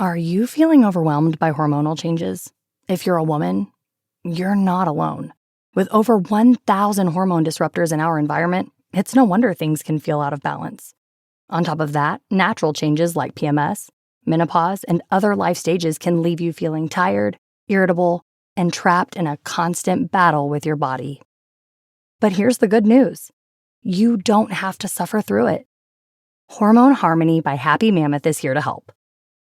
Are you feeling overwhelmed by hormonal changes? If you're a woman, you're not alone. With over 1,000 hormone disruptors in our environment, it's no wonder things can feel out of balance. On top of that, natural changes like PMS, menopause, and other life stages can leave you feeling tired, irritable, and trapped in a constant battle with your body. But here's the good news. You don't have to suffer through it. Hormone Harmony by Happy Mammoth is here to help.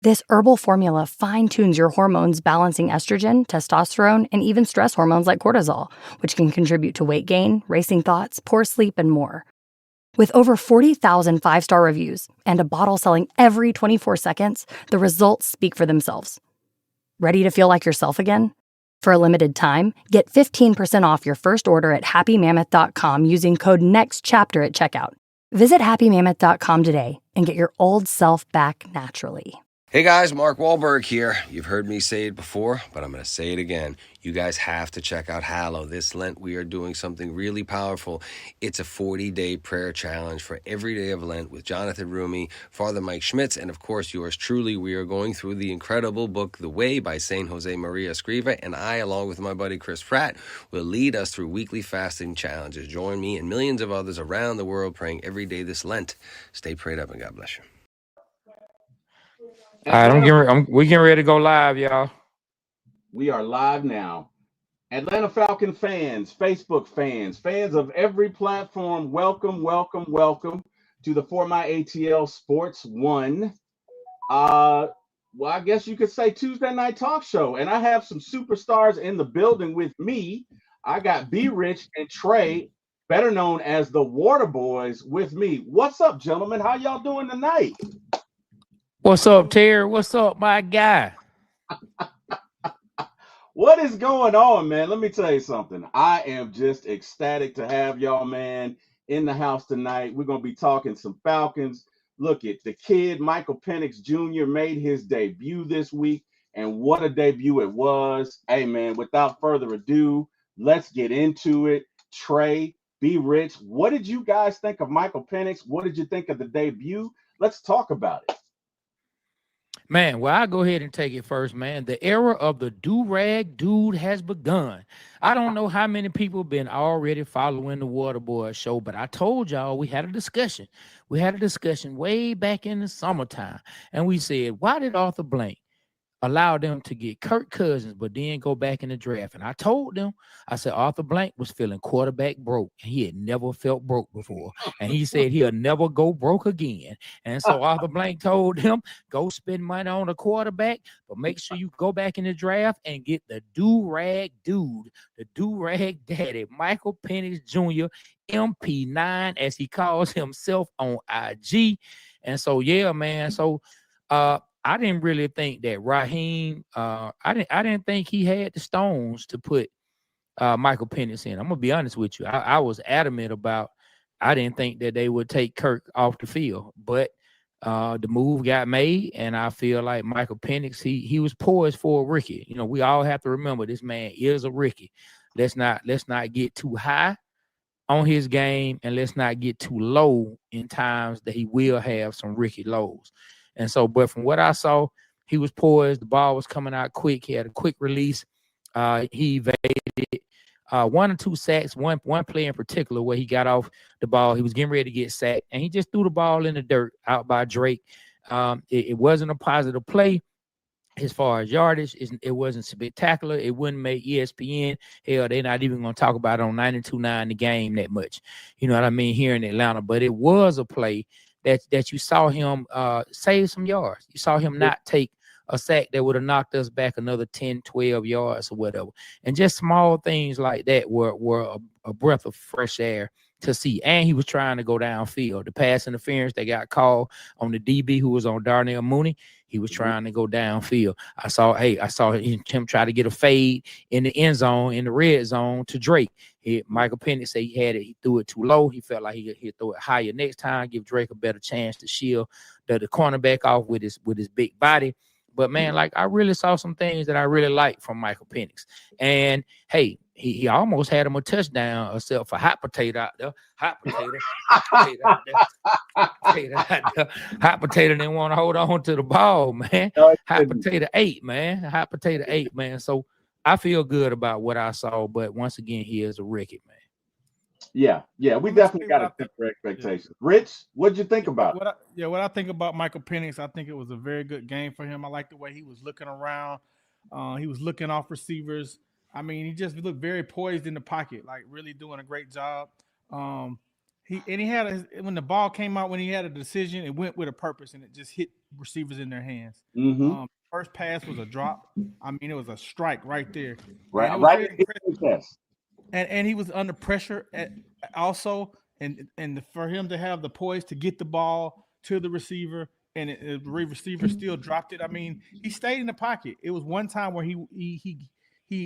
This herbal formula fine-tunes your hormones, balancing estrogen, testosterone, and even stress hormones like cortisol, which can contribute to weight gain, racing thoughts, poor sleep, and more. With over 40,000 five-star reviews and a bottle selling every 24 seconds, the results speak for themselves. Ready to feel like yourself again? For a limited time, get 15% off your first order at happymammoth.com using code NEXTCHAPTER at checkout. Visit happymammoth.com today and get your old self back naturally. Hey guys, Mark Wahlberg here. You've heard me say it before, but I'm going to say it again. You guys have to check out Hallow. This Lent, we are doing something really powerful. It's a 40-day prayer challenge for every day of Lent with Jonathan Rumi, Father Mike Schmitz, and of course yours truly. We are going through the incredible book, The Way by Saint Jose Maria Escriva, and I, along with my buddy Chris Pratt, will lead us through weekly fasting challenges. Join me and millions of others around the world praying every day this Lent. Stay prayed up and God bless you. All right, we getting ready to go live, y'all. We are live now. Atlanta Falcon fans, Facebook fans, fans of every platform, welcome to the For My ATL Sports One. Well, I guess you could say Tuesday night talk show. And I have some superstars in the building with me. I got B Rich and Trey, better known as the Waterboyz, with me. What's up, gentlemen? How y'all doing tonight? What's up, Terry? What's up, my guy? What is going on, man? Let me tell you something. I am just ecstatic to have y'all, man, in the house tonight. We're going to be talking some Falcons. Look at the kid, Michael Penix Jr. made his debut this week, and what a debut it was. Hey, man, without further ado, let's get into it. Trey, B Rich, what did you guys think of Michael Penix? What did you think of the debut? Let's talk about it. Man, well, I'll go ahead and take it first, man. The era of the do-rag dude has begun. I don't know how many people been already following the Waterboyz Show, but I told y'all we had a discussion. We had a discussion way back in the summertime, and we said, why did Arthur Blank allow them to get Kirk Cousins, but then go back in the draft? And I told them, I said, Arthur Blank was feeling quarterback broke. He had never felt broke before. And he said he'll never go broke again. And so Arthur Blank told him, go spend money on a quarterback, but make sure you go back in the draft and get the do-rag dude, the do-rag daddy, Michael Penix Jr., MP9, as he calls himself on IG. And so, yeah, man. So, I didn't really think that Raheem. I didn't think he had the stones to put Michael Penix in. I'm gonna be honest with you. I was adamant about. I didn't think that they would take Kirk off the field, but the move got made, and I feel like Michael Penix. He was poised for a rookie. You know, we all have to remember this man is a rookie. Let's not get too high on his game, and let's not get too low in times that he will have some rookie lows. And so, but from what I saw, he was poised. The ball was coming out quick. He had a quick release. He evaded 1 or 2 sacks. One play in particular where he got off the ball. He was getting ready to get sacked, and he just threw the ball in the dirt out by Drake. It wasn't a positive play as far as yardage. It wasn't spectacular. It wouldn't make ESPN. Hell, they're not even going to talk about it on 92.9 the game that much. You know what I mean? Here in Atlanta. But it was a play that you saw him save some yards. You saw him not take a sack that would have knocked us back another 10, 12 yards or whatever. And just small things like that were a breath of fresh air to see. And he was trying to go downfield. The pass interference that got called on the DB who was on Darnell Mooney, he was trying to go downfield. I saw him try to get a fade in the end zone, in the red zone to Drake. Michael Penix said he had it. He threw it too low. He felt like he'd throw it higher next time, give Drake a better chance to shield the cornerback off with his big body. But man, like I really saw some things that I really liked from Michael Penix. And hey, he almost had him a touchdown, except for hot potato out there. Hot potato out there. Hot potato didn't want to hold on to the ball, man. Hot potato 8, man. Hot potato 8, man. So I feel good about what I saw, but once again, he is a record, man. Yeah, we definitely got to temper expectations. Yeah. Rich, what'd you think about it? What I think about Michael Penix, I think it was a very good game for him. I like the way he was looking around. He was looking off receivers. I mean, he just looked very poised in the pocket, like really doing a great job. He had when the ball came out, when he had a decision, it went with a purpose and it just hit receivers in their hands. Mm-hmm. First pass was a drop. I mean, it was a strike right there. Right. And he was under pressure also, and for him to have the poise to get the ball to the receiver, and the receiver still dropped it. I mean, he stayed in the pocket. It was one time where he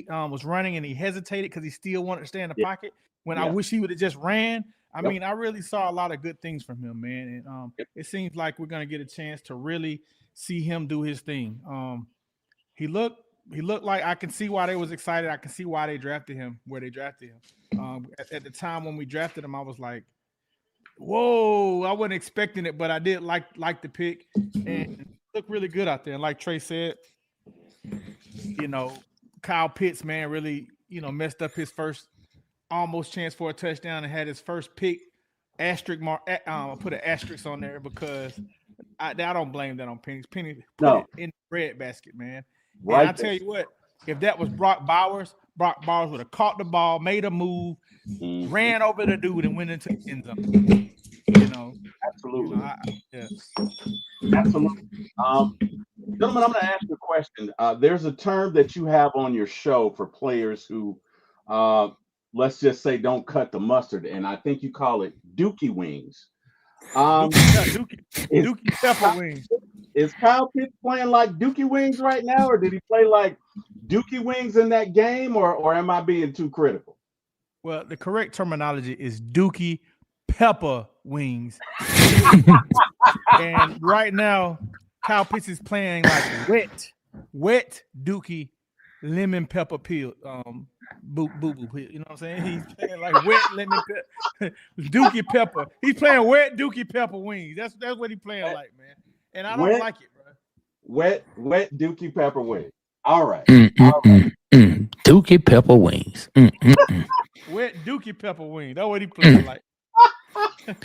was running and he hesitated because he still wanted to stay in the pocket. When I wish he would have just ran. I mean, I really saw a lot of good things from him, man. And it seems like we're gonna get a chance to really see him do his thing. He looked like, I can see why they was excited. I can see why they drafted him where they drafted him. At the time when we drafted him, I was like, whoa, I wasn't expecting it, but I did like the pick, and looked really good out there. And like Trey said, Kyle Pitts, man, really, messed up his first almost chance for a touchdown and had his first pick asterisk mark. Put an asterisk on there because I don't blame that on Penix. Penix put it in the bread basket, man. Right. And I tell you what, if that was Brock Bowers would have caught the ball, made a move, ran over the dude, and went into the end zone. Absolutely. Absolutely. Gentlemen, I'm going to ask you a question. There's a term that you have on your show for players who, let's just say, don't cut the mustard, and I think you call it dookie wings. Dookie pepper wings. Is Kyle Pitts playing like dookie wings right now, or did he play like dookie wings in that game, or am I being too critical? Well, the correct terminology is dookie pepper wings. And right now, Kyle Pitts is playing like wet dookie lemon pepper peel, boo boo. You know what I'm saying? He's playing like wet lemon dookie pepper. He's playing wet dookie pepper wings. That's what he's playing like, man. And I don't like it, bro. Wet dookie pepper wings. All right. Dookie pepper wings. Wet dookie pepper wings. That's what he playing like.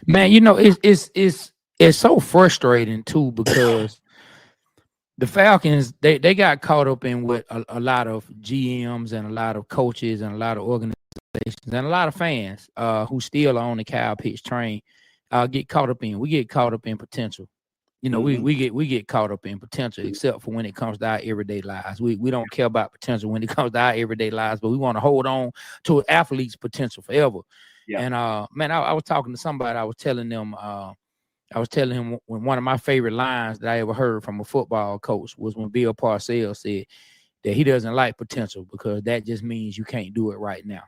Man, it's so frustrating too, because the Falcons, they got caught up in what a lot of GMs and a lot of coaches and a lot of organizations and a lot of fans who still are on the Kyle Pitts train get caught up in. We get caught up in potential. We get caught up in potential, except for when it comes to our everyday lives. We don't care about potential when it comes to our everyday lives, but we want to hold on to an athlete's potential forever. Yeah. And man, I was talking to somebody. I was telling him when one of my favorite lines that I ever heard from a football coach was when Bill Parcells said that he doesn't like potential because that just means you can't do it right now.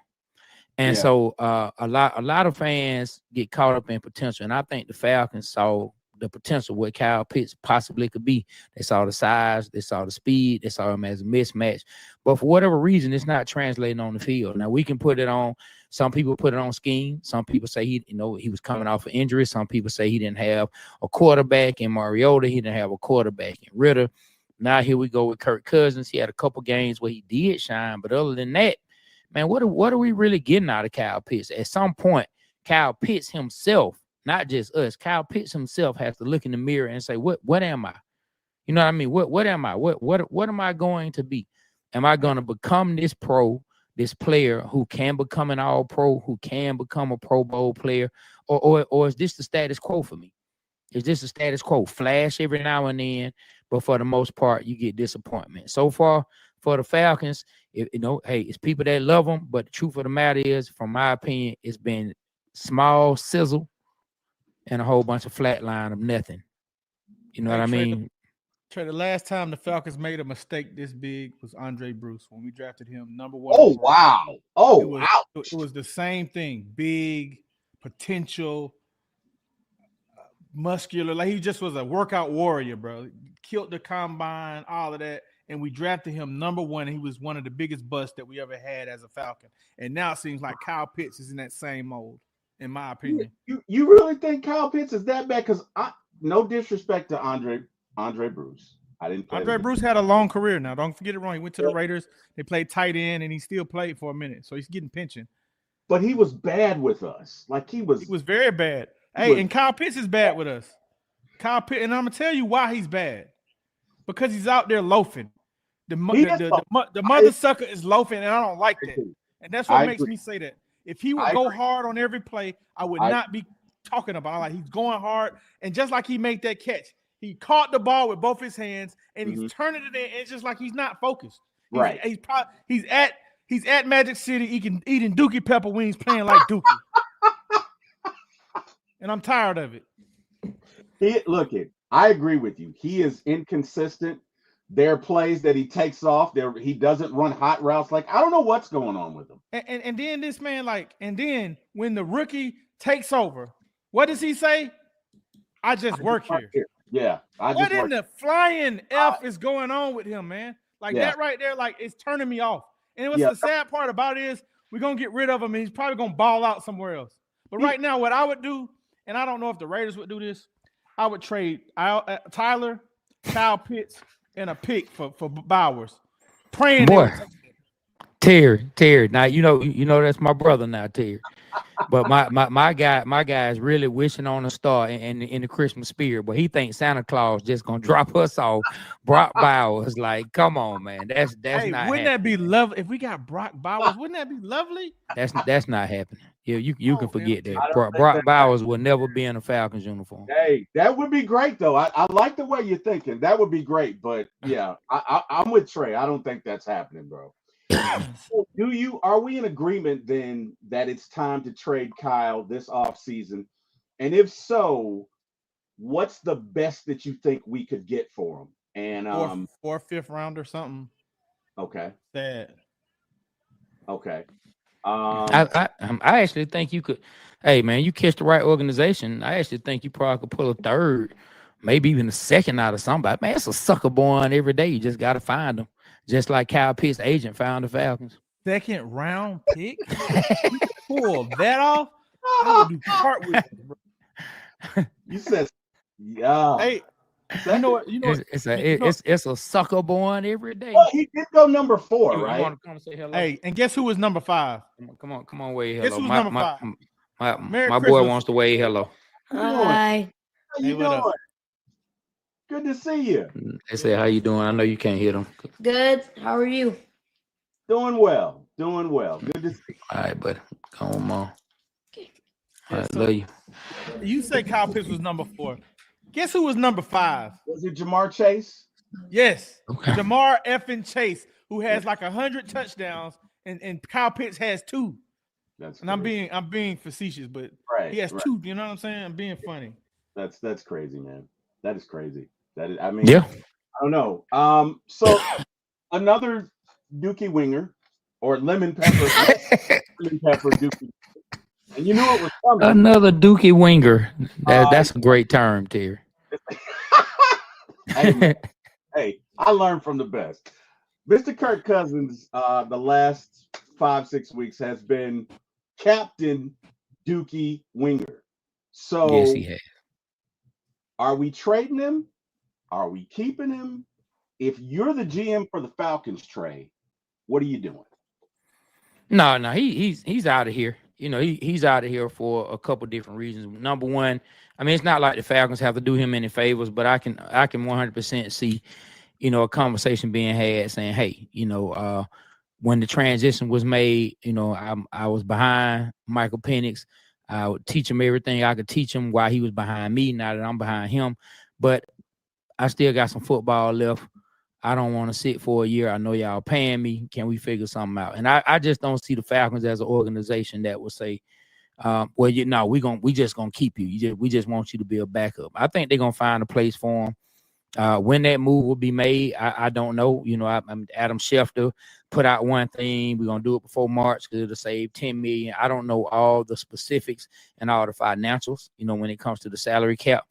And so a lot of fans get caught up in potential, and I think the Falcons saw the potential what Kyle Pitts possibly could be. They saw the size, they saw the speed, they saw him as a mismatch. But for whatever reason, it's not translating on the field. Now we can put it on. Some people put it on scheme. Some people say he was coming off of injury. Some people say he didn't have a quarterback in Mariota. He didn't have a quarterback in Ritter. Now here we go with Kirk Cousins. He had a couple games where he did shine, but other than that, man, what are we really getting out of Kyle Pitts? At some point, Kyle Pitts himself, not just us, Kyle Pitts himself has to look in the mirror and say, what am I? You know what I mean? What am I? What am I going to be? Am I going to become this player who can become an all-pro, who can become a Pro Bowl player, or is this the status quo for me? Is this the status quo? Flash every now and then, but for the most part, you get disappointment. So far, for the Falcons, hey, it's people that love them, but the truth of the matter is, from my opinion, it's been small sizzle and a whole bunch of flatline of nothing. You know what I mean? Trey, the last time the Falcons made a mistake this big was Andre Bruce when we drafted him number 1. Oh, wow. It was the same thing. Big, potential, muscular. Like he just was a workout warrior, bro. killed the combine, all of that. And we drafted him number 1. And he was one of the biggest busts that we ever had as a Falcon. And now it seems like Kyle Pitts is in that same mold, in my opinion. You really think Kyle Pitts is that bad? Because no disrespect to Andre Bruce. Andre Bruce had a long career now. Don't forget it wrong. He went to the Raiders. They played tight end, and he still played for a minute. So he's getting pension. But he was bad with us. Like he was very bad. And Kyle Pitts is bad with us. Kyle Pitts, and I'm gonna tell you why he's bad. Because he's out there loafing. The mother sucker is loafing, and I don't like that. And that's what makes me say that. If he would go hard on every play, I would not be talking about it. Like he's going hard, and just like he made that catch, he caught the ball with both his hands, and he's turning it in. And it's just like he's not focused. He's at Magic City eating Dookie pepper wings, playing like Dookie. And I'm tired of it. I agree with you. He is inconsistent. There are plays that he takes off. He doesn't run hot routes. Like, I don't know what's going on with him. And then this man, and then when the rookie takes over, what does he say? I just work here. Yeah. What in the flying F is going on with him, man? That right there, it's turning me off. And what's the sad part about it is we're going to get rid of him, and he's probably going to ball out somewhere else. But right now, what I would do, and I don't know if the Raiders would do this, I would trade Tyler, Kyle Pitts, and a pick for Bowers. Praying. Boy, Terry. Now you know that's my brother now, Terry. But my guy is really wishing on a star in the Christmas spirit. But he thinks Santa Claus just gonna drop us off. Brock Bowers, like, come on, man. That's not. Wouldn't that be lovely if we got Brock Bowers? Wouldn't that be lovely? That's not happening. Yeah, you can forget that. Brock Bowers will never be in a Falcons uniform. Hey, that would be great though. I like the way you're thinking. That would be great. But yeah, I'm with Trey. I don't think that's happening, bro. So are we in agreement then that it's time to trade Kyle this offseason? And if so, what's the best that you think we could get for him? And or fifth round or something. Okay. Sad. Okay. I actually think you could. Hey man, you catch the right organization. I actually think you probably could pull a third, maybe even a second out of somebody. Man, it's a sucker born every day. You just gotta find them. Just like Kyle Pitts' agent found the Falcons. Second round pick? Pull that off? I would do cartwheels, bro. You said, yeah. Hey, you know what? It's a sucker born every day. Well, he did go number 4, right? You want to come say hello? Hey, and guess who was number 5? Come on, wave hello. Guess who's number 5? My boy wants to wave hello. Hi. How you doing? Good to see you. They say, how you doing? I know you can't hear them. Good. How are you? Doing well. Good to see you. All right, buddy. Come on. Okay. All right, love you. You say Kyle Pitts was number 4. Guess who was number 5? Was it Jamar Chase? Yes. Okay. Jamar effing Chase, who has like 100 touchdowns, and Kyle Pitts has 2. And I'm being facetious, but he has 2. You know what I'm saying? I'm being funny. That's crazy, man. That is crazy. I don't know. So another Dookie winger or lemon pepper Dookie. And you knew it was coming. Another Dookie winger. That's a great term, Terry. Hey, I learned from the best. Mr. Kirk Cousins, the last 5-6 weeks has been Captain Dookie winger. So yes, he has. Are we trading him? Are we keeping him? If you're the GM for the Falcons, Trey, what are you doing? No, he's out of here. You know, he's out of here for a couple different reasons. Number one, I mean, it's not like the Falcons have to do him any favors, but I can 100% see, you know, a conversation being had saying, hey, you know, when the transition was made, you know, I was behind Michael Penix. I would teach him everything I could teach him while he was behind me. Now that I'm behind him, but I still got some football left. I don't want to sit for a year. I know y'all paying me. Can we figure something out? And I just don't see the Falcons as an organization that will say, well, we just gonna keep you. We just want you to be a backup. I think they're gonna find a place for him. When that move will be made, I don't know. You know, Adam Schefter put out one thing. We're gonna do it before March because it'll save $10 million. I don't know all the specifics and all the financials, you know, when it comes to the salary cap.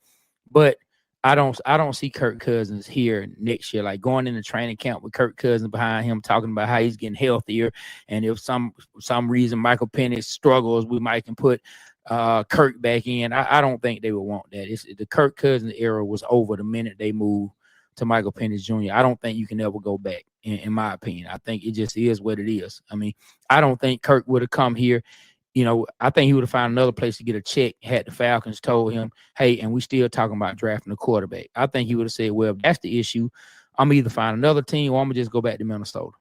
But I don't see Kirk Cousins here next year, like going into training camp with Kirk Cousins behind him, talking about how he's getting healthier. And if some reason Michael Penix struggles, we might can put Kirk back in. I don't think they would want that. The Kirk Cousins era was over the minute they moved to Michael Penix Jr. I don't think you can ever go back, in my opinion. I think it just is what it is. I mean, I don't think Kirk would have come here. You know, I think he would have found another place to get a check had the Falcons told him, hey, and we still talking about drafting a quarterback. I think he would have said, well, if that's the issue, I'm going to either find another team or I'm going to just go back to Minnesota.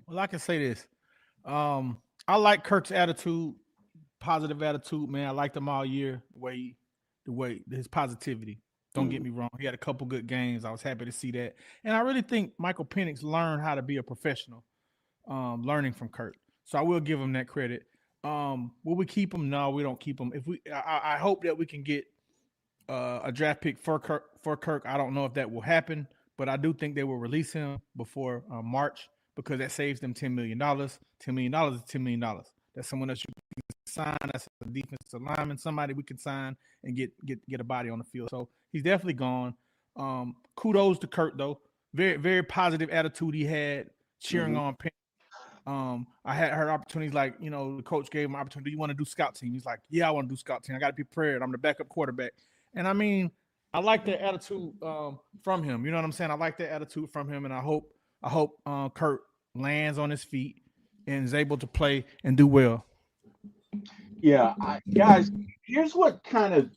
Well, I can say this. I like Kirk's attitude, positive attitude, man. I liked him all year, the way his positivity. Don't get me wrong. He had a couple good games. I was happy to see that. And I really think Michael Penix learned how to be a professional, learning from Kirk. So I will give him that credit. Will we keep him? No, we don't keep him. I hope that we can get a draft pick for Kirk. I don't know if that will happen, but I do think they will release him before March because that saves them $10 million. $10 million is $10 million. That's someone that you can sign. That's a defensive lineman, somebody we can sign and get a body on the field. So he's definitely gone. Kudos to Kirk though. Very, very positive attitude he had, cheering on Penix. I had heard opportunities like, you know, the coach gave him an opportunity. Do you want to do scout team? He's like, yeah, I want to do scout team. I got to be prepared. I'm the backup quarterback. And I mean, I like that attitude from him. You know what I'm saying? I like that attitude from him. And I hope Kurt lands on his feet and is able to play and do well. Yeah, guys, here's what kind of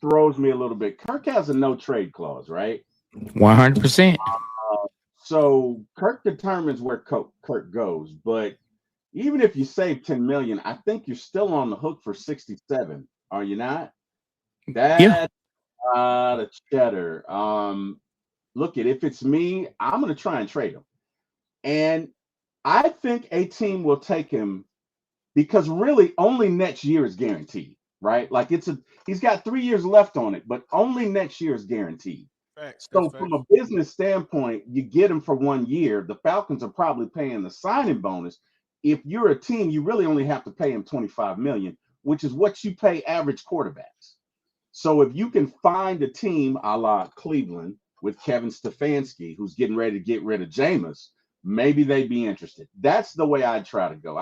throws me a little bit. Kirk has a no trade clause, right? 100%. So Kirk determines where Kirk goes, but even if you save $10 million, I think you're still on the hook for 67. Are you not? That's a lot of cheddar. Look, if it's me, I'm going to try and trade him, and I think a team will take him because really only next year is guaranteed, right? Like he's got 3 years left on it, but only next year is guaranteed. So from a business standpoint, you get him for 1 year. The Falcons are probably paying the signing bonus. If you're a team, you really only have to pay him $25 million, which is what you pay average quarterbacks. So if you can find a team a la Cleveland with Kevin Stefanski, who's getting ready to get rid of Jameis, maybe they'd be interested. That's the way I'd try to go.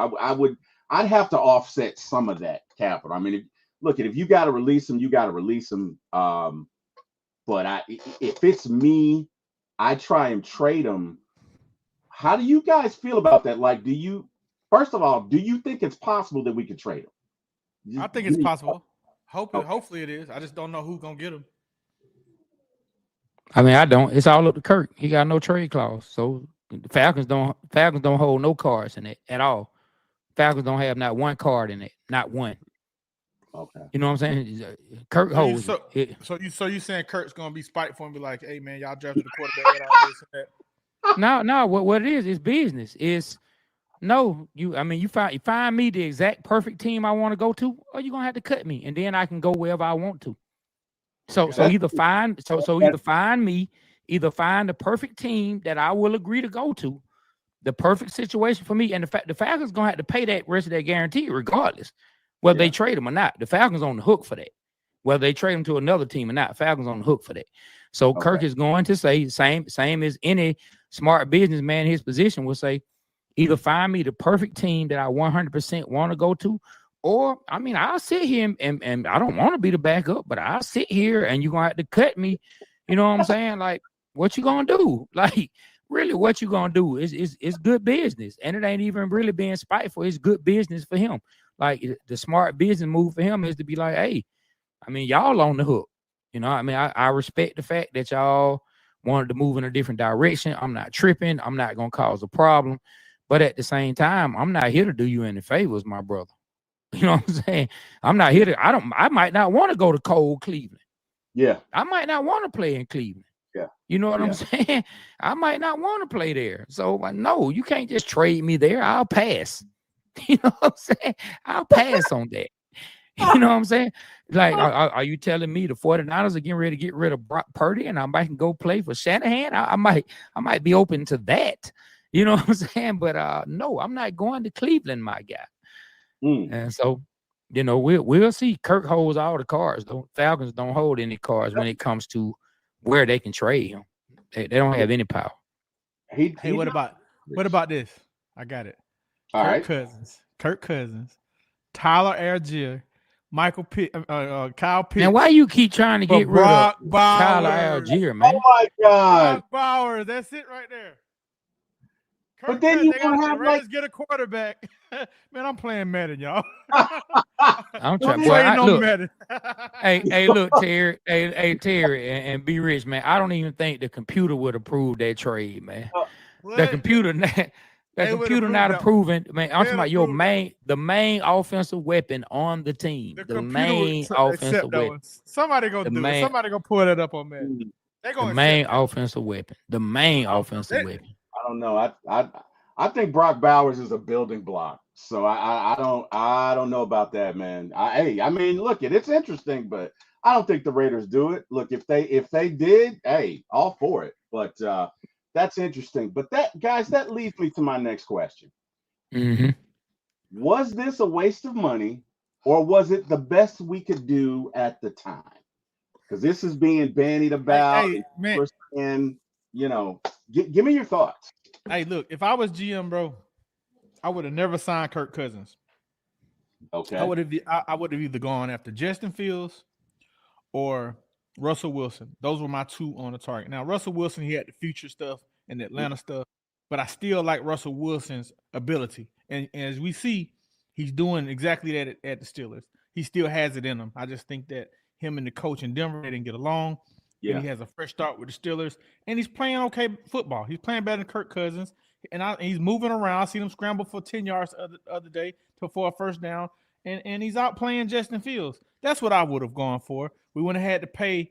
I'd have to offset some of that capital. I mean, if you got to release him, you got to release him. But if it's me, I try and trade them. How do you guys feel about that? Like, first of all, do you think it's possible that we could trade them? I think it's possible. Hopefully it is. I just don't know who's going to get him. I mean, I don't. It's all up to Kirk. He got no trade clause. So the Falcons don't hold no cards in it at all. Falcons don't have not one card in it. Not one. Okay. You know what I'm saying? Kirk holds it. So you saying Kirk's gonna be spiteful and be like, "Hey man, y'all drafted the quarterback and all this and that." No. What it is business. You find me the exact perfect team I want to go to, or you're gonna have to cut me, and then I can go wherever I want to. So either find me, either find the perfect team that I will agree to go to, the perfect situation for me, and the Falcons gonna have to pay that rest of that guarantee regardless. Whether they trade him or not, the Falcons on the hook for that. Whether they trade him to another team or not, Falcons on the hook for that. So Kirk is going to say same as any smart businessman in his position will say, either find me the perfect team that I 100% want to go to, or I'll sit here and I don't want to be the backup, but I'll sit here and you're gonna have to cut me. You know what I'm saying? Like, what you gonna do? Like, really, what you gonna do? It's good business, and it ain't even really being spiteful. It's good business for him. Like, the smart business move for him is to be like, hey, y'all on the hook. You know, I respect the fact that y'all wanted to move in a different direction. I'm not tripping. I'm not going to cause a problem. But at the same time, I'm not here to do you any favors, my brother. You know what I'm saying? I'm not here I might not want to go to cold Cleveland. Yeah. I might not want to play in Cleveland. Yeah. You know what I'm saying? I might not want to play there. So, no, you can't just trade me there. I'll pass. You know what I'm saying? I'll pass on that. You know what I'm saying? Like, are you telling me the 49ers are getting ready to get rid of Brock Purdy and I might go play for Shanahan? I might be open to that. You know what I'm saying? But no, I'm not going to Cleveland, my guy. And so You know, we'll see. Kirk holds all the cards. The Falcons don't hold any cards when it comes to where they can trade him. They don't have any power. Hey, what about this? I got it. All right. Kirk Cousins, Tyler Algier, Kyle Pitts. And why you keep trying to get rid of Tyler Algier, man? Oh my God, Brock Bowers, that's it right there. But then you want to have Raiders get a quarterback. Man, I'm playing Madden, y'all. I'm trying. Look, hey, look, Terry. Hey, Terry, and be rich, man. I don't even think the computer would approve that trade, man. The computer, not approving. Man, I'm talking about the main offensive weapon on the team. The main offensive weapon. Somebody gonna do it. Somebody gonna pull that up on Madden. The main offensive weapon. The main offensive weapon. I don't know. I think Brock Bowers is a building block. So I don't know about that, man. I mean, look, it's interesting, but I don't think the Raiders do it. Look, if they did, hey, all for it. But that's interesting. But that leads me to my next question. Mm-hmm. Was this a waste of money, or was it the best we could do at the time? Because this is being bandied about. Hey, man. And give me your thoughts. Hey, look, if I was GM, bro, I would have never signed Kirk Cousins. Okay. I would have either gone after Justin Fields or Russell Wilson. Those were my two on the target. Now, Russell Wilson, he had the future stuff and the Atlanta stuff, but I still like Russell Wilson's ability. And as we see, he's doing exactly that at the Steelers. He still has it in him. I just think that him and the coach in Denver, they didn't get along. Yeah. And he has a fresh start with the Steelers, and he's playing okay football. He's playing better than Kirk Cousins, and he's moving around. I seen him scramble for 10 yards the other day for a first down, and he's out playing Justin Fields. That's what I would have gone for. We wouldn't have had to pay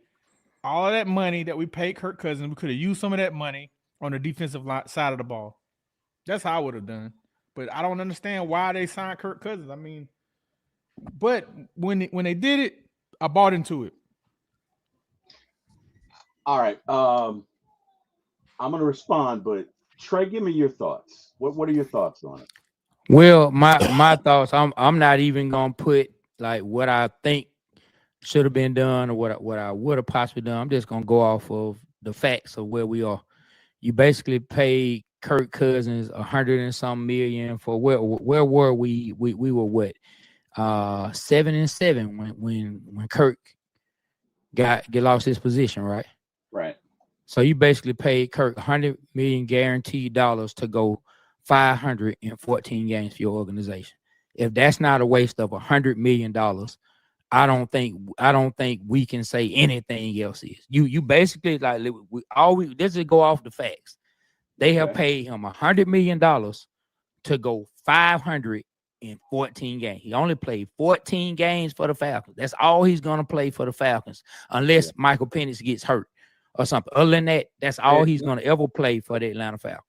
all of that money that we paid Kirk Cousins. We could have used some of that money on the defensive side of the ball. That's how I would have done. But I don't understand why they signed Kirk Cousins. I mean, but when they did it, I bought into it. All right. I'm going to respond, but Trey, give me your thoughts. What are your thoughts on it? Well, my thoughts, I'm not even going to put like what I think should have been done or what I would have possibly done. I'm just going to go off of the facts of where we are. You basically paid Kirk Cousins $100 and some million for where were we? We were what? 7-7 when Kirk get lost his position, right? Right. So you basically paid Kirk $100 million guaranteed dollars to go 514 games for your organization. If that's not a waste of $100 million, I don't think we can say anything else is. You basically like this is go off the facts. They have paid him $100 million to go 514 games. He only played 14 games for the Falcons. That's all he's gonna play for the Falcons, unless Michael Penix gets hurt or something. Other than that, that's all he's gonna ever play for the Atlanta Falcons.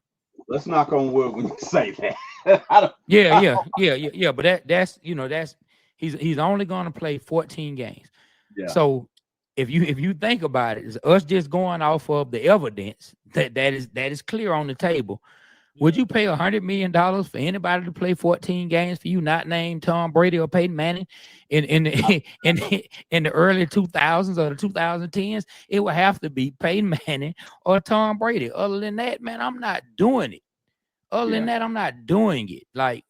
Let's knock on wood when you say that. Yeah. But that's he's only gonna play 14 games. Yeah. So if you think about it, it's us just going off of the evidence that is clear on the table. Would you pay $100 million for anybody to play 14 games for you, not named Tom Brady or Peyton Manning in the early 2000s or the 2010s? It would have to be Peyton Manning or Tom Brady. Other than that, man, I'm not doing it. Other than that, I'm not doing it. Like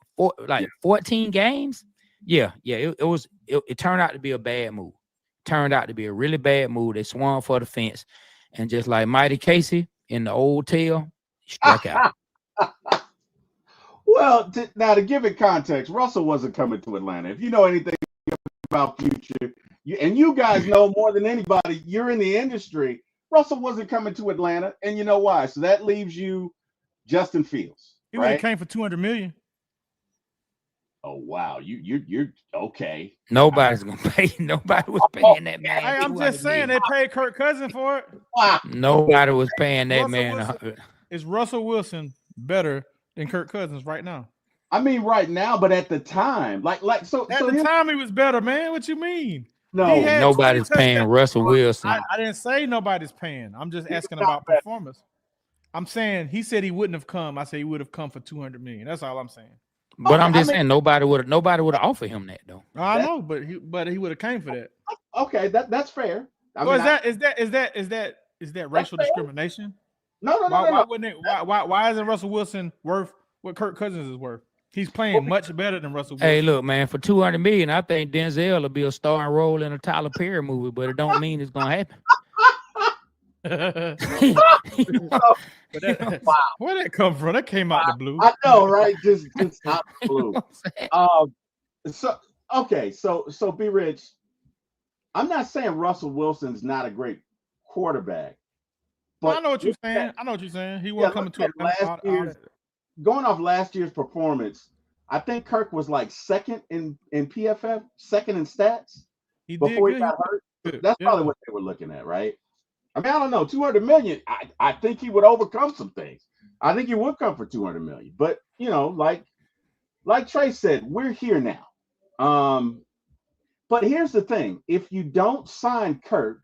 14 games. It turned out to be a bad move. Turned out to be a really bad move. They swung for the fence, and just like Mighty Casey in the old tale, struck out. Well, now to give it context, Russell wasn't coming to Atlanta. If you know anything about future, you guys know more than anybody, you're in the industry. Russell wasn't coming to Atlanta, and you know why. So that leaves you Justin Fields. He would have came for $200 million. Oh wow, you're okay. Nobody's gonna pay. Nobody was paying that man. Hey, I'm just saying they paid Kirk Cousins for it. Nobody was paying that man. Is Russell Wilson better than Kirk Cousins right now? I mean, right now, but at the time, time he was better, man. What you mean? No, nobody's paying Russell Wilson. I didn't say nobody's paying. I'm just asking about performance. I'm saying he said he wouldn't have come. I said he would have come for $200 million. That's all I'm saying. But I'm just saying nobody would have offered him that though. I know, but he would have came for that. Okay, that's fair. Is that racial discrimination? No. Why wouldn't it? Why isn't Russell Wilson worth what Kirk Cousins is worth? He's playing much better than Russell Wilson. Hey, look, man, for $200 million, I think Denzel will be a starring role in a Tyler Perry movie, but it don't mean it's gonna happen. Where that come from? That came out the blue. I know, right? Just out the blue. So be rich. I'm not saying Russell Wilson's not a great quarterback, but I know what you're saying. He wasn't coming to going off last year's performance. I think Kirk was like second in PFF, second in stats before he got hurt. That's probably what they were looking at, right? I mean, I don't know, 200 million. I think he would overcome some things. I think he would come for 200 million. But like Trey said, we're here now. But here's the thing: if you don't sign Kirk,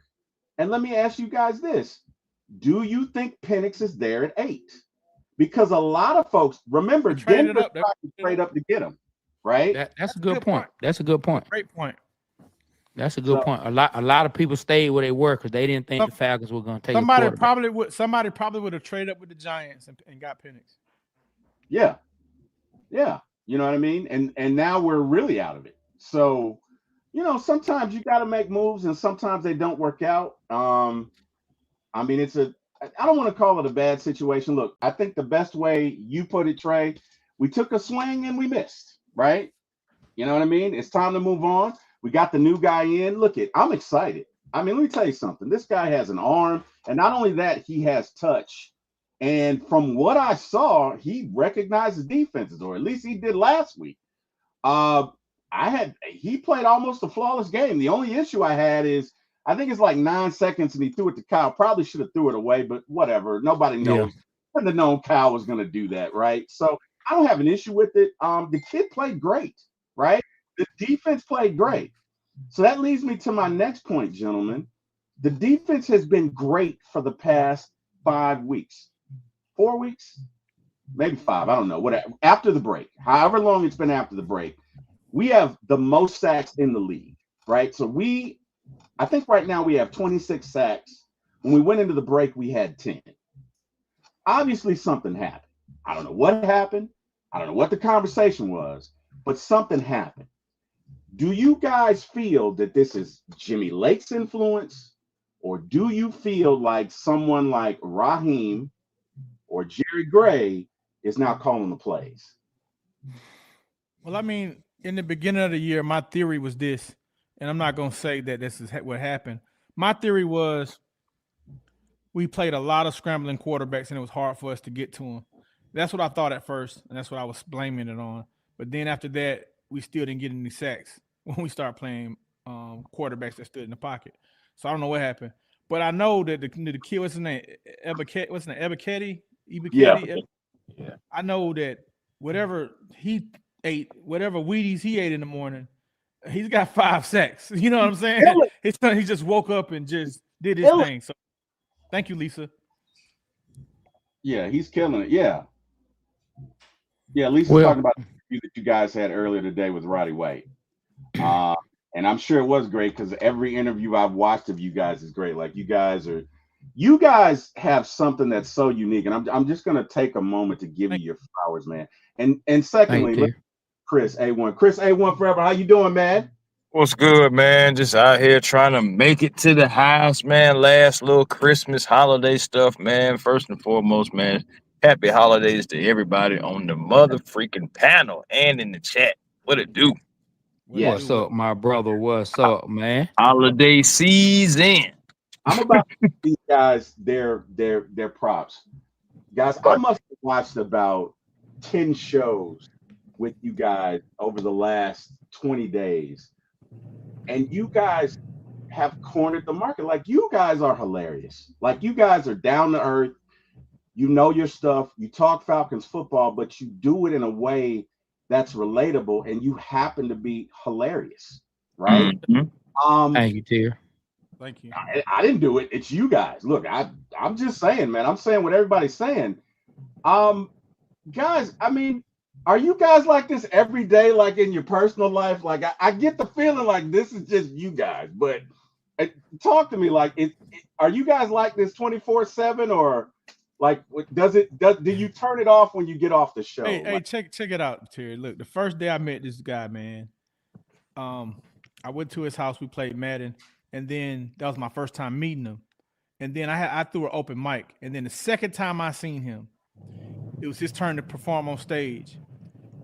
and let me ask you guys this: do you think Penix is there at 8? Because a lot of folks remember Denver tried to trade up to get him, right? That's a good point. That's a good point. Great point. That's a good point. A lot of people stayed where they were because they didn't think the Falcons were going to take somebody probably would have traded up with the Giants and got Penix. Yeah, you know what I mean. And now we're really out of it. So sometimes you got to make moves, and sometimes they don't work out. I mean, I don't want to call it a bad situation. Look, I think the best way you put it, Trey, we took a swing and we missed, right? You know what I mean? It's time to move on. We got the new guy in. Look, I'm excited. I mean, let me tell you something. This guy has an arm, and not only that, he has touch. And from what I saw, he recognizes defenses, or at least he did last week. He played almost a flawless game. The only issue I had is I think it's like 9 seconds, and he threw it to Kyle. Probably should have threw it away, but whatever. Nobody knows. Couldn't have known Kyle was going to do that, right? So I don't have an issue with it. The kid played great, right? The defense played great. So that leads me to my next point, gentlemen. The defense has been great for the past 5 weeks. 4 weeks? Maybe 5. I don't know. Whatever. After the break, however long it's been after the break, we have the most sacks in the league, right? So I think right now we have 26 sacks. When we went into the break, we had 10. Obviously, something happened. I don't know what happened. I don't know what the conversation was, but something happened. Do you guys feel that this is Jimmy Lake's influence, or do you feel like someone like Raheem or Jerry Gray is now calling the plays? Well, I mean, in the beginning of the year, my theory was this, and I'm not going to say that this is what happened. My theory was we played a lot of scrambling quarterbacks, and it was hard for us to get to them. That's what I thought at first, and that's what I was blaming it on. But then after that, we still didn't get any sacks when we started playing quarterbacks that stood in the pocket. So I don't know what happened. But I know that the kid, what's his name? Ebiketie? Yeah. I know that whatever he ate, whatever Wheaties he ate in the morning, he's got 5 sacks. You know what I'm saying? He just woke up and just did his thing. So thank you, Lisa. Yeah, he's killing it. Yeah. Lisa's talking about the interview that you guys had earlier today with Roddy White. And I'm sure it was great because every interview I've watched of you guys is great. Like you guys have something that's so unique. And I'm just going to take a moment to give you your flowers, man. And secondly, Chris A1 forever. How you doing, man? What's good, man? Just out here trying to make it to the house, man. Last little Christmas holiday stuff, man. First and foremost, man, happy holidays to everybody on the mother freaking panel and in the chat. What it do? What's up, my brother? What's up, man? Holiday season. I'm about to give these guys their props. Guys, I must have watched about 10 shows with you guys over the last 20 days. And you guys have cornered the market. Like, you guys are hilarious. Like, you guys are down to earth. You know your stuff. You talk Falcons football, but you do it in a way that's relatable, and you happen to be hilarious, right? Mm-hmm. Thank you, Tier. Thank you. I didn't do it. It's you guys. Look, I'm just saying, man. I'm saying what everybody's saying. Guys, I mean, Are you guys like this every day, like in your personal life? Like I get the feeling like this is just you guys, but talk to me. Like, are you guys like this 24/7, or like do you turn it off when you get off the show? Hey, check it out, Terry. Look, the first day I met this guy, man, I went to his house. We played Madden, and then that was my first time meeting him. And then I threw an open mic, and then the second time I seen him, it was his turn to perform on stage.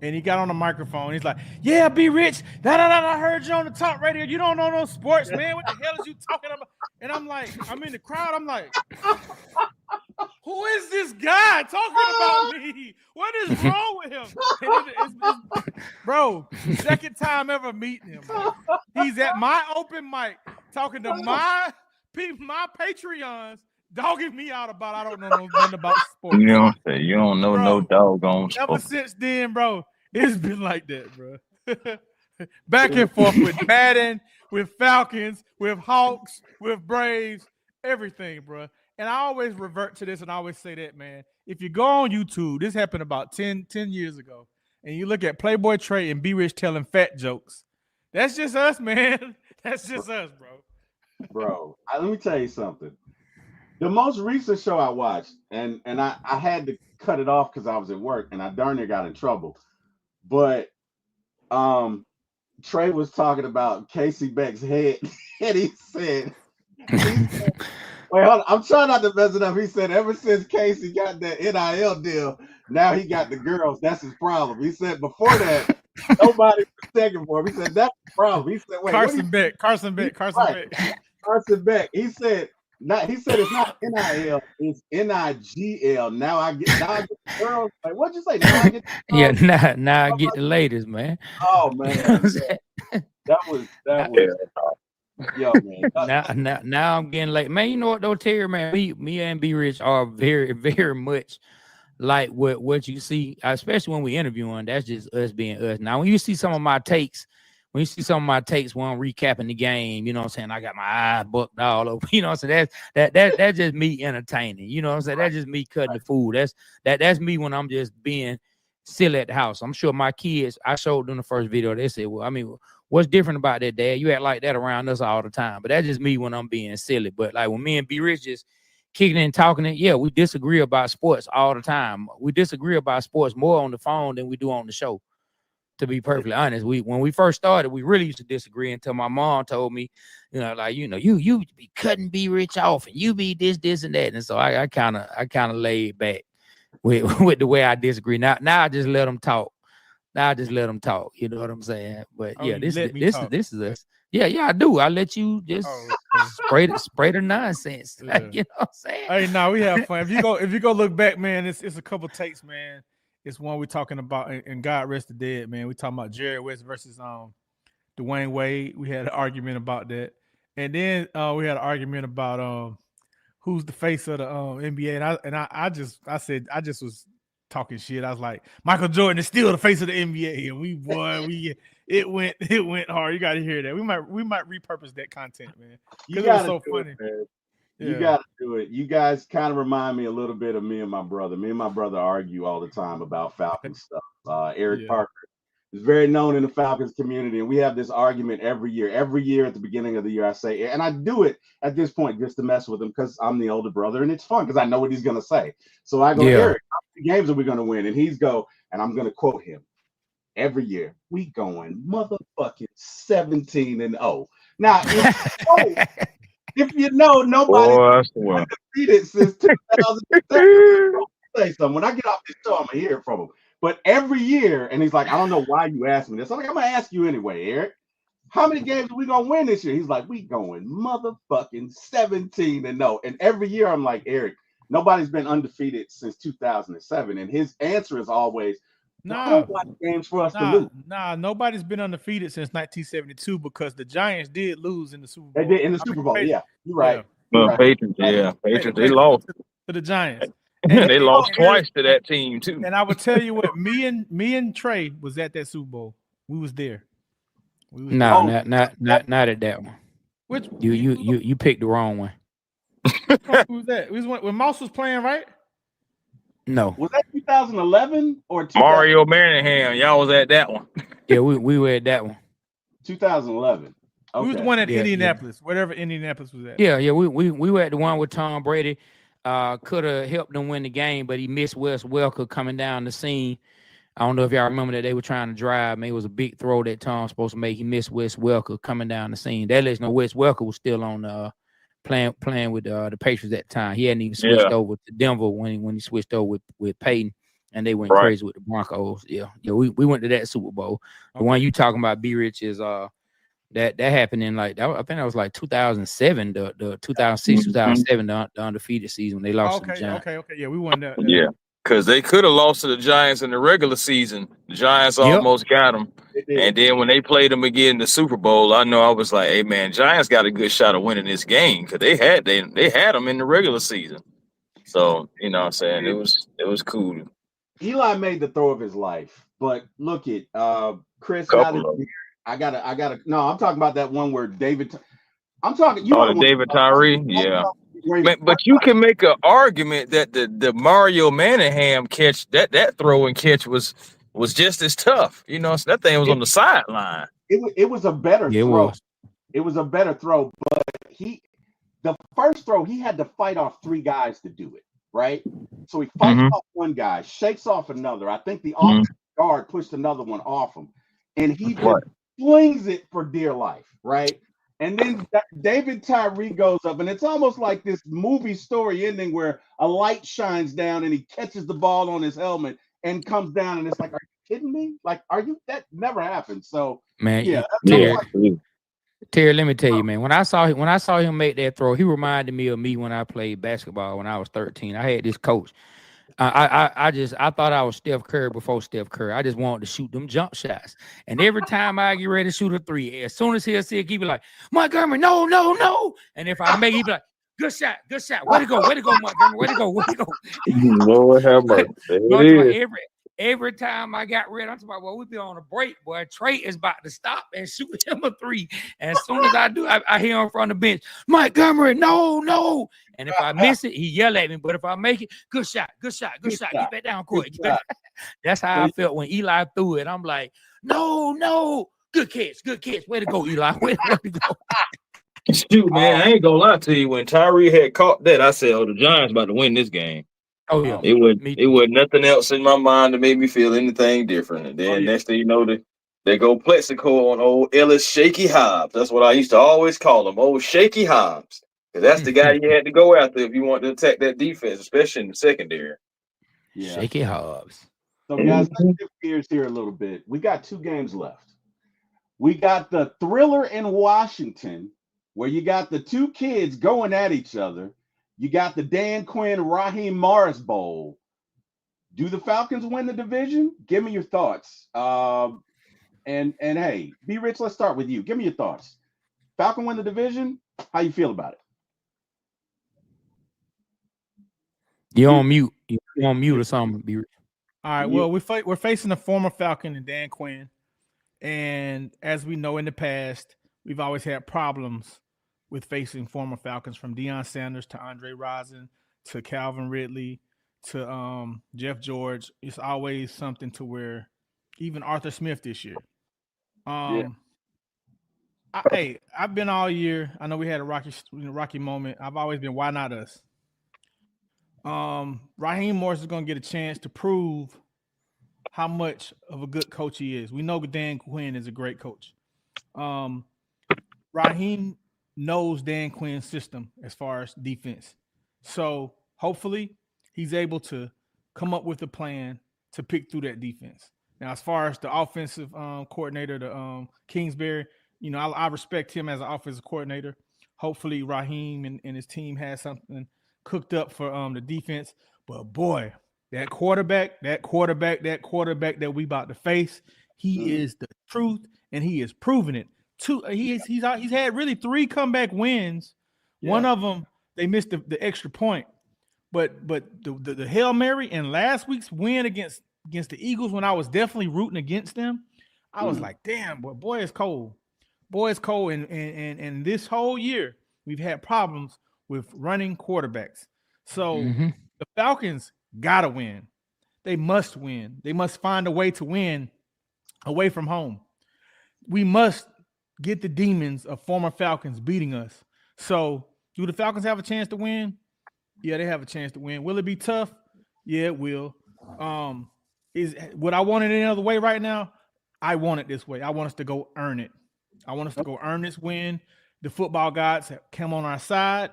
And he got on the microphone. He's like, "Yeah, be rich. I heard you on the top radio. You don't know no sports, man. What the hell is you talking about?" And I'm like, I'm in the crowd. I'm like, who is this guy talking about me? What is wrong with him? Bro, second time ever meeting him. Man. He's at my open mic talking to my Patreons, dogging me out about I don't know nothing about sports. You don't know no doggone sports. Ever since then, bro, it's been like that, bro. Back and forth with Madden, with Falcons, with Hawks, with Braves, everything, bro. And I always revert to this, and I always say that, man. If you go on YouTube, this happened about 10 years ago, and you look at Playboy Trey and B Rich telling fat jokes, that's just us, man. That's just us, bro. Bro, let me tell you something. The most recent show I watched, and I had to cut it off because I was at work, and I darn near got in trouble. But Trey was talking about Casey Beck's head, and he said, wait, hold on, I'm trying not to mess it up. He said, ever since Casey got that NIL deal, now he got the girls. That's his problem. He said before that, nobody was checking for him. He said that's the problem. He said, wait, Carson Beck. He said it's not NIL, it's NIGL. Now I get the girls. Like, what'd you say? Now I get now I get the ladies, man. Oh man, that was yo, man. Now I'm getting late, man. You know what though, Terry, man? Me and B Rich are very, very much like what you see, especially when we interviewing. That's just us being us. Now, when you see some of my takes. When you see some of my takes when I'm recapping the game, you know what I'm saying? I got my eye bucked all over. You know what I'm saying? That's just me entertaining. You know what I'm saying? That's just me cutting the food. That's me when I'm just being silly at the house. I'm sure my kids, I showed them the first video. They said, well, I mean, what's different about that, Dad? You act like that around us all the time. But that's just me when I'm being silly. But like when me and B Rich just kicking and talking it, yeah, we disagree about sports all the time. We disagree about sports more on the phone than we do on the show. To be perfectly honest, when we first started, we really used to disagree until my mom told me, you be cutting B Rich off and you be this and that. And so I kind of laid back with the way I disagree. Now I just let them talk. You know what I'm saying? But yeah, this is us. Yeah, I do. I let you just spray the nonsense. Yeah. Like, you know what I'm saying? Hey, no, we have fun. If you go look back, man, it's a couple takes, man. It's one we're talking about, and God rest the dead, man. We're talking about Jerry West versus Dwayne Wade. We had an argument about that. And then we had an argument about who's the face of the NBA. And I just was talking shit. I was like, Michael Jordan is still the face of the NBA. And it went hard. You gotta hear that. We might repurpose that content, man. Because it was so funny. You got to do it. You guys kind of remind me a little bit of me and my brother. Me and my brother argue all the time about Falcons stuff. Eric Parker is very known in the Falcons community, and we have this argument every year. Every year at the beginning of the year, I say, and I do it at this point just to mess with him because I'm the older brother, and it's fun because I know what he's going to say. So I go, Eric, how many games are we going to win? And he's go, and I'm going to quote him. Every year, we going motherfucking 17-0. Now, if you know, nobody undefeated since 2007. Say something. When I get off this show, I'm gonna hear from him. But every year, and he's like, I don't know why you asked me this. I'm like, I'm gonna ask you anyway, Eric. How many games are we gonna win this year? He's like, we going motherfucking 17-0. And every year, I'm like, Eric, nobody's been undefeated since 2007. And his answer is always, games for us to lose. Nobody's been undefeated since 1972 because the Giants did lose in the Super Bowl. They did in the Super Bowl. Yeah, you're right. Well, Patriots, they lost to the Giants. They lost twice to that team too. And I would tell you what, me and Trey was at that Super Bowl. We was there. Not at that one. Which you picked the wrong one. Who was that? When Moss was playing, right? No. Was that 2011 or Mario Manningham, y'all was at that one. Yeah, we were at that one. 2011? We was the Okay. one at Yeah, Indianapolis, whatever Indianapolis was at. Yeah, we were at the one with Tom Brady. Could have helped them win the game, but he missed Wes Welker coming down the scene. I don't know if y'all remember that they were trying to drive. Maybe it was a big throw that Tom was supposed to make. He missed Wes Welker coming down the scene. That lets you know Wes Welker was still on playing with the Patriots at the time. He hadn't even switched over to Denver when he switched over with Peyton, and they went crazy with the Broncos. Yeah, we went to that Super Bowl. The one you talking about, B Rich, is that happened in I think that was like 2007, the 2006, 2007, the undefeated season when they lost to the Giants. Okay. Yeah, we won that. Yeah. Because they could have lost to the Giants in the regular season. The Giants almost got them. And then when they played them again in the Super Bowl, I know I was like, hey, man, Giants got a good shot of winning this game because they had them in the regular season. So, you know what I'm saying? It was cool. Eli made the throw of his life. But look at Chris. I gotta. No, I'm talking about that one where David. I'm talking. David Tyree. Yeah. Man, but you can make an argument that the Mario Manningham catch, that throw and catch was just as tough. You know, so that thing was on the sideline. It was a better throw. It was a better throw, but the first throw, he had to fight off 3 guys to do it, right? So he fights off one guy, shakes off another. I think the offensive guard pushed another one off him, and he just flings it for dear life, right? And then David Tyree goes up, and it's almost like this movie story ending where a light shines down and he catches the ball on his helmet and comes down, and it's like, are you kidding me? Like, that never happened. So, man, yeah. Terry, let me tell you, man, when I saw him make that throw, he reminded me of me when I played basketball when I was 13. I had this coach. I thought I was Steph Curry before Steph Curry. I just wanted to shoot them jump shots. And every time I get ready to shoot a 3, as soon as he'll see it, he'd be like, Montgomery, no. And if I make it, he'd be like, good shot. Way to go, Montgomery, way to go. Lord have mercy. Every time I got ready, I'm talking about, well, we be on a break, boy. Trey is about to stop and shoot him a 3. And as soon as I do, I hear him from the bench, Montgomery, no. And if I miss it, he yell at me. But if I make it, good shot. Get back down court. That's how I felt when Eli threw it. I'm like, no. Good catch. Way to go, Eli. Way to go. Shoot, man, I ain't gonna lie to you. When Tyree had caught that, I said, the Giants about to win this game. Oh yeah, it was nothing else in my mind to make me feel anything different. And then next thing you know, they go Plexico on old Ellis Shaky Hobbs. That's what I used to always call him, old Shaky Hobbs, because that's the guy you had to go after if you want to attack that defense, especially in the secondary. Yeah, Shaky Hobbs. So guys, let's shift gears here a little bit. We got 2 games left. We got the thriller in Washington, where you got the 2 kids going at each other. You got the Dan Quinn, Raheem Morris Bowl. Do the Falcons win the division? Give me your thoughts. And hey, B Rich, let's start with you. Give me your thoughts. Falcon win the division? How you feel about it? You're on mute. You're on mute or something, B Rich. All right. Well, we're facing a former Falcon and Dan Quinn. And as we know in the past, we've always had problems with facing former Falcons, from Deion Sanders to Andre Rison to Calvin Ridley to Jeff George. It's always something to where even Arthur Smith this year. I've been all year. I know we had a rocky moment. I've always been, why not us? Raheem Morris is going to get a chance to prove how much of a good coach he is. We know Dan Quinn is a great coach. Raheem knows Dan Quinn's system as far as defense. So hopefully he's able to come up with a plan to pick through that defense. Now, as far as the offensive coordinator, the Kingsbury, I respect him as an offensive coordinator. Hopefully Raheem and his team has something cooked up for the defense. But boy, that quarterback that we about to face, he is the truth, and he is proving it. He's had really 3 comeback wins. Yeah. One of them, they missed the extra point. But the Hail Mary and last week's win against the Eagles, when I was definitely rooting against them, I was like, damn, boy, it's cold. And this whole year, we've had problems with running quarterbacks. So the Falcons gotta win. They must win. They must find a way to win away from home. We must get the demons of former Falcons beating us. So, do the Falcons have a chance to win? Yeah, they have a chance to win. Will it be tough? Yeah, it will. Would I want it any other way right now? I want it this way. I want us to go earn it. I want us to go earn this win. The football gods have come on our side.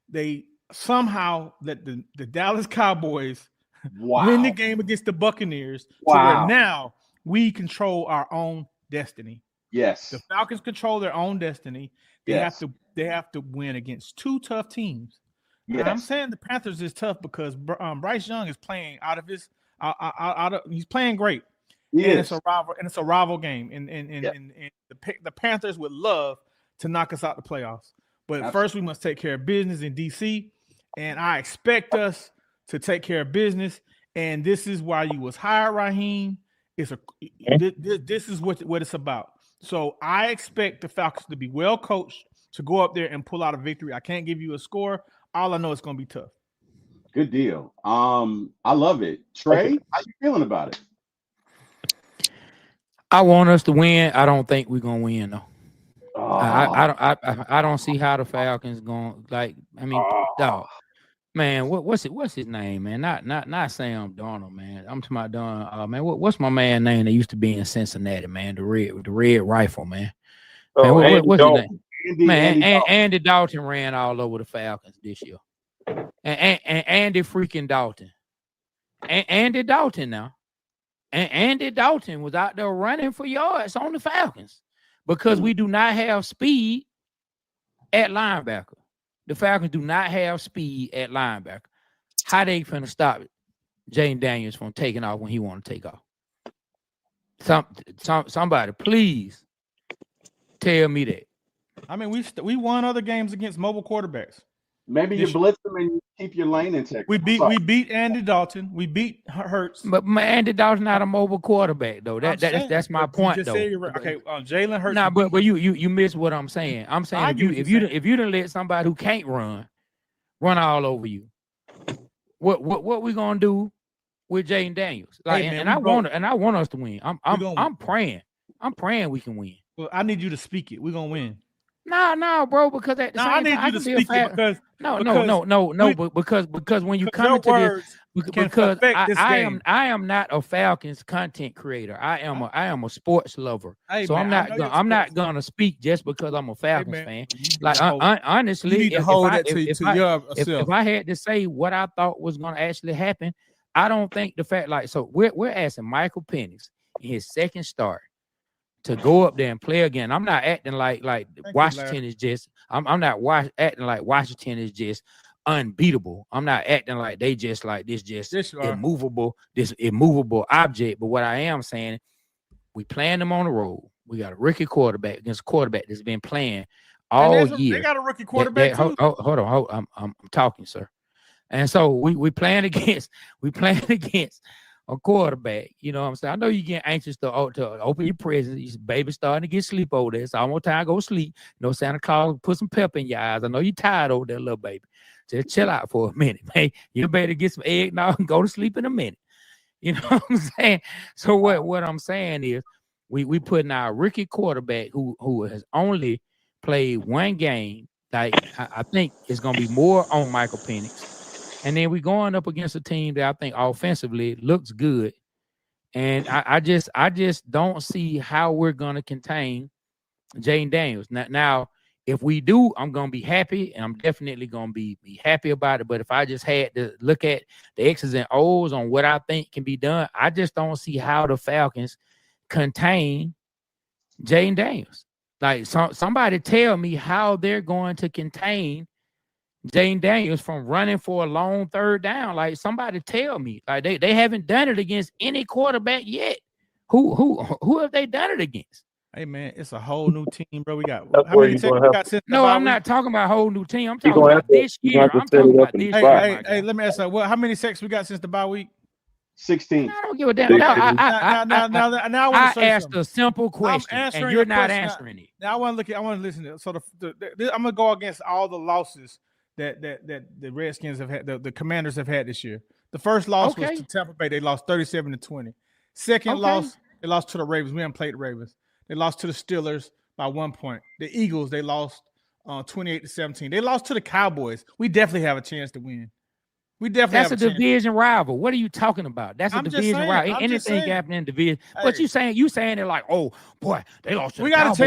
They somehow let the Dallas Cowboys win the game against the Buccaneers to where now we control our own destiny. Yes. The Falcons control their own destiny. They have to win against two tough teams. Yes. I'm saying the Panthers is tough because Bryce Young is playing he's playing great. It's a rival game. And the Panthers would love to knock us out the playoffs. But first we must take care of business in DC. And I expect us to take care of business. And this is why you was hired, Raheem. This is what it's about. So I expect the Falcons to be well coached to go up there and pull out a victory. I can't give you a score. All I know it's going to be tough. Good deal. I love it. Trey, how you feeling about it? I want us to win. I don't think we're gonna win though. I don't see how the Falcons going. Dog, man. What's his name, man? Not Sam Darnold, man. I'm talking about Darnold. Man, what's my man name that used to be in Cincinnati, man? The red rifle, man. Man, what's his name? Andy Dalton ran all over the Falcons this year. And Andy freaking Dalton. Andy Dalton now. And Andy Dalton was out there running for yards on the Falcons because we do not have speed at linebacker. The Falcons do not have speed at linebacker. How they finna stop it? Jaden Daniels from taking off when he want to take off? Somebody, please tell me that. I mean, we won other games against mobile quarterbacks. Maybe you blitz them and you keep your lane intact. We beat Andy Dalton. We beat Hurts. But Andy Dalton's not a mobile quarterback though. That's my point though. Okay, Jalen Hurts. Nah, but you missed what I'm saying. I'm saying if you done let somebody who can't run all over you, what we gonna do with Jaden Daniels? Like, hey, man, I want us to win. I'm praying we can win. Well, I need you to speak it. We're gonna win. No, bro, because at the same I need time, you to speak it because because when you come into this, because I am not a Falcons content creator. I am a sports lover. Hey, so man, I'm not gonna speak just because I'm a Falcons fan. Like honestly, if I had to say what I thought was gonna actually happen, I don't think the fact so we're asking Michael Penix in his second start to go up there and play again. I'm not acting like Washington is just. I'm not acting like Washington is just unbeatable. I'm not acting like they just like this immovable object. But what I am saying, we playing them on the road. We got a rookie quarterback against a quarterback that's been playing all year. They got a rookie quarterback too. Hold on. I'm talking, sir. And so we playing against a quarterback, you know what I'm saying? I know you get anxious to open your presents. Your baby's starting to get sleep over there. It's almost time to go sleep. You know, Santa Claus put some pep in your eyes. I know you're tired over there, little baby. Just chill out for a minute, man. You better get some egg now and go to sleep in a minute. You know what I'm saying? So what I'm saying is we putting our rookie quarterback who has only played one game. Like I think it's gonna be more on Michael Penix. And then we're going up against a team that I think offensively looks good. And I just don't see how we're going to contain Jaden Daniels. Now, if we do, I'm going to be happy. And I'm definitely going to be happy about it. But if I just had to look at the X's and O's on what I think can be done, I just don't see how the Falcons contain Jaden Daniels. Like somebody tell me how they're going to contain Jaden Daniels from running for a long third down. Like somebody tell me. Like they haven't done it against any quarterback yet. Who have they done it against? Hey man, it's a whole new team, bro. We got how many we got since No, I'm not talking about a whole new team. I'm talking about this year. I'm talking about this year. Hey, let me ask you, how many sacks we got since the bye week? 16. I don't give a damn. Now I asked a simple question, and you're not answering it. Now I want to listen to it. So I'm gonna go against all the losses that the Redskins have had, the Commanders have had this year. The first loss was to Tampa Bay. They lost 37-20. Second loss, they lost to the Ravens. We haven't played the Ravens. They lost to the Steelers by 1 point. The Eagles, they lost 28-17. They lost to the Cowboys. We definitely have a chance to win. We definitely That's a division rival. What are you talking about? That's a division rival. Anything happening in division. But you saying it like, oh boy, they lost to the Cowboys.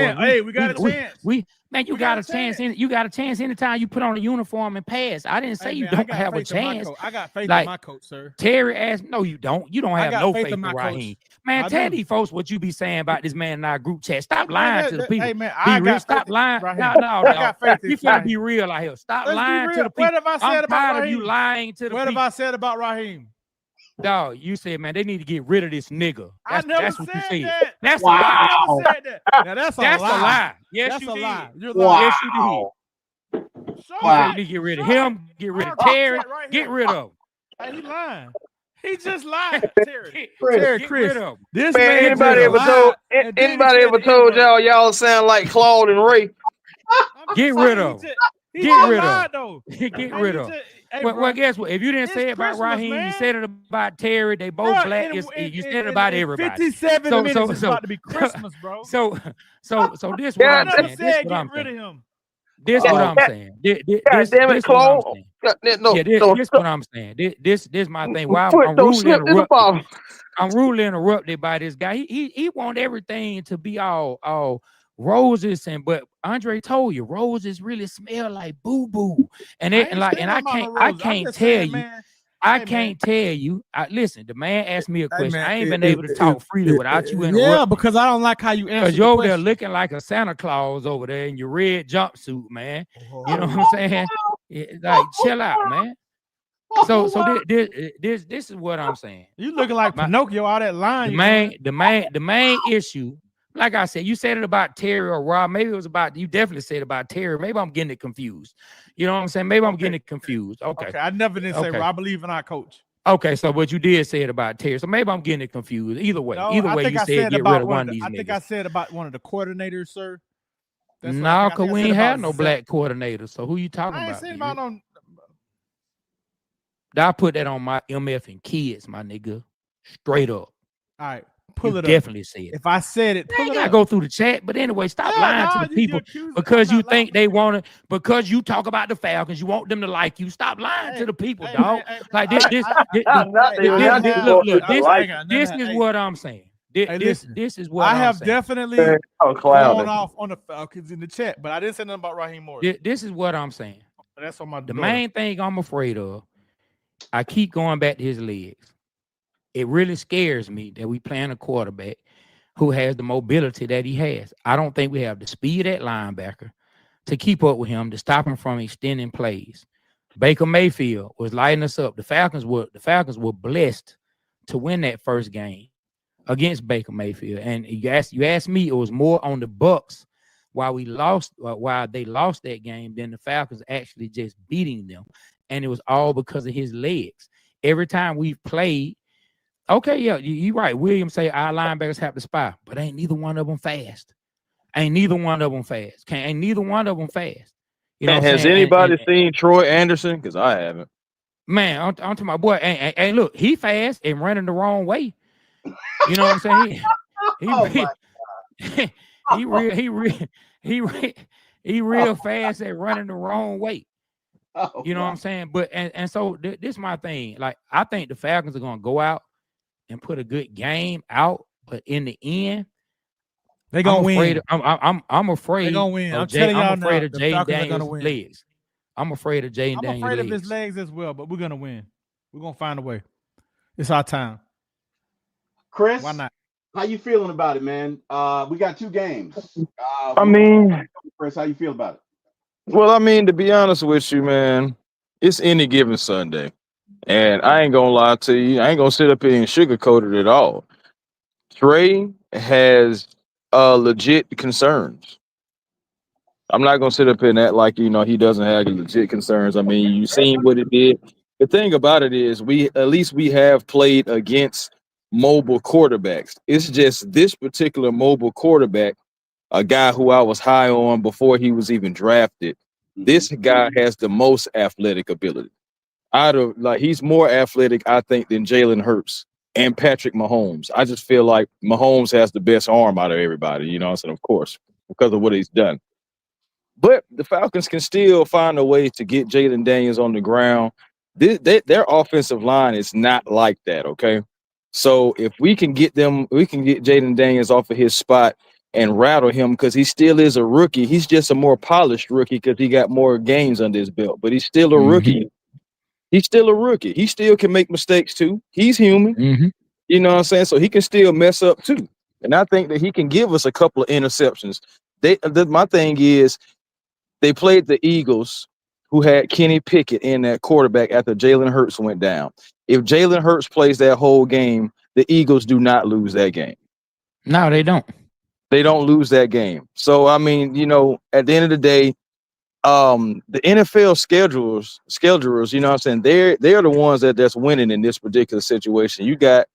We got a chance. You got a chance. You got a chance anytime you put on a uniform and pass. I didn't say you don't have a chance. I got faith in my coach, sir. Terry asked, no, you don't. You don't have no faith in Raheem. Man, tell these folks what you be saying about this man in our group chat. Stop lying to the people. Hey, man, stop lying. No. You gotta be real out here. Stop lying to the people. What have I said about Raheem? You lying to the people. What have I said about Raheem? Dog, you said, man, they need to get rid of this nigga. That's what you said. That. That's a lie. I never said that. Now, that's a lie. Yes, that's you a did. lie. You're lying. Yes, you did. You need to get rid of him. Get rid of Terry. Get rid of him. Hey, he lying. He just lied, Terry. Chris. Get rid of him. This man, anybody ever told y'all sound like Claude and Ray? Get rid of him. Get rid of him. Get rid of him. Well, guess what? If you didn't say it about Raheem, you said it about Terry. They both black. You said it about everybody. 57 minutes is about to be Christmas, bro. So this what I'm saying. This what I'm saying. This what I'm saying. God damn it, Claude. This what I'm saying. This my thing. Why I'm rudely interrupted by this guy. He want everything to be all roses, but Andre told you roses really smell like boo boo, and I can't tell you. I can't tell you. Listen, the man asked me a question. I ain't been able to talk freely without you interrupting. Yeah, because I don't like how you answer. Because you're over there looking like a Santa Claus over there in your red jumpsuit, man. You know what I'm saying? Like, chill out, man. So this is what I'm saying. You looking like Pinocchio, all that line. The main issue. Like I said, you said it about Terry or Rob. Maybe it was about, you definitely said about Terry. Maybe I'm getting it confused. You know what I'm saying? Maybe I'm getting it confused. Okay. I never did say Rob. I believe in our coach. Okay, so what you did say it about Terry. So maybe I'm getting it confused. Either way, you said get rid of one of these niggas. I think I said about one of the coordinators, sir. No, because we ain't had no black coordinators. So who you talking about? I ain't saying about on. I put that on my MF and kids, my nigga. Straight up. All right. Pull it up. Definitely said it. If I said it, pull it up. I go through the chat, but anyway, stop lying to the people because you think they want to. Because you talk about the Falcons, you want them to like you. Stop lying to the people, dog. Like this. This is what I'm saying. This is what I have definitely gone off on the Falcons in the chat, but I didn't say nothing about Raheem Morris. This is what I'm saying. That's on my. The main thing I'm afraid of. I keep going back to his legs. It really scares me that we playing a quarterback who has the mobility that he has. I don't think we have the speed at linebacker to keep up with him, to stop him from extending plays. Baker Mayfield was lighting us up. The Falcons were blessed to win that first game against Baker Mayfield. And you asked me, it was more on the Bucs while they lost that game than the Falcons actually just beating them. And it was all because of his legs. Every time we've played, okay, yeah, you're right. Williams say our linebackers have to spy, but ain't neither one of them fast. Ain't neither one of them fast. You know, has anybody seen Troy Anderson? Because I haven't. Man, I'm talking my boy. And look, he fast and running the wrong way. You know what I'm saying? He real fast at running the wrong way. You know what I'm saying? But and so this is my thing. Like, I think the Falcons are gonna go out and put a good game out, but in the end, they're gonna win. I'm afraid they're gonna win. I'm afraid of Jaden Daniels' legs. I'm afraid of Jaden Daniels' legs. I'm afraid of his legs as well, but we're gonna win. We're gonna find a way. It's our time. Chris, why not? How you feeling about it, man? We got 2 games. Chris, how you feel about it? Well, I mean, to be honest with you, man, it's any given Sunday. And I ain't gonna lie to you. I ain't gonna sit up here and sugarcoat it at all. Trey has legit concerns. I'm not gonna sit up here and act like, you know, he doesn't have any legit concerns. I mean, you seen what it did. The thing about it is we have played against mobile quarterbacks. It's just this particular mobile quarterback, a guy who I was high on before he was even drafted. This guy has the most athletic ability. He's more athletic, I think, than Jalen Hurts and Patrick Mahomes. I just feel like Mahomes has the best arm out of everybody, you know what I'm saying? Of course, because of what he's done. But the Falcons can still find a way to get Jaden Daniels on the ground. Their offensive line is not like that, okay? So if we can get Jaden Daniels off of his spot and rattle him because he still is a rookie. He's just a more polished rookie because he got more games under his belt, but he's still a rookie. He's still a rookie. He still can make mistakes too. He's human. You know what I'm saying? So he can still mess up too. And I think that he can give us a couple of interceptions. My thing is they played the Eagles, who had Kenny Pickett in that quarterback after Jalen Hurts went down. If Jalen Hurts plays that whole game, the Eagles do not lose that game. No, they don't. They don't lose that game. So, I mean, you know, at the end of the day, the NFL schedulers, you know what I'm saying, they're the ones that's winning in this particular situation. You got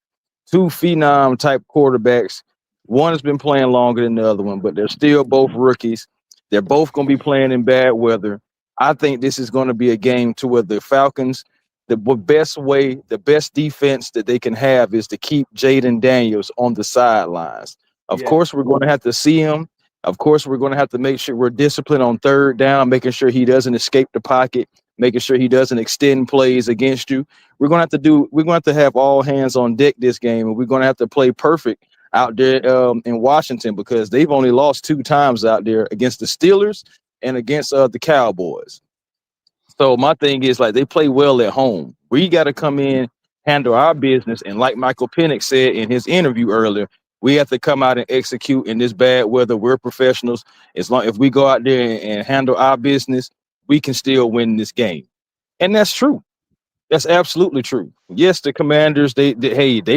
two phenom type quarterbacks. One has been playing longer than the other one, but they're still both rookies. They're both going to be playing in bad weather. I think this is going to be a game to where the Falcons, the best defense that they can have is to keep Jaden Daniels on the sidelines. Of course, we're going to have to see him. Of course, we're going to have to make sure we're disciplined on third down, making sure he doesn't escape the pocket, making sure he doesn't extend plays against you. We're going to have to have all hands on deck this game, and we're going to have to play perfect out there in Washington because they've only lost 2 times out there against the Steelers and against the Cowboys. So my thing is, like, they play well at home. We got to come in, handle our business, and like Michael Penix said in his interview earlier, we have to come out and execute in this bad weather. We're professionals. If we go out there and handle our business, we can still win this game. And that's true. That's absolutely true. Yes, the Commanders, they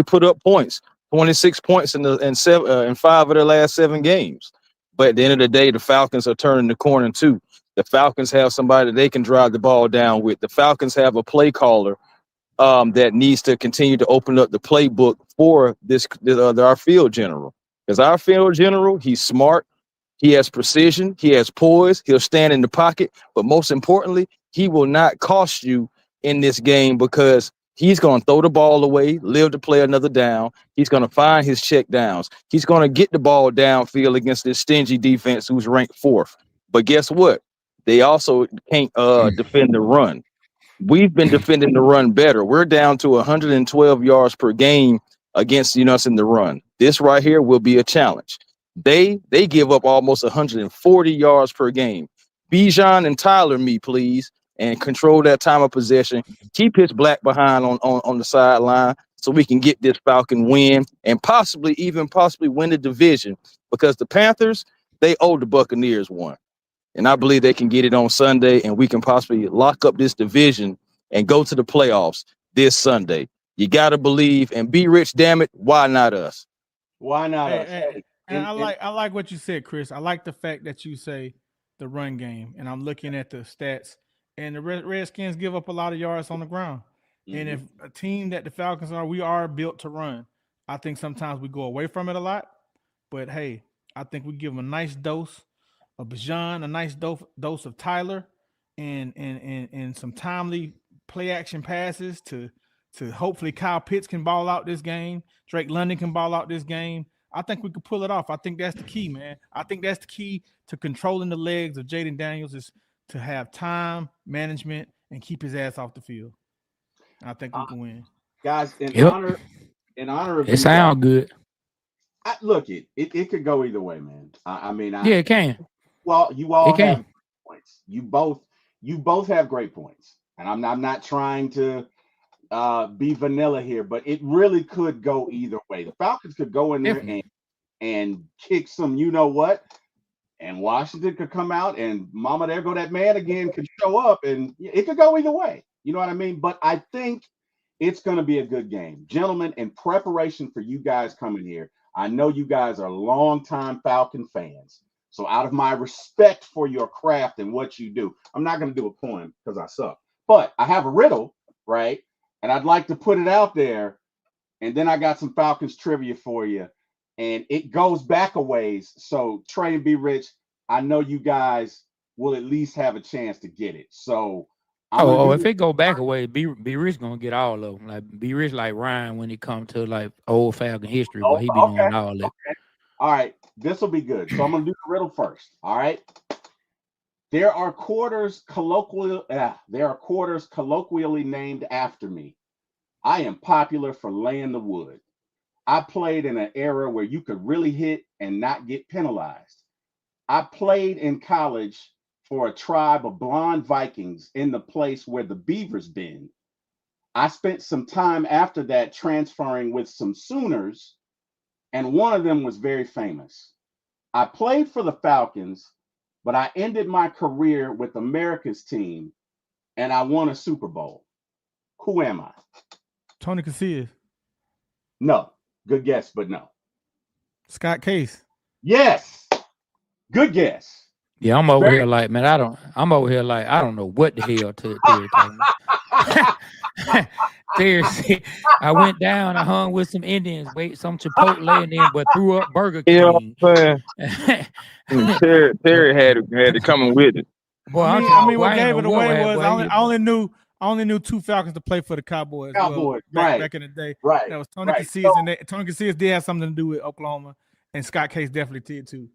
put up points, 26 points in 5 of their last 7 games. But at the end of the day, the Falcons are turning the corner too. The Falcons have somebody they can drive the ball down with. The Falcons have a play caller that needs to continue to open up the playbook for our field general. Because our field general, he's smart, he has precision, he has poise, he'll stand in the pocket, but most importantly, he will not cost you in this game because he's going to throw the ball away, live to play another down. He's going to find his check downs. He's going to get the ball downfield against this stingy defense who's ranked 4th. But guess what? They also can't defend the run. We've been defending the run better. We're down to 112 yards per game against us in the run. This right here will be a challenge. They give up almost 140 yards per game. Bijan and Tyler, me please, and control that time of possession. Keep his black behind on the sideline so we can get this Falcon win and possibly win the division because the Panthers, they owe the Buccaneers one. And I believe they can get it on Sunday, and we can possibly lock up this division and go to the playoffs this Sunday. You got to believe and be rich, damn it. Why not us? Why not us? And I like what you said, Chris. I like the fact that you say the run game, and I'm looking at the stats, and the Redskins give up a lot of yards on the ground. And if a team that the Falcons are, we are built to run. I think sometimes we go away from it a lot, but hey, I think we give them a nice dose of Bijan, a nice dose of Tyler, and some timely play action passes to hopefully Kyle Pitts can ball out this game. Drake London can ball out this game. I think we could pull it off. I think that's the key, man. I think that's the key to controlling the legs of Jaden Daniels is to have time management and keep his ass off the field. I think we can win. Guys, in honor of it sounds good. Look, it could go either way, man. I mean, it can. Well, you all have points. You both have great points, and I'm not trying to be vanilla here, but it really could go either way. The Falcons could go in there and kick some, you know what, and Washington could come out and mama, there go that man again, could show up, and it could go either way. You know what I mean? But I think it's going to be a good game. Gentlemen, in preparation for you guys coming here, I know you guys are longtime Falcon fans. So out of my respect for your craft and what you do, I'm not going to do a poem because I suck. But I have a riddle, right? And I'd like to put it out there. And then I got some Falcons trivia for you. And it goes back a ways. So Trey and Be Rich, I know you guys will at least have a chance to get it. So If it go back away, be Rich gonna get all of them. Like be Rich, like Ryan when it comes to like old Falcon history, but he be knowing all that. Okay. All right, this will be good. So I'm gonna do the riddle first. All right. There are quarters colloquially named after me. I am popular for laying the wood. I played in an era where you could really hit and not get penalized. I played in college for a tribe of blonde Vikings in the place where the Beavers been. I spent some time after that transferring with some Sooners, and one of them was very famous. I played for the Falcons, but I ended my career with America's team, and I won a Super Bowl. Who am I? Tony Casillas. No. Good guess, but no. Scott Case. Yes. Good guess. Yeah, I'm over here like, man, I don't know what the hell Terry talking about. Seriously, I went down, I hung with some Indians, some Chipotle, and then but threw up Burger King. Terry had to come with it. Boy, I mean, what gave it away was I only knew two Falcons to play for the Cowboys. Back in the day. Right. That was Tony Casillas, and Tony Casillas did have something to do with Oklahoma, and Scott Case definitely did too.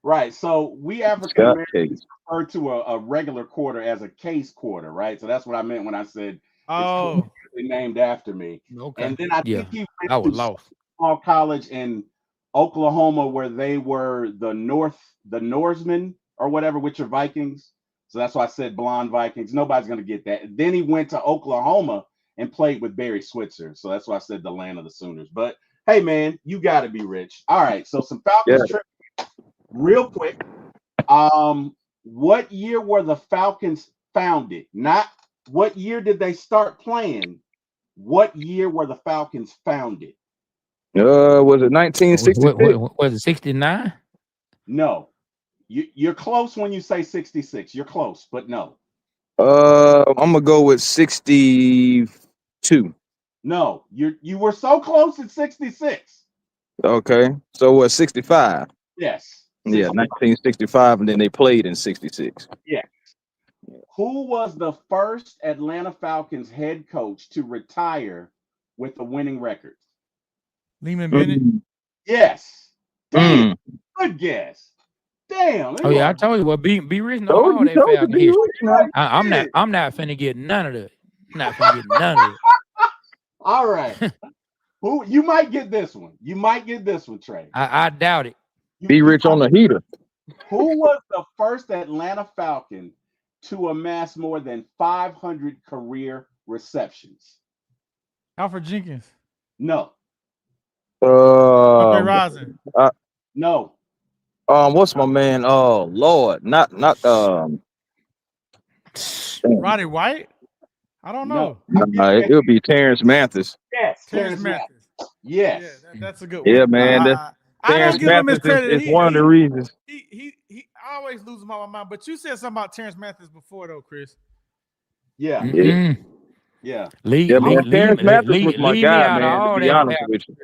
Right. So we African Americans refer to a regular quarter as a case quarter, right? So that's what I meant when I said it's named after me. Okay. And then I think he went to small college in Oklahoma where they were the Norsemen or whatever with your Vikings. So that's why I said blonde Vikings. Nobody's going to get that. Then he went to Oklahoma and played with Barry Switzer. So that's why I said the land of the Sooners. But hey, man, you got to be rich. All right. So some Falcons trivia real quick. What year were the Falcons founded? Not what year did they start playing? What year were the Falcons founded? Was it 1966? Was it 69? No. You're close when you say 66. You're close, but no. I'm gonna go with 62. No, you were so close at 66. Okay, so what? 65? Yes. 65. Yeah, 1965, and then they played in 66. Yeah. Who was the first Atlanta Falcons head coach to retire with a winning record? Lehman Bennett. Yes. Damn. Good guess. Damn. Oh yeah, I told you. Well, be rich know all that Falcon history. I'm not finna get none of that. I'm not finna get none of it. All right. Who you might get this one? You might get this one, Trey. I doubt it. Be rich on the heater. Who was the first Atlanta Falcon to amass more than 500 career receptions? Alfred Jenkins. No. Rising. No. What's my man? Oh Lord, not Roddy White. I don't know. It'll be Terrence Mathis. Yes, Terrence Mathis. Yes, that's a good one. Yeah, man. I don't give him his credit. It's one of the reasons. He I always lose him out of my mind. But you said something about Terrence Mathis before, though, Chris. Yeah. Mm-hmm. Yeah. Terrence Mathis was my guy, man. To be honest with you.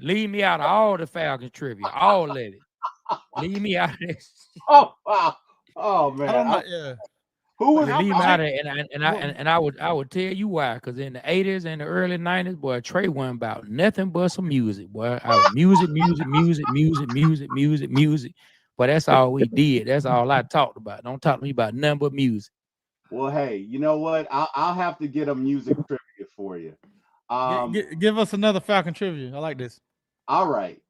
Leave me out of all the Falcons trivia, all of it. Leave me out of this. Oh wow! Oh man! Who was leave me out of it? And I would tell you why. Because in the 80s and the early 90s, boy, Trey wasn't about nothing but some music, boy. I was music. But that's all we did. That's all I talked about. Don't talk to me about nothing but music. Well, hey, you know what? I'll have to get a music trivia for you. Give us another Falcon trivia. I like this. All right.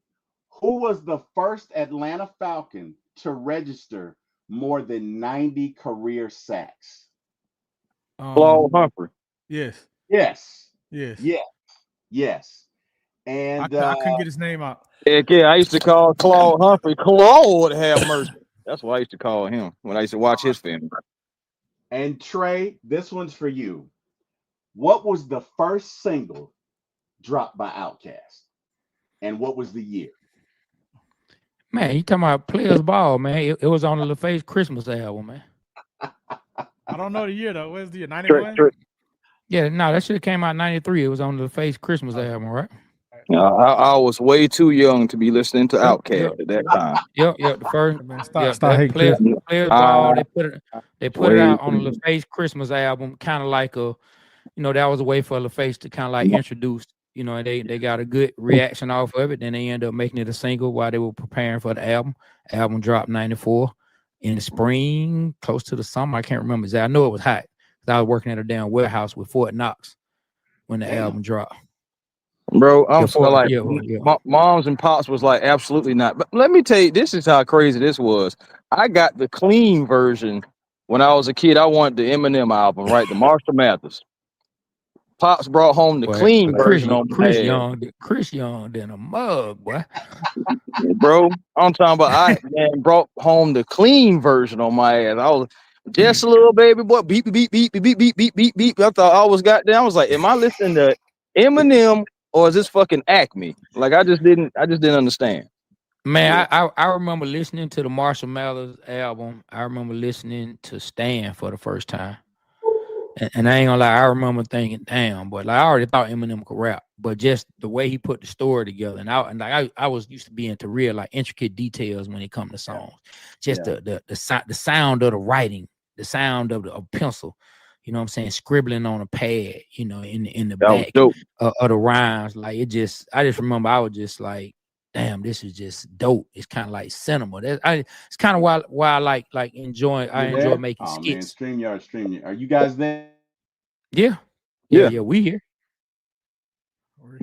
Who was the first Atlanta Falcon to register more than 90 career sacks? Claude Humphrey. Yes. And I couldn't get his name out. Heck yeah, I used to call Claude Humphrey. Claude, have mercy. That's what I used to call him when I used to watch his film. And Trey, this one's for you. What was the first single dropped by Outkast? And what was the year? Man, you talking about Players Ball, man. It was on the LaFace Christmas album, man. I don't know the year, though. What's the year? 91? Yeah, no, that should have came out in 93. It was on the LaFace Christmas album, right? I was way too young to be listening to Yep, Outkast at that time. Yep. The first, Man, yeah, stop hating Players Chris. Ball. I They put it way out on too the young. LaFace Christmas album, kind of like a, that was a way for LaFace to kind of like introduce, and they got a good reaction off of it. Then they end up making it a single while they were preparing for the album. Album dropped 94 in the spring, close to the summer. I can't remember exactly. I know it was hot because I was working at a damn warehouse with Fort Knox when the album dropped. Bro, I'm Yeah, so like moms and pops was like, absolutely not. But let me tell you, this is how crazy this was. I got the clean version when I was a kid. I wanted the Eminem album, right? The Marshall Mathers. Pops brought home the clean version on Chris Young than a mug, boy. Bro, I'm talking about I brought home the clean version on my ass. I was just a little baby boy, beep beep beep beep beep beep beep beep beep. I thought I was goddamn. I was like, am I listening to Eminem or is this fucking Acme? Like I just didn't understand. Man, I remember listening to the Marshall Mathers album. I remember listening to Stan for the first time. And I ain't gonna lie, I remember thinking, damn, but like I already thought Eminem could rap, but just the way he put the story together, and I was used to be into real like intricate details when it comes to songs, just the sound of the writing, the sound of the pencil, you know what I'm saying, scribbling on a pad, in the back of the rhymes, like I just remember I was just like, damn, this is just dope. It's kind of like cinema. It's kind of why I like enjoy making skits. Man, StreamYard. Are you guys there? Yeah. We here.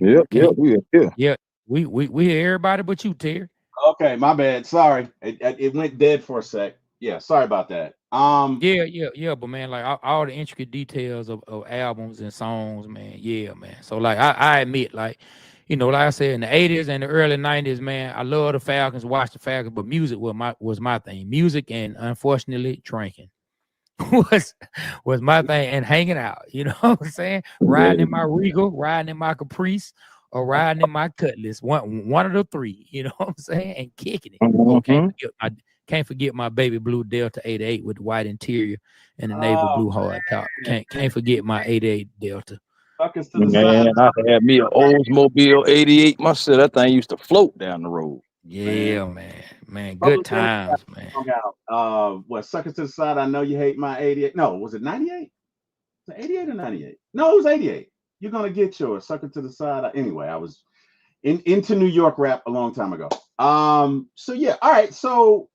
Yeah, we here. Yeah, we hear everybody but you, Terry. Okay, my bad. Sorry, it went dead for a sec. Yeah, sorry about that. Yeah, but man, like all the intricate details of albums and songs, man. Yeah, man. So like I admit, like, like I said, in the 80s and the early 90s, man, I love the Falcons, watch the Falcons, but music was my thing. Music and unfortunately drinking was my thing, and hanging out, you know what I'm saying? Riding in my Regal, riding in my Caprice, or riding in my Cutlass. One of the three, you know what I'm saying? And kicking it. Mm-hmm. Can't forget my baby blue Delta 88 with the white interior and the navy blue hard top. Can't forget my 88 Delta. Man, I had me an Oldsmobile 88 myself. That thing used to float down the road. Yeah, man. Good times, man. What, Suckers to the Side? I know you hate my 88. No, was it 98? Was it 88 or 98? No, it was 88. You're gonna get yours. Sucker to the Side. Anyway, I was into New York rap a long time ago. So yeah, all right. So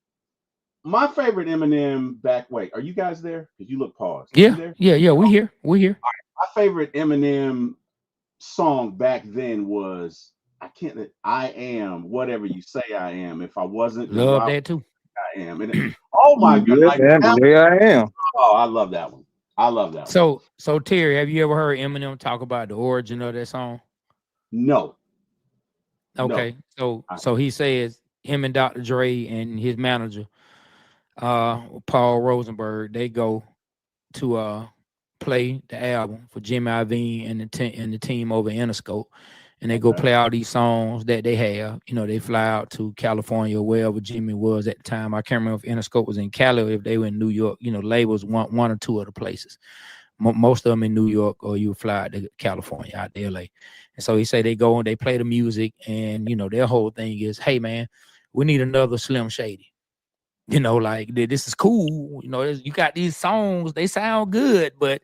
my favorite Eminem wait, are you guys there? Because you look paused. Yeah, we here. All right. My favorite Eminem song back then was I Am Whatever You Say I Am. If I wasn't, love that too. I am. And oh my god, the way I am. Oh, I love that one. So Terry, have you ever heard Eminem talk about the origin of that song? No. Okay, no. So he says him and Dr. Dre and his manager, Paul Rosenberg, they go to play the album for Jimmy Iovine and the team over Interscope, and they go play all these songs that they have. They fly out to California or wherever Jimmy was at the time. I can't remember if Interscope was in Cali or if they were in New York. Labels one or two other places. Most of them in New York, or you fly out to California, out to LA. And so he say they go and they play the music, and their whole thing is, hey man, we need another Slim Shady. Like this is cool. You got these songs, they sound good, but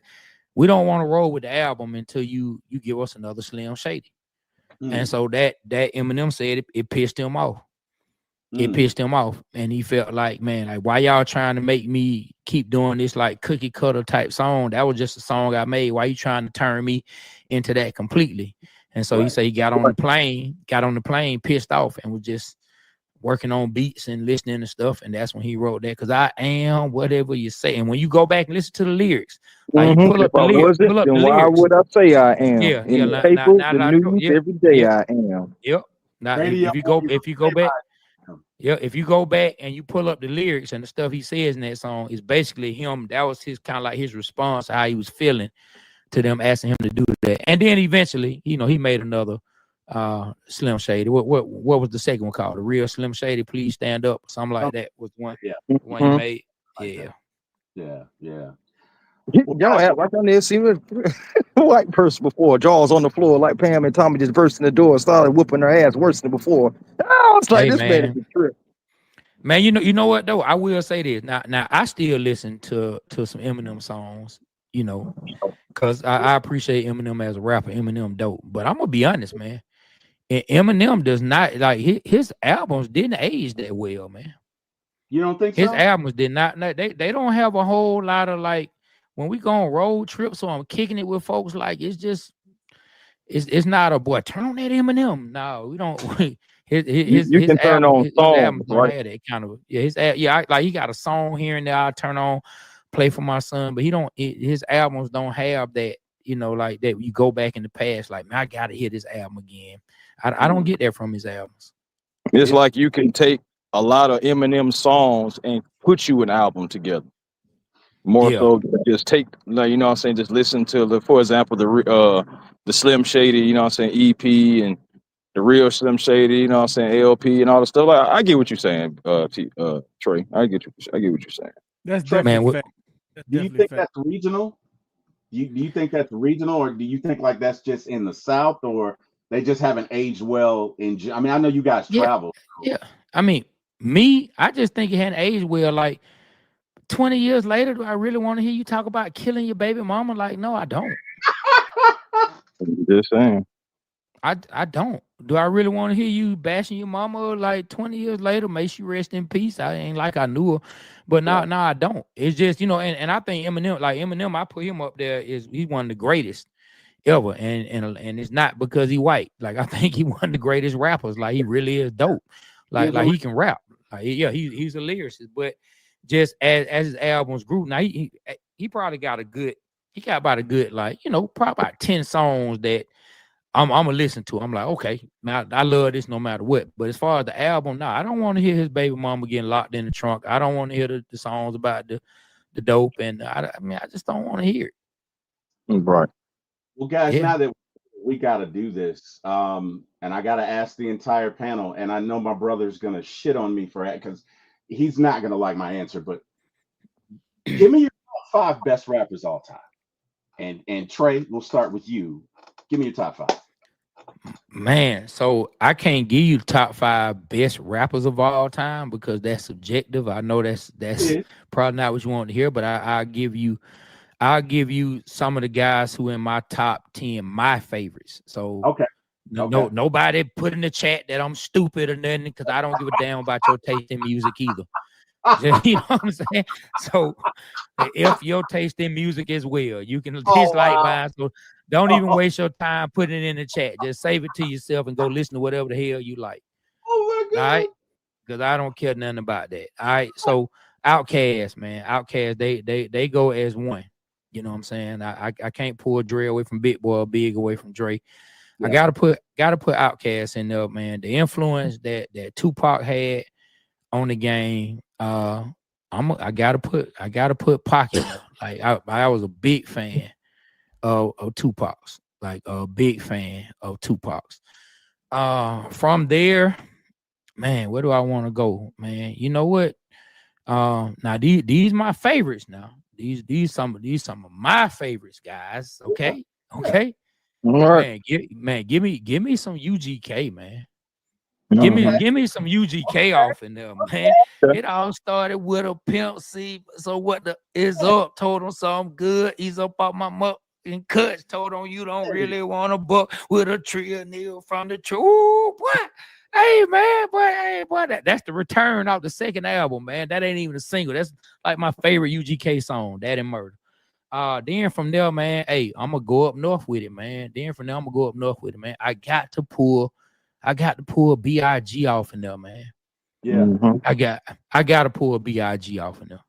we don't want to roll with the album until you give us another Slim Shady. And so that Eminem said it pissed him off. It pissed him off, and he felt like, man, like, why y'all trying to make me keep doing this like cookie cutter type song? That was just a song I made. Why you trying to turn me into that completely? And so he said he got on the plane, pissed off, and was just working on beats and listening to stuff, and that's when he wrote that. Because I am whatever you say. And when you go back and listen to the lyrics, like you pull up the lyrics, why would I say I am? Yeah, in the paper, the news, every day I am. Yep. Now if you go back and you pull up the lyrics and the stuff he says in that song, is basically him. That was his kind of like his response to how he was feeling to them asking him to do that. And then eventually, he made another Slim Shady. What was the second one called? The Real Slim Shady, Please Stand Up, something like that was one. Yeah. One he made. Yeah. Y'all act like I never seen a white person before. Jaws on the floor like Pam and Tommy just burst in the door and started whooping her ass worse than before. I was like, Hey this man is man, a trip. man, you know what though? I will say this. Now I still listen to some Eminem songs, you know, because I appreciate Eminem as a rapper. Eminem dope. But I'm gonna be honest, man. Eminem does not like his albums didn't age that well, man. You don't think His so? albums did not. They don't have a whole lot of like when we go on road trips. So I'm kicking it with folks. Like it's not a boy. Turn on that Eminem. No, we don't. You can turn on his songs, albums don't right? have that kind of like he got a song here and there. I turn on, play for my son, but he don't. His albums don't have that. You know, like that. You go back in the past, like man, I gotta hear this album again. I don't get that from his albums. It's like you can take a lot of Eminem songs and put you an album together. More Yeah. so than just take, like, you know what I'm saying, just listen to for example, the Slim Shady, you know what I'm saying, EP and the real Slim Shady, you know what I'm saying, LP and all the stuff. Like I get what you're saying, Trey. I get what you're saying. That's Trey, definitely Man, fact. That's do you definitely think fact. that's regional? Do you think that's regional, or do you think like that's just in the South, or they just haven't aged well I mean, I know you guys yeah, travel. yeah. I mean, I just think it hadn't aged well. Like 20 years later, do I really want to hear you talk about killing your baby mama? Like, no, I don't. Just saying. I don't. Do I really want to hear you bashing your mama like 20 years later? May she rest in peace. I ain't like I knew her. But now, I don't. It's just, and I think Eminem, I put him up there, he's one of the greatest ever. And it's not because he white. Like I think he one of the greatest rappers. Like he really is dope. Like he can rap. Like, yeah, he's a lyricist. But just as his albums grew, now he probably got about a good, like, probably about 10 songs that I'm gonna listen to. I'm like, okay, man, I love this no matter what. But as far as the album, I don't want to hear his baby mama getting locked in the trunk. I don't want to hear the songs about the dope, and I just don't want to hear it. Right. Well, guys, Yeah. now that we got to do this, and I got to ask the entire panel, and I know my brother's gonna shit on me for that because he's not gonna like my answer. But give me your top 5 best rappers all time, and Trey, we'll start with you. Give me your top 5. Man, so I can't give you the top 5 best rappers of all time because that's subjective. I know that's probably not what you want to hear, but I'll give you some of the guys who in my top 10, my favorites. So Okay. Nobody put in the chat that I'm stupid or nothing because I don't give a damn about your taste in music either. You know what I'm saying? So if your taste in music is well, you can dislike mine. So don't even waste your time putting it in the chat. Just save it to yourself and go listen to whatever the hell you like. Oh my God. All right? Because I don't care nothing about that. All right. So Outkast, man. Outkast, they go as one. You know what I'm saying? I can't pull Dre away from Big Boy or Big away from Dre. Yeah. I gotta put Outkast in there, man. The influence that Tupac had on the game. I gotta put Pocket. Like I was a big fan of Tupac's. Like a big fan of Tupac's. From there, man, where do I want to go, man? You know what? Now these my favorites. Now these some of my favorites, guys. Okay. All right. Man, give me some UGK, man. Give me some UGK off in there, man. It all started with a Pimp C. So what the is up? Told him something good. He's up on my muck and cuts. Told him you don't really want to buck with a tree nail from the tree. Ooh, boy. Hey man, boy, that's the return of the second album, man. That ain't even a single. That's like my favorite UGK song, That and Murder. Then from there, man, hey, I'm gonna go up north with it, man. I got to pull BIG off in there, man. Yeah. Mm-hmm. I got to pull BIG off in there.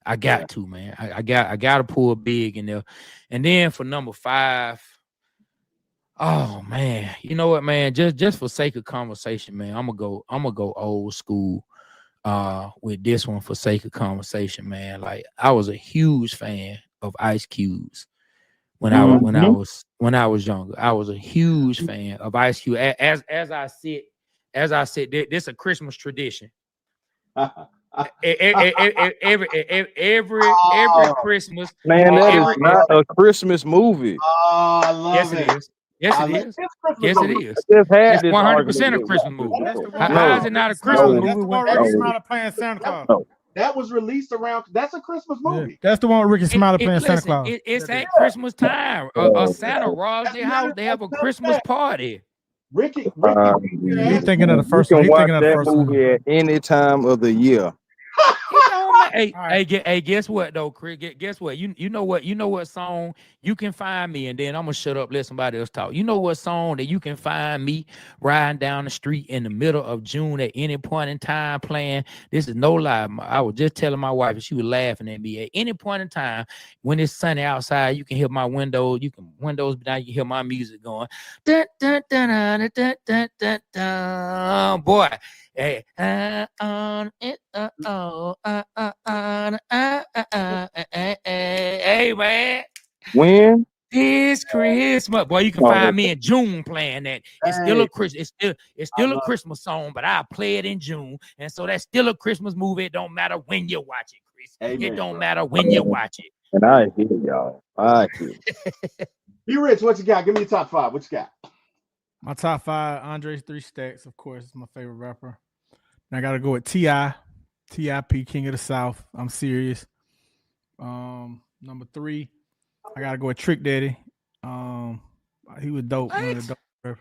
I got to, man. I got to pull Big in there. And then for number 5, oh man, you know what, man? Just for sake of conversation, man, I'm gonna go old school with this one for sake of conversation, man. Like I was a huge fan of Ice Cube's when I was younger. I was a huge fan of Ice Cube. As I sit, this is a Christmas tradition. every Christmas. Man, that is Every not a Christmas movie. Oh, I love yes, it is. Yes, I it love is. this Christmas Yes, it movie. is. I just had It's this 100% a argument Christmas with movie. That's the How, one. how No, is it not a Ricky Christmas Smiley. movie? That's the one. When Ricky no, Smiley playing Santa Claus. no. That was released around. That's a Christmas Yeah, movie. that's the one with Ricky Smiley playing Santa listen, Claus. it's That is. at Christmas time. Santa robs As their a matter, house. They have a as a matter of Christmas fact, party. Ricky, He asked thinking of the You first one. can He watch thinking of the that first one. movie at any time of the year. It don't matter. Hey, All right. hey, guess what though, Chris? Guess what? You know what song you can find me, and then I'm gonna shut up, let somebody else talk. You know what song that you can find me riding down the street in the middle of June at any point in time playing? This is no lie. I was just telling my wife, and she was laughing at me. At any point in time, when it's sunny outside, you can hear my windows. You can windows down. You can hear my music going. Dun, dun, dun, dun, dun, dun, dun, dun. Boy. Hey, hey, man, When? this Christmas, boy, you can Oh, find me in June playing that. It's still Hey, a Christmas. It's still a Christmas song, but I play it in June, and so that's still a Christmas movie. It don't matter when you watch it, Chris. amen, It don't bro. matter when you watch it. and I hear y'all. I hear. Be Rich, what you got? Give me your top five. What you got? My top five: Andre's 3 Stacks, of course, is my favorite rapper. And I gotta go with T.I. T.I.P. King of the South. I'm serious. Number 3, I gotta go with Trick Daddy. He was dope. One of the dope.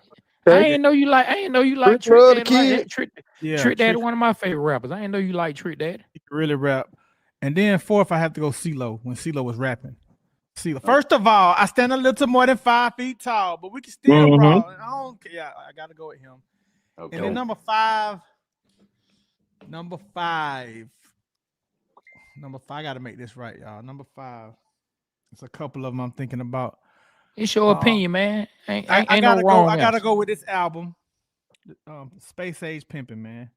I ain't know you like. I ain't know you like Trick love the Trick Daddy. Like kid. that. Yeah, Trick Daddy, one of my favorite rappers. I ain't know you like Trick Daddy. He could really rap. And then 4th, I have to go CeeLo when CeeLo was rapping. CeeLo. First of all, I stand a little more than 5 feet tall, but we can still brawl. I don't care. Yeah, I gotta go with him. Okay. And then number five. I gotta make this right, y'all. Number 5. It's a couple of them I'm thinking about. It's your opinion, man. Ain't I no wrong. I gotta go with this album. Space Age Pimpin', man.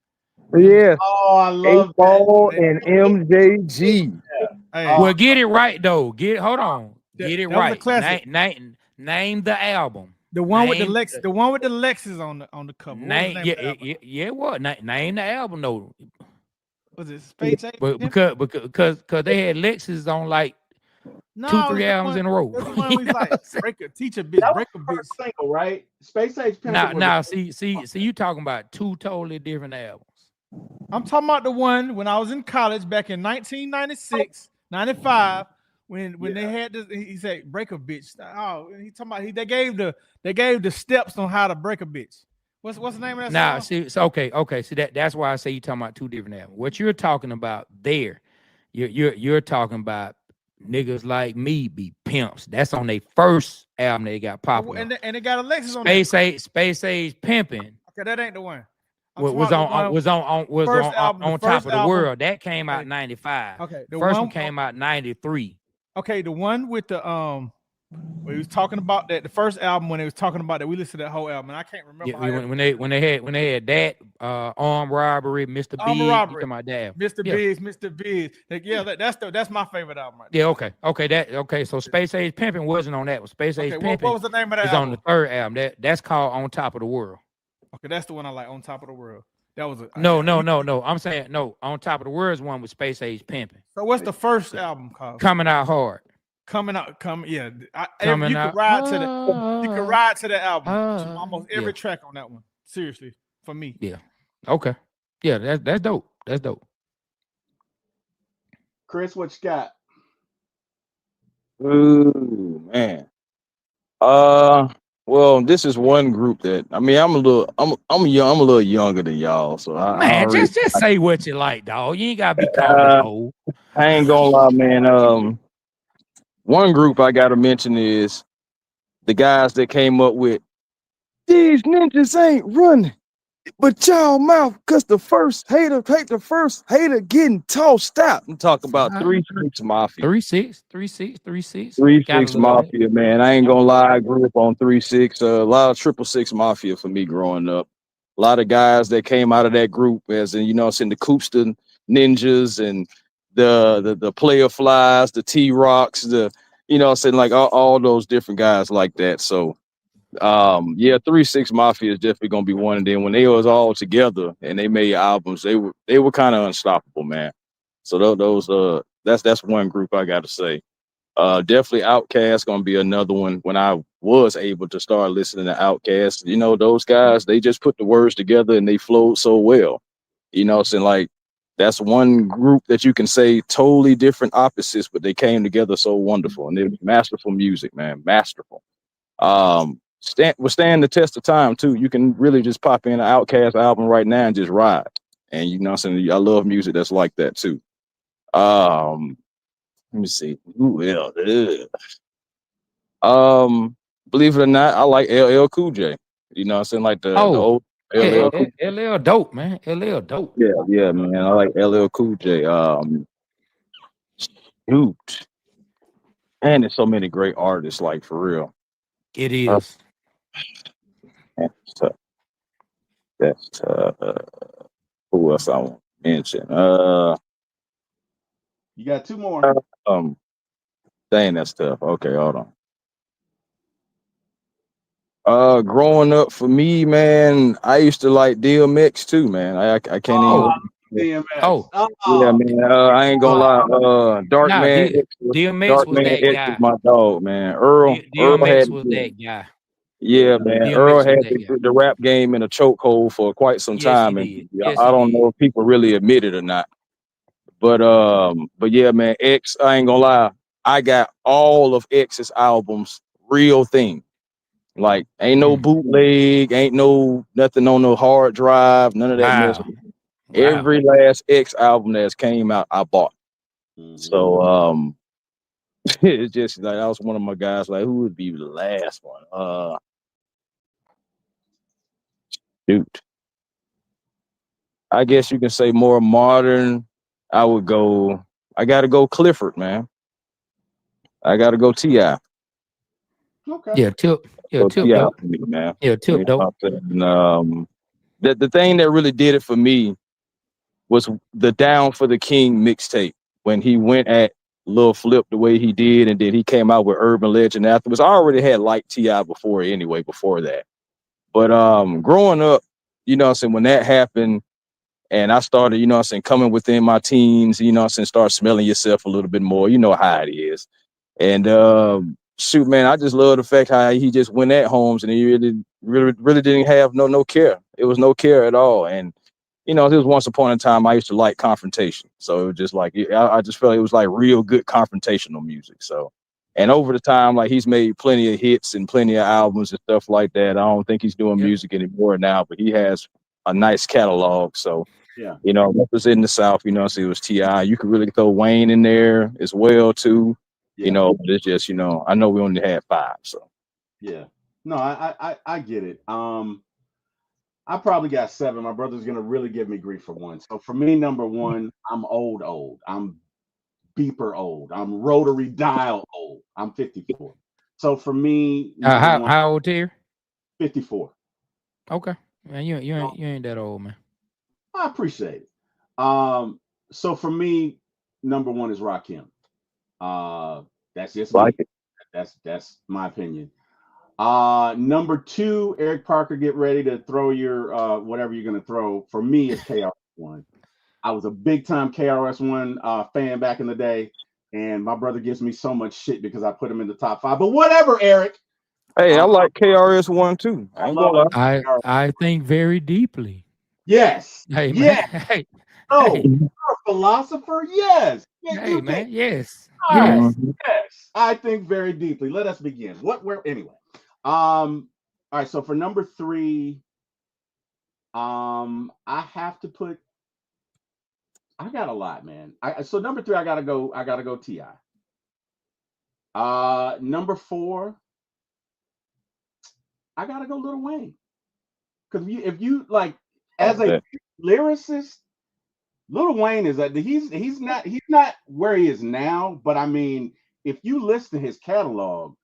Yeah. Oh, I love 8-Ball that. and MJG. Hey, Well, get it right though. Hold on. Get it that was a right. classic. Name the album. the one with the name- Lex, the one with the Lexus on the cover. What was the Name, name of the album? yeah. What? Name the album though. Was it Space Age But Pimpin'? because they had Lexus on like No, 2-3 albums in a row. That's the one we You know like what I'm saying? break a teacher bitch, That was break a the bitch. first single, right? Space Age Pimpin' was Now, the- see, you talking about 2 totally different albums. I'm talking about the one when I was in college back in 1996, 95, when they had this. He said break a bitch. Oh, he talking about they gave the steps on how to break a bitch. What's the name of that Now, song? see, so okay, see that's why I say you're talking about 2 different albums. What you're talking about there, you're talking about niggas like me be pimps. That's on their first album they got popular. And it got Alexis on it. Space Age Pimpin'. Okay, that ain't the one. Was on top of the world. That came out in 95. Okay, the first one came out in 93. Okay, the one with the where he was talking about that, the first album when he was talking about that, we listened to that whole album, and I can't remember. Yeah, when they had that armed robbery, Mr. Armed Big, Robbery. you talking about that? Mr. Yeah. Biggs, Mr. Biggs. Like, yeah, that's my favorite album right Yeah, okay. So Space Age Pimpin' wasn't on that one. Space Age there. Pimpin' What was the name of that is album? on the third album. That's called On Top of the World. Okay, that's the one I like, On Top of the World. That was No. I'm saying no. On Top of the World is one with Space Age Pimpin'. So what's the first album called? Coming Out Hard. Coming out. Yeah. You Coming could out. ride to the album. Almost every yeah. track on that one. Seriously, for me. Yeah. Okay. Yeah, that's dope. That's dope. Chris, what you got? Ooh, man. Well, this is one group that I'm a little younger than y'all, so Man, just say what you like, dog. You ain't gotta be calling old. I ain't gonna lie, man. One group I gotta mention is the guys that came up with these ninjas ain't running, but y'all mouth, cause the first hater getting tossed out. I'm talking about 3 6 Mafia. 3 6, 3 6, 3 6. 3 6 Mafia, man. I ain't gonna lie, I grew up on 3 6. A lot of 666 Mafia for me growing up. A lot of guys that came out of that group, as in, saying the Coopston Ninjas and the Player Flies, the T Rocks, saying like all those different guys like that. So Yeah, 3-6 Mafia is definitely gonna be one. And then when they was all together and they made albums, they were kind of unstoppable, man. So that's one group I got to say. Definitely Outkast gonna be another one. When I was able to start listening to Outkast, those guys, they just put the words together and they flowed so well. So like that's one group that you can say totally different opposites, but they came together so wonderful, and it was masterful music, man, masterful. Stand the test of time too. You can really just pop in an Outkast album right now and just ride. And what I'm saying, I love music that's like that too. Let me see. Who else? Believe it or not, I like LL Cool J. What I'm saying, like the old LL Cool. LL dope, man. LL dope. Yeah, man. I like LL Cool J. Shoot. And there's so many great artists, like for real. It is. That's tough. That's tough. Who else I want to mention? You got two more. Dang, that's tough. Okay, hold on. Growing up for me, man, I used to like DMX too, man. I can't even. DMX. Yeah, man. I ain't gonna lie. Dark Man DMX was that guy. Is my dog, man. Earl DMX was that guy. Yeah, man. DMX Earl had was the rap game in a chokehold for quite some time, and I don't know if people really admit it or not. But yeah, man. X, I ain't gonna lie. I got all of X's albums, real thing. Like, ain't no bootleg, ain't no nothing on no hard drive, none of that mess. Every last X album that's came out, I bought. So it's just like I was one of my guys. Like, who would be the last one? Shoot. I guess you can say more modern. I gotta go Clifford, man. I gotta go T.I. Okay. Yeah, Tip. Yeah, Tip dope. Man. Yeah, Tip dope. And, the thing that really did it for me was the Down for the King mixtape, when he went at Lil Flip the way he did, and then he came out with Urban Legend afterwards. I already had liked T.I. before that. But growing up, when that happened, and I started, coming within my teens, start smelling yourself a little bit more, how it is. And shoot, man, I just love the fact how he just went at Holmes, and he really didn't have no care. It was no care at all. And there was once upon a time I used to like confrontation. So it was just like, I just felt it was like real good confrontational music. So, and over the time, like, he's made plenty of hits and plenty of albums and stuff like that. I don't think he's doing music anymore now, but he has a nice catalog. So, representing the South, so it was T.I. You could really throw Wayne in there as well too. But it's just, I know we only had 5. So yeah. No, I get it. I probably got 7. My brother's gonna really give me grief for 1. So for me, number 1, I'm old. I'm beeper old. I'm rotary dial old. I'm 54. So for me, how old are you? 54. Okay, man, you ain't that old, man. I appreciate it. So for me, number 1 is Rakim. That's just like me. That's my opinion. Number 2, Eric Parker, get ready to throw your whatever you're gonna throw. For me, it's KRS-One. I was a big time KRS-One fan back in the day, and my brother gives me so much shit because I put him in the top 5. But whatever, Eric. Hey, I like KRS-One too. I think very deeply. Yes. Hey, man. Yes. Hey. Oh, you're a philosopher? Yes. Hey, man. Yes. Yes. Yes. I think very deeply. Let us begin. Anyway. All right. So for number 3, I have to put. I got a lot, man. So number 3, I gotta go T.I. Number 4, I gotta go Lil Wayne. Because if you like, as a lyricist, Lil Wayne is he's not where he is now, but I mean, if you listen to his catalog,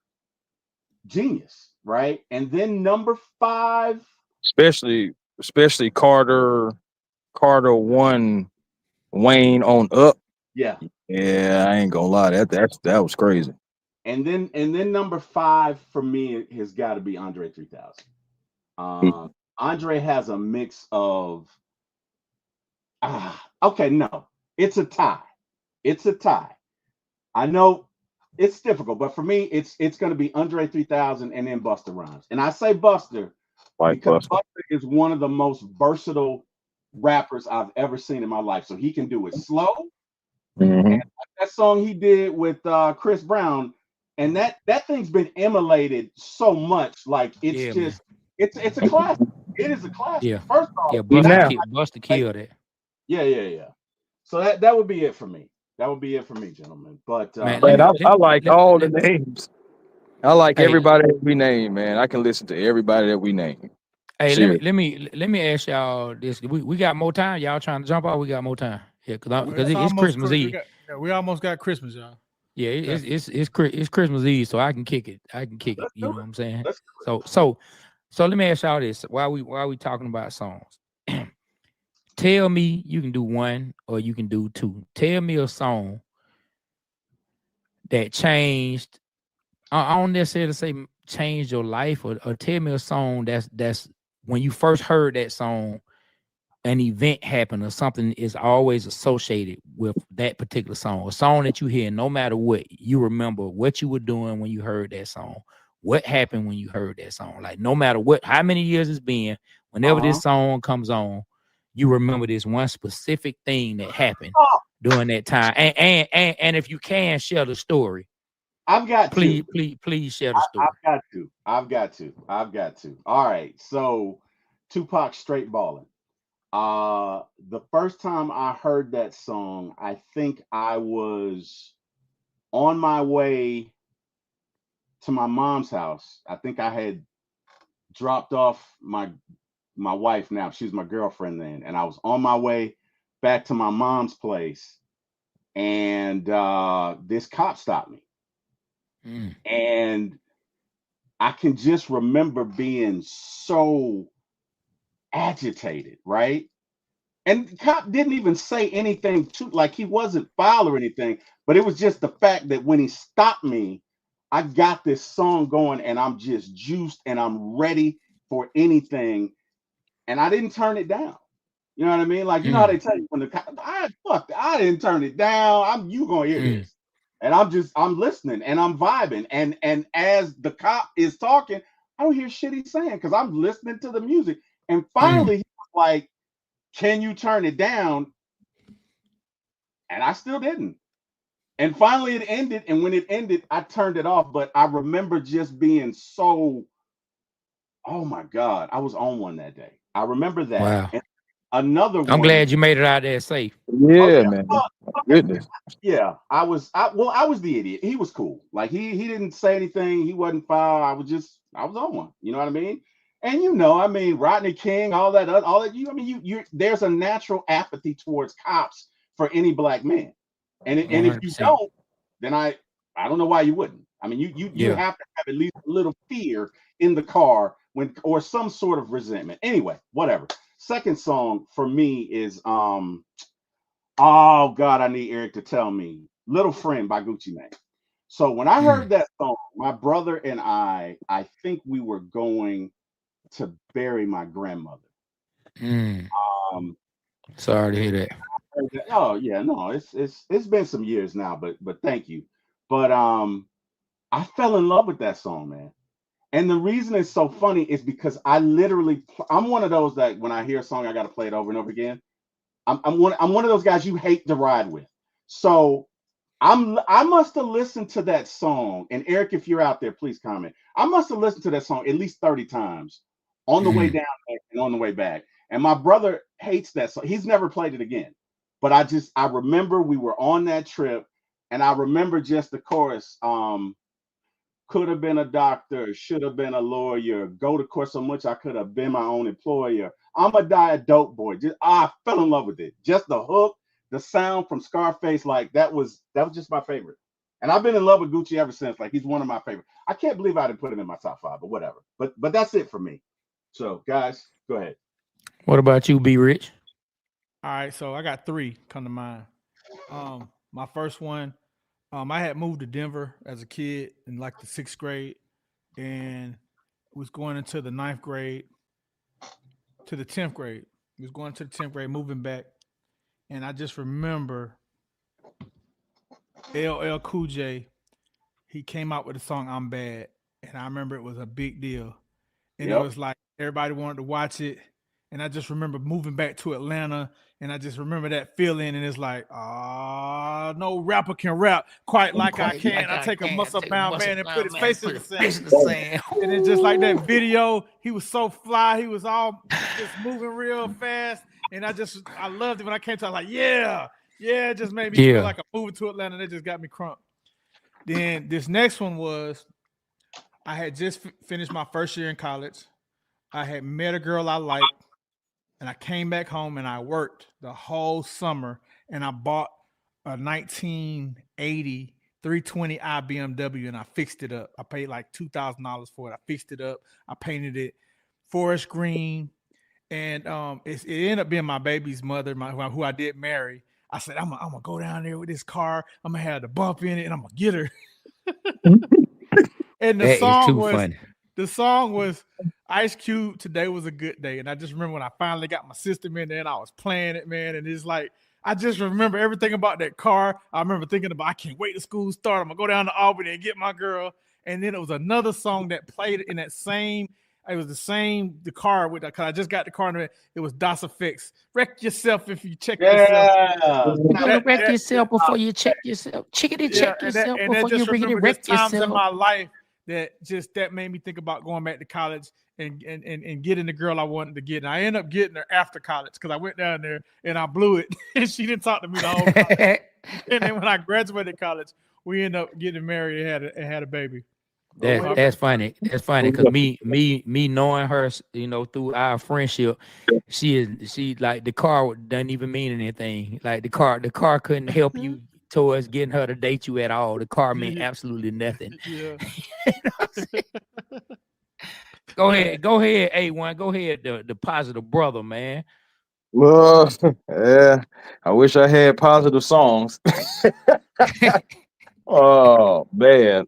genius, right? And then number 5, especially Carter 1, Wayne on up. Yeah, I ain't gonna lie, that was crazy. And then number 5 for me has got to be Andre 3000. Andre has a mix of okay, no, it's a tie. It's a tie. I know it's difficult, but for me, it's going to be Andre 3000 and then Busta Rhymes. And I say Buster because Buster is one of the most versatile rappers I've ever seen in my life. So he can do it slow. And like that song he did with Chris Brown, and that thing's been emulated so much. Like it's it's a classic. It is a classic. Yeah. First off, Busta killed it. Yeah. So that would be it for me. That would be it for me, gentlemen. But man, I like all the names. I like everybody that we name, man. I can listen to everybody that we name. Hey, let me ask y'all this. We got more time. Y'all trying to jump out? We got more time. Yeah, because it's Christmas Eve. We almost got Christmas, y'all. Yeah, it's Christmas Eve, so I can kick it. You know what I'm saying? So let me ask y'all this. While we talking about songs, tell me, you can do one or you can do two. Tell me a song that changed. I don't necessarily say changed your life, or tell me a song that's when you first heard that song, an event happened or something is always associated with that particular song. A song that you hear, no matter what, you remember what you were doing when you heard that song. What happened when you heard that song? Like, no matter what, how many years it's been, whenever this song comes on, you remember this one specific thing that happened during that time. And if you can, share the story. I've got please share the story. I've got to. All right. So Tupac Straight Ballin'. The first time I heard that song, I think I was on my way to my mom's house. I think I had dropped off my wife now. She was my girlfriend then. And I was on my way back to my mom's place. And this cop stopped me. And I can just remember being so agitated, right? And the cop didn't even say anything like he wasn't foul or anything, but it was just the fact that when he stopped me, I got this song going and I'm just juiced and I'm ready for anything. And I didn't turn it down. You know what I mean? Like, you know how they tell you when the cop, I didn't turn it down. You gonna hear this. And I'm listening and I'm vibing. And as the cop is talking, I don't hear shit he's saying because I'm listening to the music. And finally, he was like, can you turn it down? And I still didn't. And finally it ended. And when it ended, I turned it off. But I remember just being so, oh my God, I was on one that day. I remember that. Wow. And another one. I'm glad you made it out there safe. Yeah, man. Goodness. Yeah, I was the idiot. He was cool. Like he didn't say anything. He wasn't foul. I was on one. You know what I mean? And Rodney King, all that. You there's a natural apathy towards cops for any black man. And if you don't, then I don't know why you wouldn't. I mean, you have to have at least a little fear in the car or some sort of resentment. Anyway, whatever. Second song for me is oh God, I need Eric to tell me. Little Friend by Gucci Mane. So when I heard that song, my brother and I think we were going to bury my grandmother. Sorry to hear that. Oh yeah, no, it's been some years now, but thank you. But I fell in love with that song, man. And the reason it's so funny is because I'm one of those that when I hear a song, I got to play it over and over again. I'm one of those guys you hate to ride with. So I must have listened to that song. And Eric, if you're out there, please comment. I must have listened to that song at least 30 times on the way down and on the way back. And my brother hates that song. He's never played it again. But I remember we were on that trip, and I remember just the chorus. Could have been a doctor, should have been a lawyer, go to court so much I could have been my own employer. I'm a die a dope boy. I fell in love with it. Just the hook, the sound from Scarface, like that was just my favorite. And I've been in love with Gucci ever since. Like he's one of my favorites. I can't believe I didn't put him in my top 5, but whatever. But that's it for me. So guys, go ahead. What about you, B Rich? All right, so I got 3 come to mind. My first one I had moved to Denver as a kid in like the 6th grade, and was going into the 9th grade to the 10th grade. We was going to the 10th grade, moving back, and I just remember LL Cool J. He came out with the song "I'm Bad," and I remember it was a big deal, and it Yep. was like everybody wanted to watch it. And I just remember moving back to Atlanta, and I just remember that feeling. And it's like, no rapper can rap quite like I can. I take a muscle-bound man and put his face in the sand. And it's just like that video. He was so fly. He was all just moving real fast. And I loved it when I came to. I was like, yeah, it just made me feel like I'm moving to Atlanta. And it just got me crunk. Then this next one was, I had just finished my first year in college. I had met a girl I liked. And I came back home and I worked the whole summer, and I bought a 1980 320i BMW and I fixed it up. I paid like $2,000 for it. I fixed it up. I painted it forest green, and it ended up being my baby's mother, who I did marry. I said, I'm gonna go down there with this car. I'm gonna have the bump in it, and I'm gonna get her. And the song was Ice Cube, "Today Was a Good Day." And I just remember when I finally got my system in there and I was playing it, man. And it's like, I just remember everything about that car. I remember thinking about, I can't wait to school start. I'm going to go down to Albany and get my girl. And then it was another song that played in that same, the car with, because I just got the car in it. It was Das Effects. Wreck yourself if you check yourself. You're going to wreck yourself before you check yourself. Check yourself before you bring it and wreck yourself. Times in my life that made me think about going back to college and getting the girl I wanted to get. And I ended up getting her after college because I went down there and I blew it, and she didn't talk to me the whole time. And then when I graduated college, we ended up getting married and had a baby. That's funny. That's funny because me knowing her, through our friendship, she like, the car doesn't even mean anything. Like the car couldn't help you towards getting her to date you at all. The car meant absolutely nothing. Yeah. Go ahead, A1. Go ahead, the positive brother, man. Well, yeah, I wish I had positive songs. Oh man.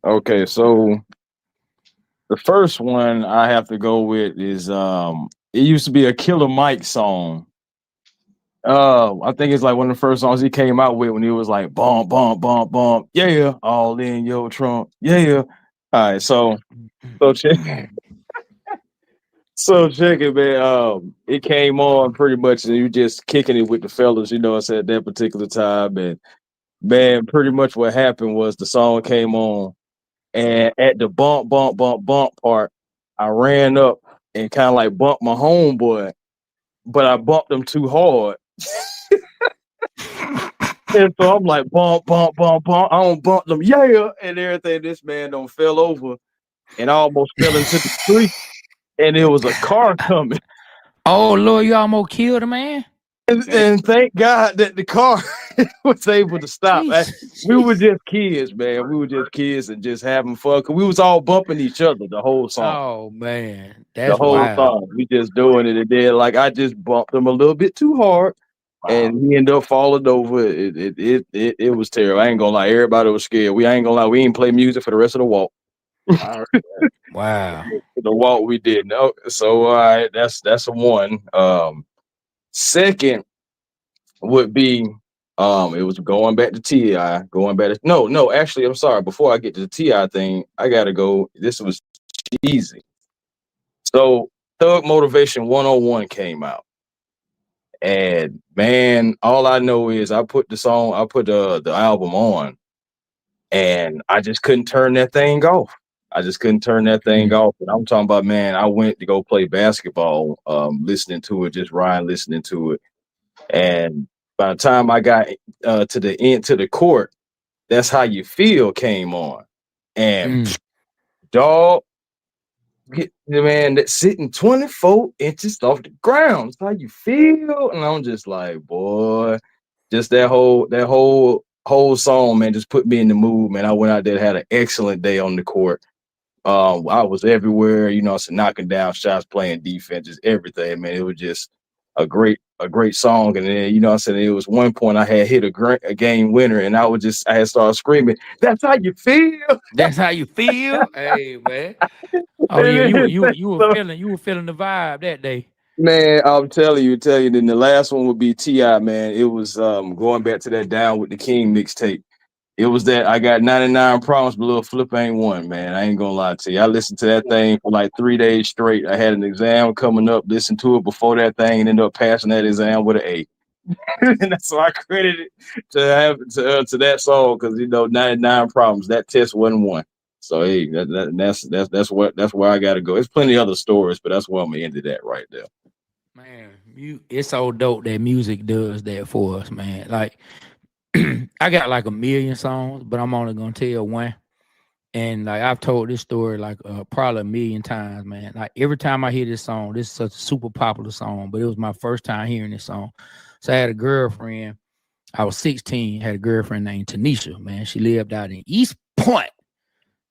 Okay, so the first one I have to go with is it used to be a Killer Mike song. I think it's like one of the first songs he came out with when he was like, bump, bump, bump, bump, yeah, all in your trunk, yeah. All right, so check it, man. It came on pretty much, and you just kicking it with the fellas, at that particular time. And man, pretty much what happened was the song came on, and at the bump, bump, bump, bump part, I ran up and kind of like bumped my homeboy, but I bumped him too hard. And so I'm like, bump, bump, bump, bump. I don't bump them, yeah, and everything. This man don't fell over and I almost fell into the street, and it was a car coming. Oh Lord, you almost killed a man. And thank God that the car was able to stop. We were just kids, man. We were just kids and just having fun, because we was all bumping each other the whole song. Oh man, that's the whole wild. song. We just doing it, and then like I just bumped him a little bit too hard. And he ended up falling over. It was terrible. I ain't gonna lie. Everybody was scared. I ain't gonna lie. We ain't play music for the rest of the walk. Wow. The walk we did. No. So all right, that's a one. Second would be it was going back to T.I. Actually, I'm sorry. Before I get to the T.I. thing, I gotta go. This was easy. So Thug Motivation 101 came out. And man, all I know is I put the album on, and I just couldn't turn that thing off. And I'm talking about, man, I went to go play basketball, listening to it, just listening to it. And by the time I got to the court, That's How You Feel came on. And dog, the man that's sitting 24 inches off the ground. That's how you feel. And I'm just like, boy, just that whole song, man, just put me in the mood, man. I went out there, had an excellent day on the court. I was everywhere, knocking down shots, playing defense, just everything, man. It was just a great a great song. And then, you know what I'm saying, it was one point I had hit a game winner, and I had started screaming, "That's how you feel." That's how you feel? Hey, man. Oh yeah, And then, you were so, feeling the vibe that day. man, I'm telling you. Then the last one would be T.I., man. It was going back to that Down with the King mixtape. It was that I got 99 problems, but little Flip ain't one, man. I ain't gonna lie to you. I listened to that thing for like 3 days straight. I had an exam coming up, listened to it before that thing, and ended up passing that exam with an A. And that's why I credited it to that song, because 99 problems. That test wasn't one. So hey, that's where I got to go. There's plenty of other stories, but that's where I'm gonna end it at right there. Man, it's so dope that music does that for us, man. Like I got like a million songs, but I'm only gonna tell one. And like I've told this story like probably a million times, man. Like every time I hear this song, this is such a super popular song, but it was my first time hearing this song. So I had a girlfriend. I was 16, had a girlfriend named Tanisha, man. She lived out in East Point.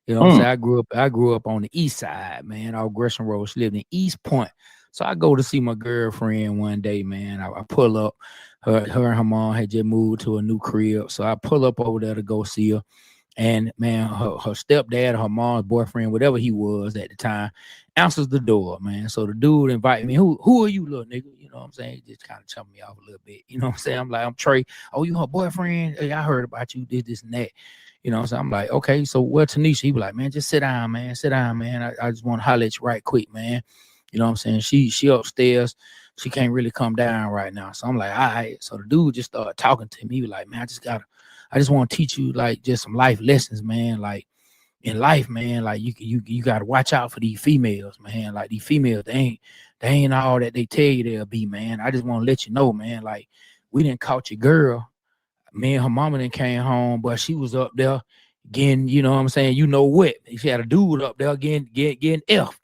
You know what I'm saying? I grew up on the east side, man, off Gresham Road. She lived in East Point. So I go to see my girlfriend one day, man. I pull up. Her and her mom had just moved to a new crib. So I pull up over there to go see her. And man, her stepdad, her mom's boyfriend, whatever he was at the time, answers the door, man. So the dude invited me. Who are you, little nigga? You know what I'm saying? He just kind of chumped me off a little bit. You know what I'm saying? I'm like, I'm Trey. Oh, you her boyfriend? Hey, I heard about you, this, and that. You know, so I'm like, okay, so where Tanisha? He was like, man, just sit down, man. Sit down, man. I just want to holler at you right quick, man. You know what I'm saying? She upstairs. She can't really come down right now. So I'm like, all right. So the dude just started talking to me. He was like, man, I just want to teach you like just some life lessons, man. Like in life, man, like you got to watch out for these females, man. Like these females, they ain't all that they tell you they'll be, man. I just want to let you know, man, like we didn't caught your girl. Me and her mama then came home, but she was up there getting, you know what I'm saying? You know what? She had a dude up there getting effed.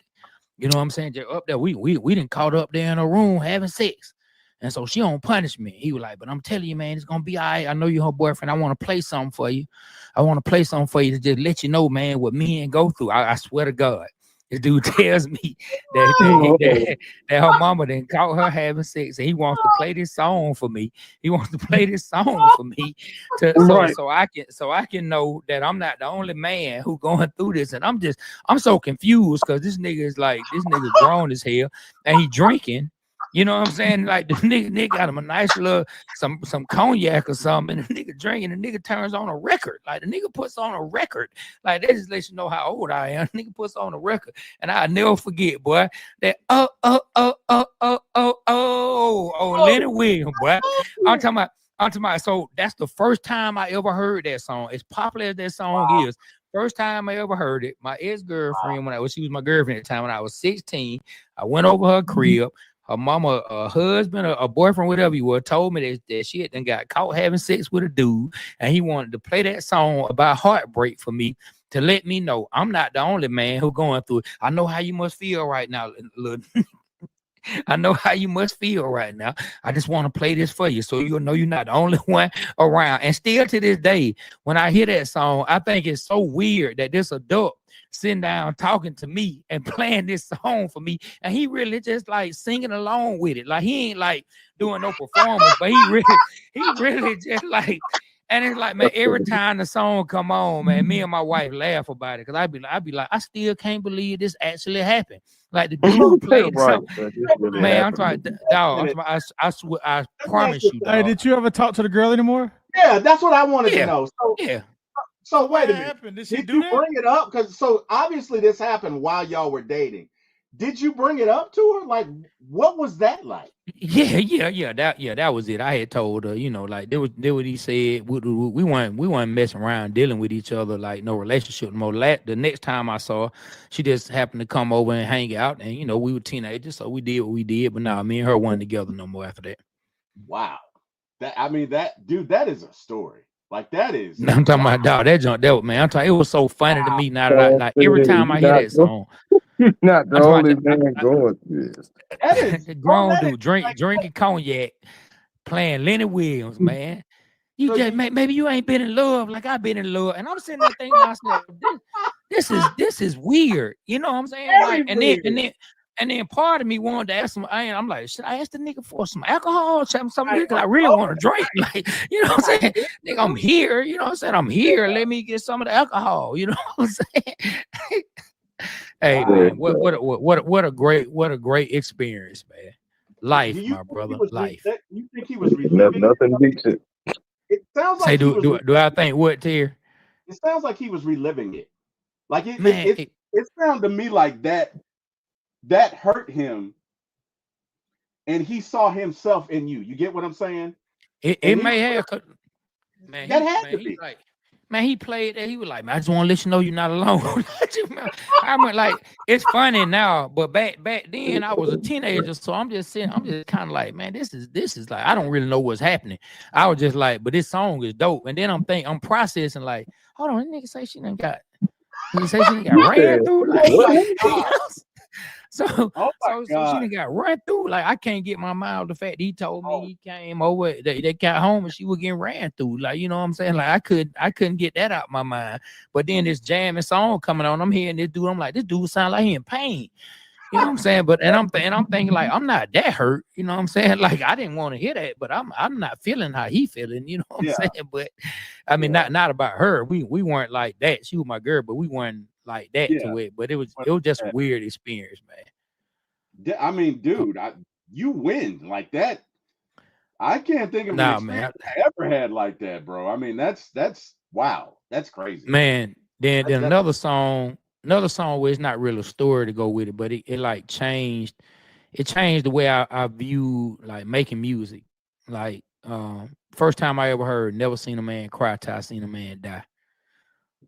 You know what I'm saying? Just up there, we didn't caught up there in a room having sex. And so she don't punish me. He was like, but I'm telling you, man, it's going to be all right. I know you're her boyfriend. I want to play something for you. I want to play something for you to just let you know, man, what men go through. I swear to God. This dude tells me that her mama then caught her having sex, and he wants to play this song for me. He wants to play this song for me so I can know that I'm not the only man who going through this. And I'm so confused because this nigga grown as hell and he drinking. You know what I'm saying? Like the nigga got him a nice little some cognac or something, and the nigga drinking, and the nigga turns on a record. Like the nigga puts on a record. Like that just lets you know how old I am. The nigga puts on a record, and I'll never forget, boy, that Lenny Williams, boy. I'm talking about. So that's the first time I ever heard that song. As popular as that song is. First time I ever heard it, my ex-girlfriend, she was my girlfriend at the time when I was 16, I went over her crib. Her mama, a husband, a boyfriend, whatever you were, told me that she had then got caught having sex with a dude, and he wanted to play that song about heartbreak for me to let me know I'm not the only man who going through it. I know how you must feel right now, little. I know how you must feel right now. I just want to play this for you so you'll know you're not the only one around. And still to this day, when I hear that song, I think it's so weird that this adult sitting down talking to me and playing this song for me, and he really just like singing along with it. Like he ain't like doing no performance, but he really just like. And it's like, man, every time the song come on, man, me and my wife laugh about it because I'd be like, I still can't believe this actually happened. Like the dude played the song. Really man, I'm trying, dog. I swear, I promise you, dog. Hey, did you ever talk to the girl anymore? Yeah, that's what I wanted to know. So, yeah. So wait a minute. Happened? Did you bring it up? Because so obviously this happened while y'all were dating. Did you bring it up to her? Like, what was that like? Yeah. That was it. I had told her, you know, like that what he said. We weren't messing around, dealing with each other like no relationship no more. The next time I saw her, she just happened to come over and hang out, and you know we were teenagers, so we did what we did. But now me and her weren't together no more after that. Wow, that is a story. Like that is. I'm talking about dog. That man. I'm talking. It was so funny to me now that I like every time I hear that song. Not the only man going through this. The grown dude drinking cognac, playing Lenny Williams, man. You so just maybe you ain't been in love like I've been in love, and I'm sitting there thinking myself, this is weird. You know what I'm saying? Like, and And then part of me wanted to ask him, I'm like, should I ask the nigga for some alcohol or something? Because I really want to drink. Like, you know what I'm saying? Nigga, I'm here. You know what I'm saying? I'm here. Let me get some of the alcohol. You know what I'm saying? Hey, man, what a great experience, man. Life, my brother. Life. You think he was reliving Nothing beats it. It sounds Say, like do I think what, Tier? It sounds like he was reliving it. Like Man, it sounded to me like that hurt him, and he saw himself in you. You get what I'm saying? It may have. Man, that had to be. Man, he played that. He was like, man, I just want to let you know you're not alone. I mean, like, it's funny now, but back then I was a teenager, so I'm just kind of like, man, this is like, I don't really know what's happening. I was just like, but this song is dope. And then I'm processing like, hold on, this nigga say she done got ran through. Like, So she done got run through. Like, I can't get my mind off the fact that he told me he came over, they got home and she was getting ran through. Like, you know what I'm saying? Like, I couldn't get that out of my mind. But then this jamming song coming on, I'm hearing this dude. I'm like, this dude sound like he in pain. You know what I'm saying? But I'm thinking like, I'm not that hurt. You know what I'm saying? Like, I didn't want to hear that, but I'm not feeling how he feeling. You know what I'm saying? But I mean, not about her. We weren't like that. She was my girl, but we weren't like that to it. But it was just a weird experience, man. I mean, dude, you win like that. I can't think of an experience I ever had like that, bro. I mean, that's wow. That's crazy, man. Then another song where it's not really a story to go with it, but it like changed. It changed the way I view like making music. Like, first time I ever heard "Never Seen a Man Cry Till I Seen a Man Die."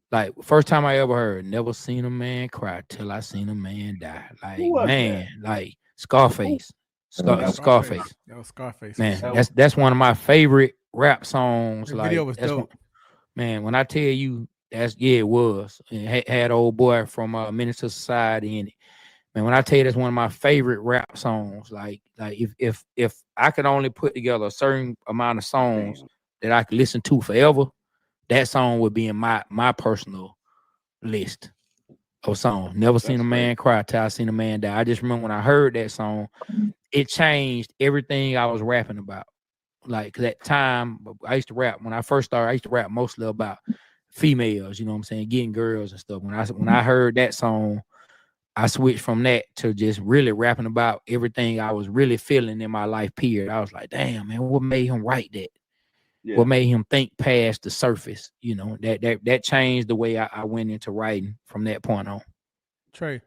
Like, first time I ever heard "Never Seen a Man Cry Till I Seen a Man Die." Like, man, like Scarface. Scarface. That was Scarface. Man, that's one of my favorite rap songs. The like, video was dope. Man, when I tell you, it was. It had old boy from Minister Society in it. Man, when I tell you that's one of my favorite rap songs, like if I could only put together a certain amount of songs that I could listen to forever, that song would be in my personal list of songs. Never seen a man cry till I seen a man die. I just remember when I heard that song, it changed everything I was rapping about. Like, that time I used to rap, when I first started, I used to rap mostly about females, you know what I'm saying, getting girls and stuff. When I heard that song, I switched from that to just really rapping about everything I was really feeling in my life period. I was like, damn, man, what made him write that? Yeah. What made him think past the surface? You know, that changed the way I went into writing from that point on. Trey, let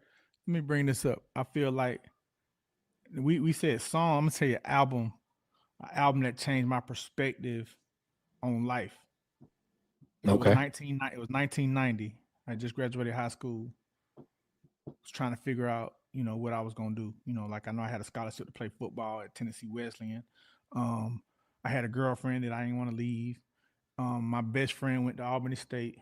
me bring this up. I feel like we said song. I'm gonna tell you an album that changed my perspective on life. Okay. It was 1990. I just graduated high school. Was trying to figure out, what I was gonna do. Like, I know I had a scholarship to play football at Tennessee Wesleyan. I had a girlfriend that I didn't want to leave. My best friend went to Albany State,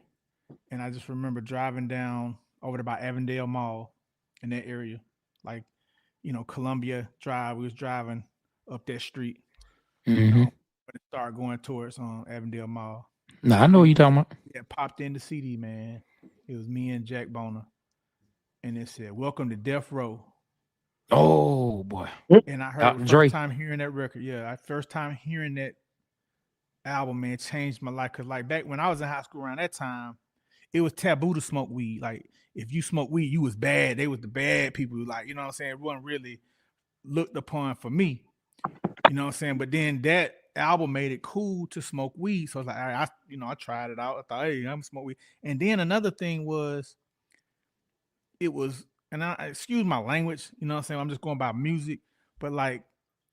and I just remember driving down over to by Avondale Mall in that area, like, Columbia Drive. We was driving up that street. Mm-hmm. But it started going towards Avondale Mall. No, I know what you're talking about. Yeah, popped in the CD, man. It was me and Jack Boner, and it said, "Welcome to Death Row." Oh boy! And I heard first time hearing that record. Yeah, first time hearing that album, man, changed my life. Cause like back when I was in high school around that time, it was taboo to smoke weed. Like, if you smoke weed, you was bad. They was the bad people. Like, you know what I'm saying? It wasn't really looked upon for me. You know what I'm saying? But then that album made it cool to smoke weed. So I was like, I tried it out. I thought, hey, I'm gonna smoke weed. And then another thing was, it was, and I excuse my language, you know what I'm saying? I'm just going by music, but like,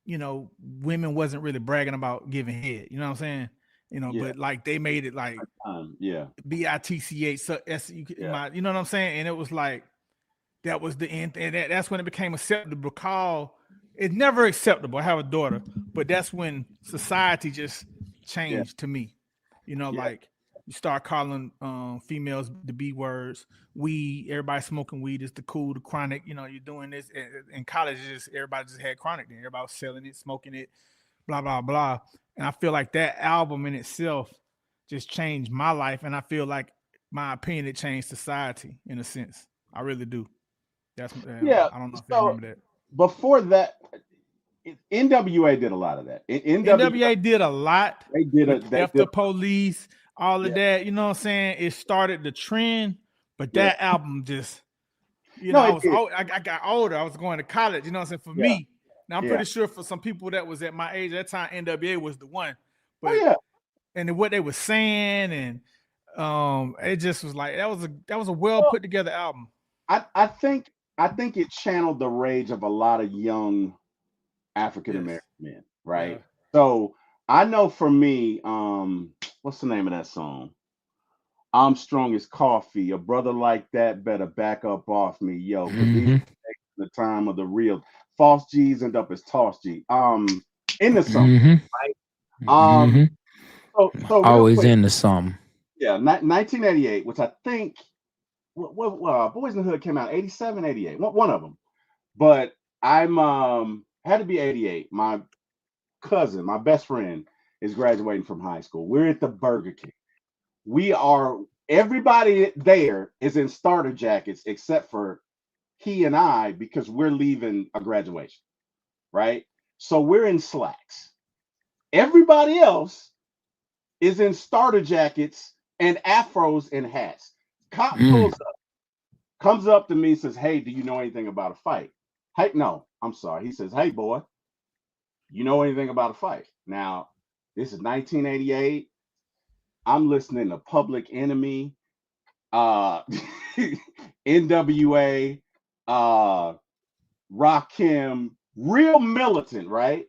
women wasn't really bragging about giving head, you know what I'm saying? But like they made it like BITCH, you know what I'm saying? And it was like, that was the end. And that's when it became acceptable. Call it's never acceptable. I have a daughter, but that's when society just changed to me. Like, you start calling females the B words, weed. Everybody smoking weed is the cool, the chronic. You're doing this in college. Everybody just had chronic. Then everybody was selling it, smoking it, blah blah blah. And I feel like that album in itself just changed my life. And I feel like, my opinion, it changed society in a sense. I really do. That's Yeah. I don't know if you So remember that. before that, NWA did a lot of that. NWA did a lot they did with they F did the Police, all of yeah. that. You know what I'm saying? It started the trend, but Yeah. that album just, No, it did. I got older. I was going to college. You know what I'm saying? For Yeah. me, now I'm Yeah. pretty sure for some people that was at my age at that time, NWA was the one. But Oh yeah. and what they were saying, and it just was like that was a well Well, put together album. I think it channeled the rage of a lot of young African American men, right? Yeah. So I know for me, what's the name of that song? I'm strong as coffee. A brother like that better back up off me, yo, because these Mhm. the time of the real false G's end up as toss G. Into something, Mhm. right? Mhm. So real Always quick, into something. yeah, 1988, which I think Boys in the Hood came out 87, 88, one of them. But I'm had to be 88. My cousin, my best friend, is graduating from high school. We're at the Burger King. Everybody there is in starter jackets except for he and I because we're leaving a graduation, right? So we're in slacks. Everybody else is in starter jackets and afros and hats. Cop Mm. comes up to me, says, "Hey, do you know anything about a fight?" Hey, no, I'm sorry. He says, "Hey, boy, you know anything about a fight?" Now, this is 1988. I'm listening to Public Enemy, uh, NWA, Rakim, real militant, right?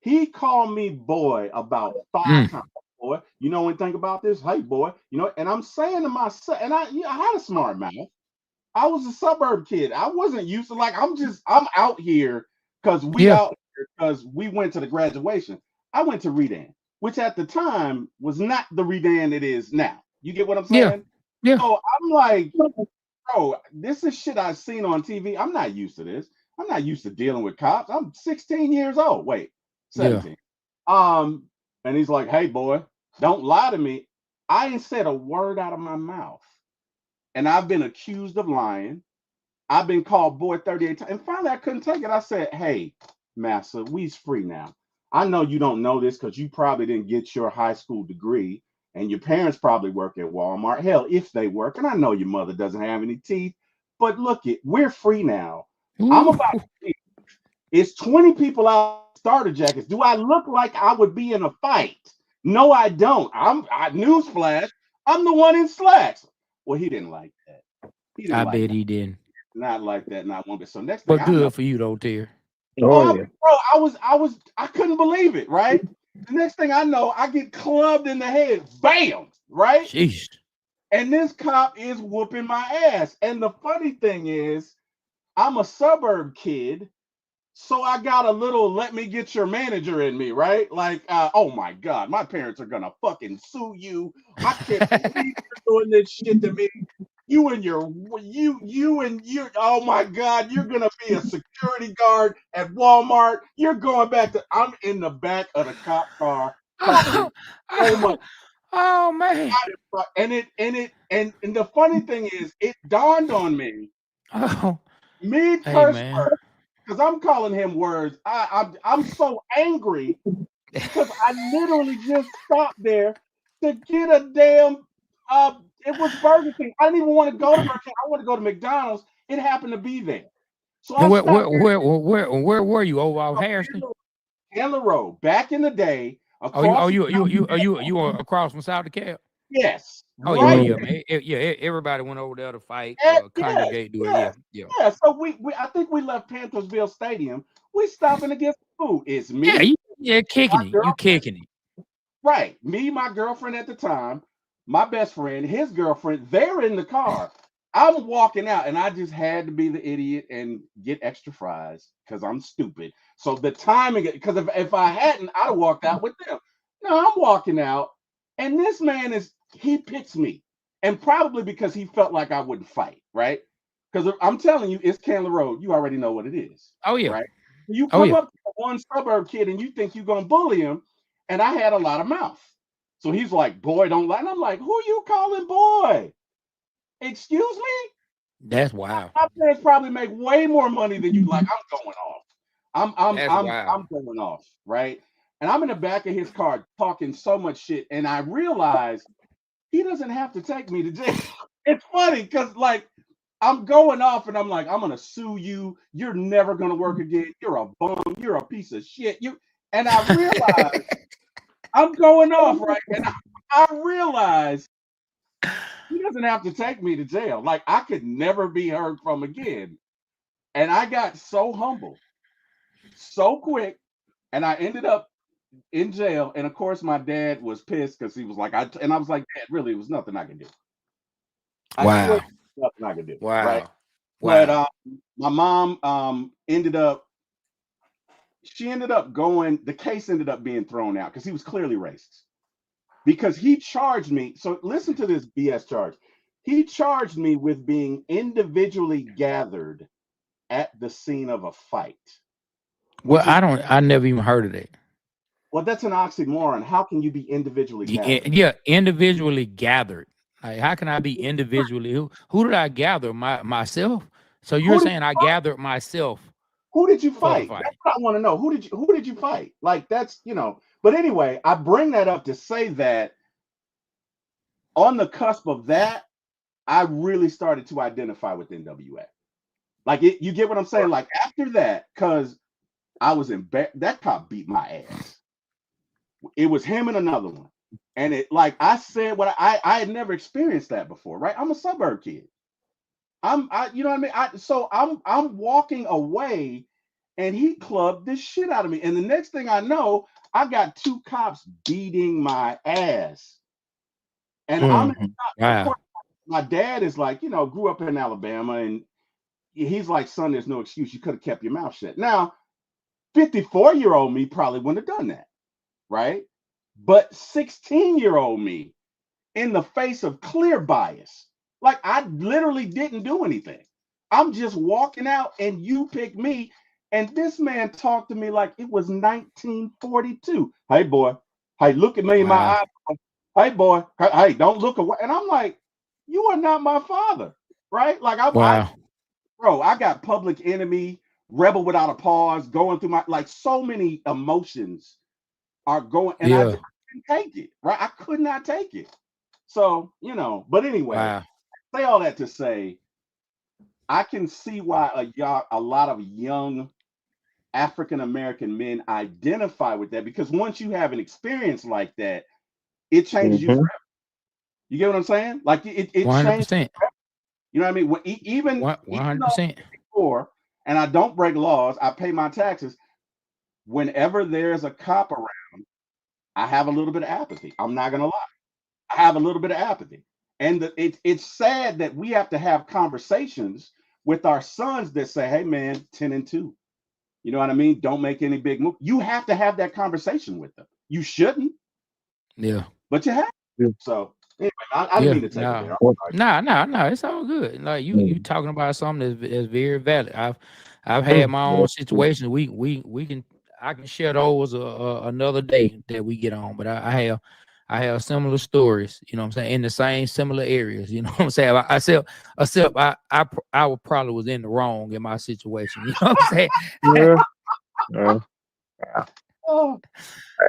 He called me boy about 5 times. Boy, you know anything about this? Hey, boy, and I'm saying to myself, and I had a smart mouth. I was a suburb kid. I wasn't used to I'm out here because Yeah. we went to the graduation. I went to Redan, which at the time was not the Redan it is now. You get what I'm Yeah. saying? Yeah. So I'm like, bro, this is shit I've seen on TV. I'm not used to this. I'm not used to dealing with cops. I'm 16 years old. Wait, Yeah. 17. And he's like, hey boy, don't lie to me. I ain't said a word out of my mouth. And I've been accused of lying. I've been called boy 38 times. And finally, I couldn't take it. I said, hey, massa, we's free now. I know you don't know this because you probably didn't get your high school degree and your parents probably work at Walmart. Hell, if they work, and I know your mother doesn't have any teeth, but look, we're free now. I'm Ooh. about to leave. It's 20 people out starter jackets. Do I look like I would be in a fight? No, I don't. Newsflash, I'm the one in slacks. Well, he didn't like that. He didn't I like bet that. he didn't. Not like that, not one bit. So next thing But I know, good for you though, Terry. Oh yeah. bro, I couldn't believe it, right? The next thing I know, I get clubbed in the head, bam, right? Jeez. And this cop is whooping my ass. And the funny thing is, I'm a suburb kid, so I got a little let me get your manager in me, right? Like, oh my God, my parents are gonna fucking sue you. I can't believe you're doing this shit to me. You and your oh my God, you're gonna be a security guard at Walmart. You're going back to I'm in the back of the cop car talking so much. Oh man. And the funny thing is, it dawned on me Oh. mid Hey curse man. word because I'm calling him words. I'm so angry because I literally just stopped there to get a damn. It was Burger King. I didn't even want to go to Burger King. I want to go to McDonald's. It happened to be there, so I And stopped where were you? Over off Harrison? Chandler Road back in the day. Oh, you, oh, Across, you were across from South DeKalb? yes, Oh yeah, right. yeah, man. Yeah, everybody went over there to fight, Yes, congregate, do it. yes, Yeah. yeah. So we I think we left Panthersville Stadium. We stopping to get food. It's Yeah, me, kicking my it. girl, You kicking it. right? Me, my girlfriend at the time, my best friend, his girlfriend. They're in the car. I'm walking out, and I just had to be the idiot and get extra fries because I'm stupid. So the timing, because if I hadn't, I'd have walked out with them. No, I'm walking out, and this man he picks me, and probably because he felt like I wouldn't fight, right? Because I'm telling you, it's Candler Road. You already know what it is, Oh yeah. right? You Oh come yeah. up to one suburb kid, and you think you're gonna bully him, and I had a lot of mouth. So he's like, "Boy, don't lie." And I'm like, "Who you calling boy? Excuse me?" That's wild. My parents probably make way more money than you. Like, I'm going off. That's wild. I'm going off, right? And I'm in the back of his car talking so much shit, and I realize he doesn't have to take me to jail. It's funny because like I'm going off and I'm like, I'm gonna sue you. You're never gonna work again. You're a bum. You're a piece of shit. And I realize I'm going off, right? And I realize he doesn't have to take me to jail. Like I could never be heard from again. And I got so humble, so quick, and I ended up in jail. And of course, my dad was pissed because he was like, I was like, Dad, really, it was nothing I could do. I Wow. swear, nothing I could do. Wow. Right. Wow. But my mom ended up going, the case ended up being thrown out because he was clearly racist. Because he charged me. So listen to this BS charge. He charged me with being individually gathered at the scene of a fight. Well, I never even heard of that. Well, that's an oxymoron. How can you be individually gathered? Yeah, individually gathered. Like, how can I be individually? Who did I gather? Myself? So you're saying I gathered myself? Who did you fight? That's what I want to know. Who did you fight? Like that's, but anyway, I bring that up to say that on the cusp of that, I really started to identify with NWA. Like you get what I'm saying? Like after that, because I was that cop beat my ass. It was him and another one. And it, like I said, what I had never experienced that before, right? I'm a suburb kid. You know what I mean? So I'm walking away and he clubbed this shit out of me. And the next thing I know, I got two cops beating my ass. And of course, my dad is like, grew up in Alabama, and he's like, son, there's no excuse. You could have kept your mouth shut. Now, 54-year-old me probably wouldn't have done that, right? But 16-year-old me, in the face of clear bias, like I literally didn't do anything. I'm just walking out and you pick me. And this man talked to me like it was 1942. Hey, boy. Hey, look at me in my eyes. Hey, boy. Hey, don't look away. And I'm like, you are not my father, right? Like, I got Public Enemy, Rebel Without a Pause, going through like so many emotions are going, and I couldn't take it, right? I could not take it. So, but anyway, say all that to say, I can see why a lot of young African-American men identify with that, because once you have an experience like that, it changes you forever. You get what I'm saying? Like it 100%. Changes. You know what I mean? Even 100%. And I don't break laws, I pay my taxes. Whenever there's a cop around, I have a little bit of apathy. I'm not gonna lie. I have a little bit of apathy. And it's sad that we have to have conversations with our sons that say, hey man, 10-2. You know what I mean? Don't make any big move. You have to have that conversation with them. You shouldn't. Yeah. But you have. Yeah. So anyway, I didn't mean to take it there. No, it's all good. Like you talking about something that's very valid. I've had my own situations. I can share those another day that we get on. But I have similar stories, you know what I'm saying, in the same similar areas, you know what I'm saying. Except I probably was in the wrong in my situation, you know what I'm saying.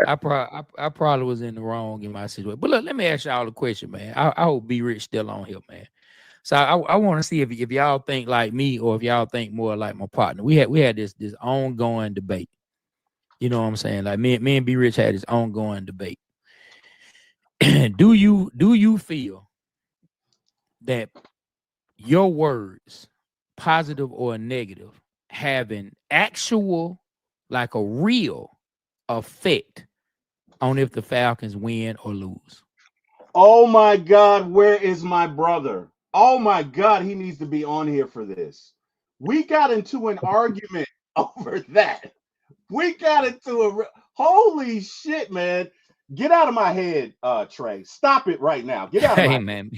I probably was in the wrong in my situation. But look, let me ask y'all a question, man. I hope B Rich still on here, man. So I want to see if y'all think like me or if y'all think more like my partner. We had this ongoing debate. You know what I'm saying? Like me and B Rich had this ongoing debate. Do you feel that your words, positive or negative, have an actual, like a real effect on if the Falcons win or lose? Oh my God, where is my brother? Oh my God, he needs to be on here for this. We got into an argument over that. We got into holy shit, man. Get out of my head, Trey. Stop it right now. Get out of my man.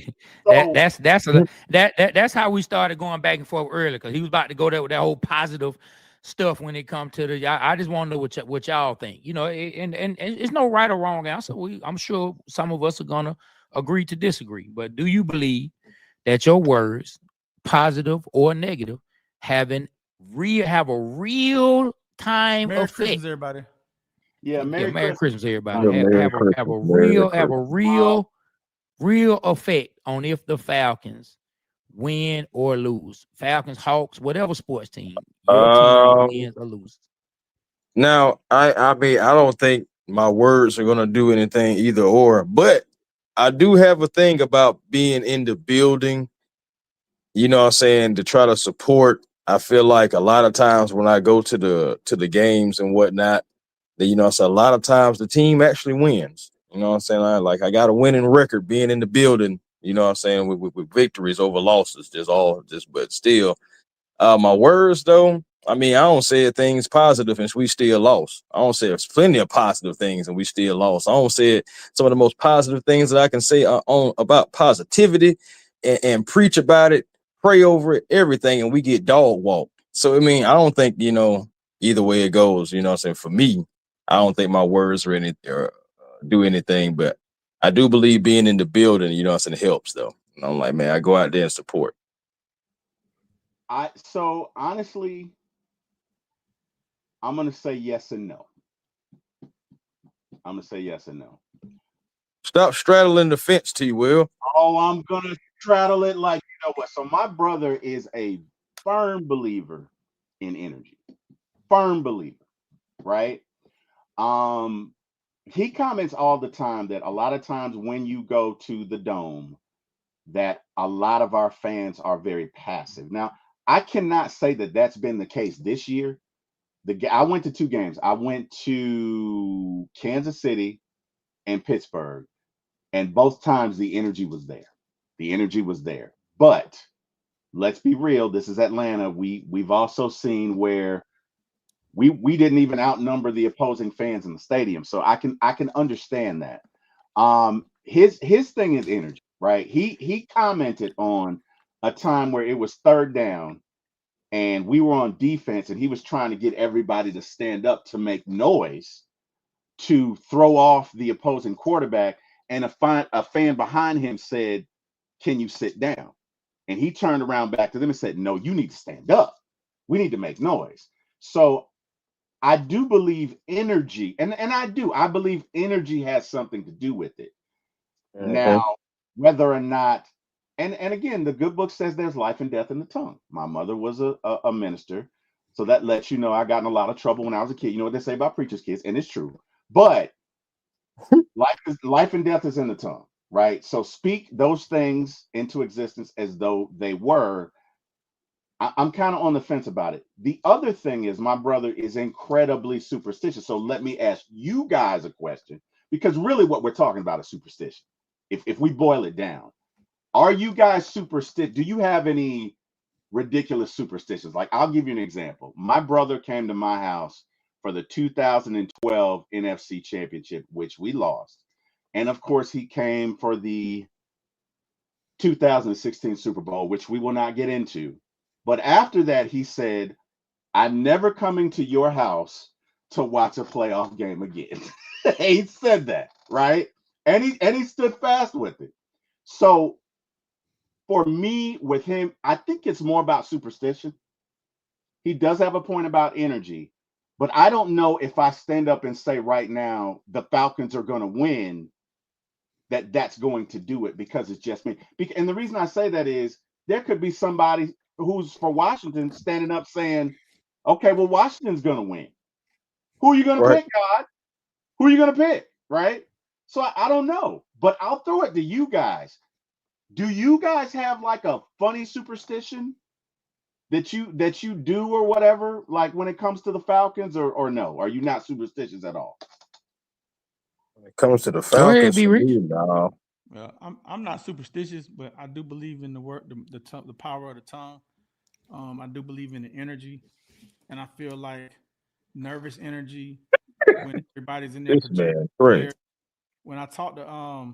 So, that's how we started going back and forth earlier, because he was about to go there with that whole positive stuff when it comes to the. I just want to know what y'all think. You know, and it's no right or wrong answer. I'm sure some of us are gonna agree to disagree. But do you believe that your words, positive or negative, have a real time Merry effect. Christmas, everybody. Yeah, Merry Christmas, everybody. Yeah, Merry Have a Christmas, Merry real effect on if the Falcons win or lose. Falcons, Hawks, whatever sports team, your team wins or loses. Now, I mean, I don't think my words are gonna do anything either or, but I do have a thing about being in the building, you know what I'm saying, to try to support. I feel like a lot of times when I go to the games and whatnot, that you know, so a lot of times the team actually wins. You know what I'm saying? I got a winning record being in the building, you know what I'm saying, with victories over losses, but still. My words though, I mean, I don't say things positive and we still lost. I don't say there's plenty of positive things and we still lost. I don't say some of the most positive things that I can say are on about positivity and preach about it, pray over it, everything, and we get dog walked. So I mean, I don't think, you know, either way it goes, you know what I'm saying? For me, I don't think my words do anything, but I do believe being in the building, you know what I'm saying, helps though. And I'm like, man, I go out there and support. So honestly, I'm gonna say yes and no. I'm gonna say yes and no. Stop straddling the fence, T. Will. Oh, I'm gonna straddle it like you know what. So my brother is a firm believer in energy. Firm believer, right? Um, he comments all the time that a lot of times when you go to the dome, that a lot of our fans are very passive. Now, I cannot say that that's been the case this year. I went to two games. I went to Kansas City and Pittsburgh, and both times the energy was there. The energy was there. But let's be real. This is Atlanta. We've also seen where we didn't even outnumber the opposing fans in the stadium. So I can understand that. His thing is energy, right? He commented on a time where it was third down and we were on defense and he was trying to get everybody to stand up to make noise to throw off the opposing quarterback. And a fan behind him said, "Can you sit down?" And he turned around back to them and said, "No, you need to stand up. We need to make noise." So I do believe energy, and I believe energy has something to do with it. Now, whether or not, and again, the good book says there's life and death in the tongue. My mother was a minister, so that lets you know I got in a lot of trouble when I was a kid. You know what they say about preachers' kids, and it's true. But life and death is in the tongue, right? So speak those things into existence as though they were. I'm kind of on the fence about it. The other thing is my brother is incredibly superstitious. So let me ask you guys a question, because really what we're talking about is superstition. If we boil it down, are you guys superstitious? Do you have any ridiculous superstitions? Like, I'll give you an example. My brother came to my house for the 2012 NFC Championship, which we lost. And of course, he came for the 2016 Super Bowl, which we will not get into. But after that, he said, "I'm never coming to your house to watch a playoff game again." He said that, right? And he stood fast with it. So for me, with him, I think it's more about superstition. He does have a point about energy, but I don't know if I stand up and say right now the Falcons are going to win, that's going to do it, because it's just me. And the reason I say that is there could be somebody who's for Washington standing up saying, "Okay, well, Washington's going to win. Who are you going to Right. pick, God? Who are you going to pick?" Right? So I don't know, but I'll throw it to you guys. Do you guys have like a funny superstition that you do or whatever, like when it comes to the Falcons, or no? Are you not superstitious at all? When it comes to the Go ahead, Falcons, be for rich. me, no. I'm not superstitious, but I do believe in the word, the power of the tongue. I do believe in the energy, and I feel like nervous energy when everybody's in there This projecting man, player. crazy. When I talked to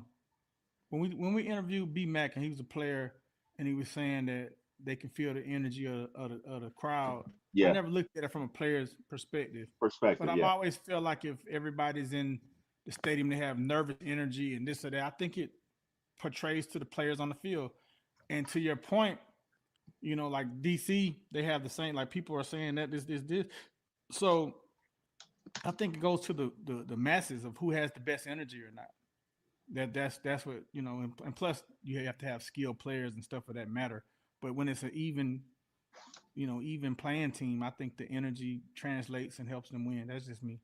when we interviewed B Mac and he was a player and he was saying that they can feel the energy of the crowd. I Yeah, never looked at it from a player's perspective, but perspective. I've Yeah, always felt like if everybody's in the stadium, they have nervous energy and this or that. I think it portrays to the players on the field. And to your point, You know, like DC, they have the same. Like people are saying that this. So I think it goes to the masses of who has the best energy or not. That's what, you know, and plus you have to have skilled players and stuff for that matter. But when it's an even playing team, I think the energy translates and helps them win. That's just me.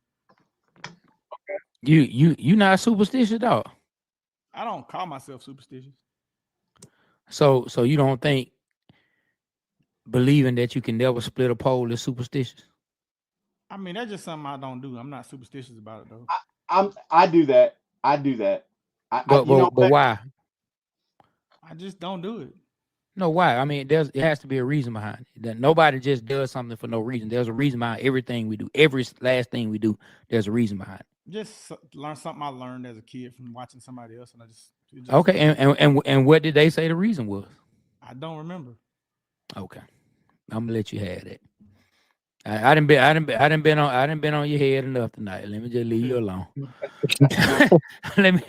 You not superstitious, dog. I don't call myself superstitious. So you don't think believing that you can never split a pole is superstitious? I mean, that's just something I don't do. I'm not superstitious about it though. I do that. But why? I just don't do it. No, why? I mean, it has to be a reason behind it. That nobody just does something for no reason. There's a reason behind everything we do. Every last thing we do, there's a reason behind it. Just learn something I learned as a kid from watching somebody else, and I just okay. And what did they say the reason was? I don't remember. Okay, I'm gonna let you have that. I didn't been on your head enough tonight. Let me just leave you alone. let me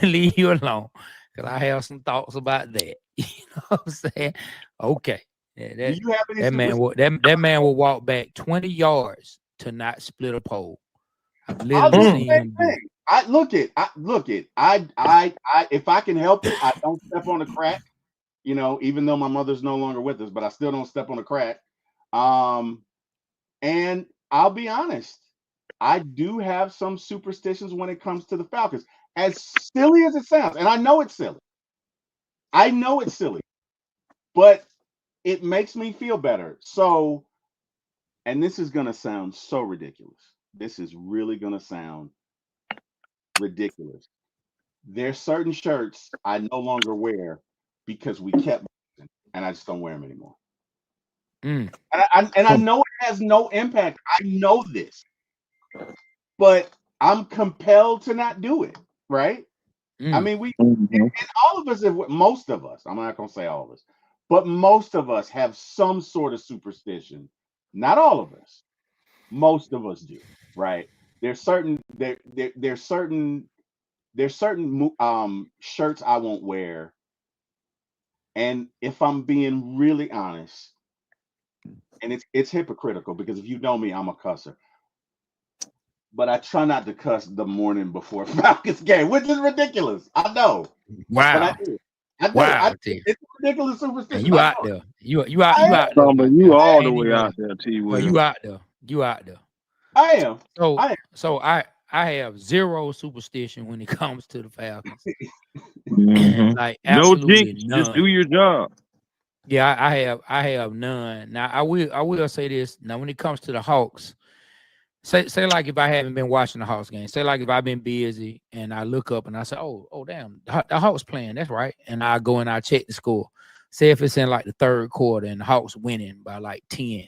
leave you alone, because I have some thoughts about that. You know what I'm saying? Okay. Yeah, that man will walk back 20 yards to not split a pole. I've literally seen him do it. If I can help it, I don't step on a crack. You know, even though my mother's no longer with us, but I still don't step on a crack. And I'll be honest, I do have some superstitions when it comes to the Falcons. As silly as it sounds, and I know it's silly. But it makes me feel better. So, and this is going to sound so ridiculous. This is really going to sound ridiculous. There's certain shirts I no longer wear because we kept them, and I just don't wear them anymore. And I know it has no impact. I know this, but I'm compelled to not do it. Right? I mean, and all of us, most of us, I'm not going to say all of us, but most of us have some sort of superstition. Not all of us. Most of us do. Right? There's certain shirts I won't wear. And if I'm being really honest, and it's hypocritical, because if you know me, I'm a cusser. But I try not to cuss the morning before Falcons game, which is ridiculous. I know. Wow. But I do. It's a ridiculous superstition. You out there. You out there. You all the way out there, T. Well, you out there. You out there. I am. So I have zero superstition when it comes to the Falcons. Like absolutely none. Just do your job. Yeah, I have none. Now I will say this. Now when it comes to the Hawks, say like if I haven't been watching the Hawks game, say like if I've been busy and I look up and I say, oh damn, the Hawks playing, that's right, and I go and I check the score. Say if it's in like the third quarter and the Hawks winning by like 10.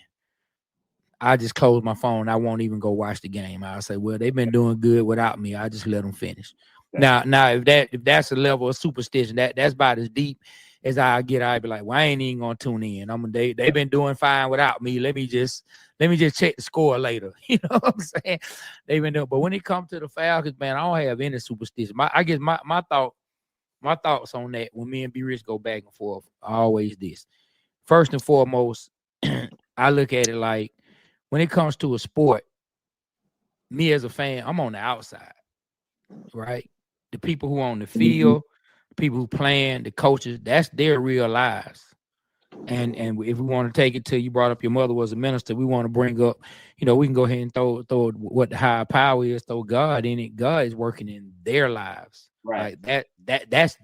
I just close my phone. I won't even go watch the game. I'll say, well, they've been doing good without me. I just let them finish. Now, if that's a level of superstition, that's about as deep as I get. I'd be like, well, I ain't even gonna tune in. They've been doing fine without me. Let me just check the score later. You know what I'm saying? They've been doing. But when it comes to the Falcons, man, I don't have any superstition. I guess my thoughts on that when me and B Rich go back and forth are always this. First and foremost, I look at it like, when it comes to a sport, me as a fan, I'm on the outside, right? The people who are on the field, the people who playing, the coaches, that's their real lives. And if we want to take it to, you brought up your mother was a minister, we want to bring up, we can go ahead and throw what the higher power is, throw God in it. God is working in their lives, right? That's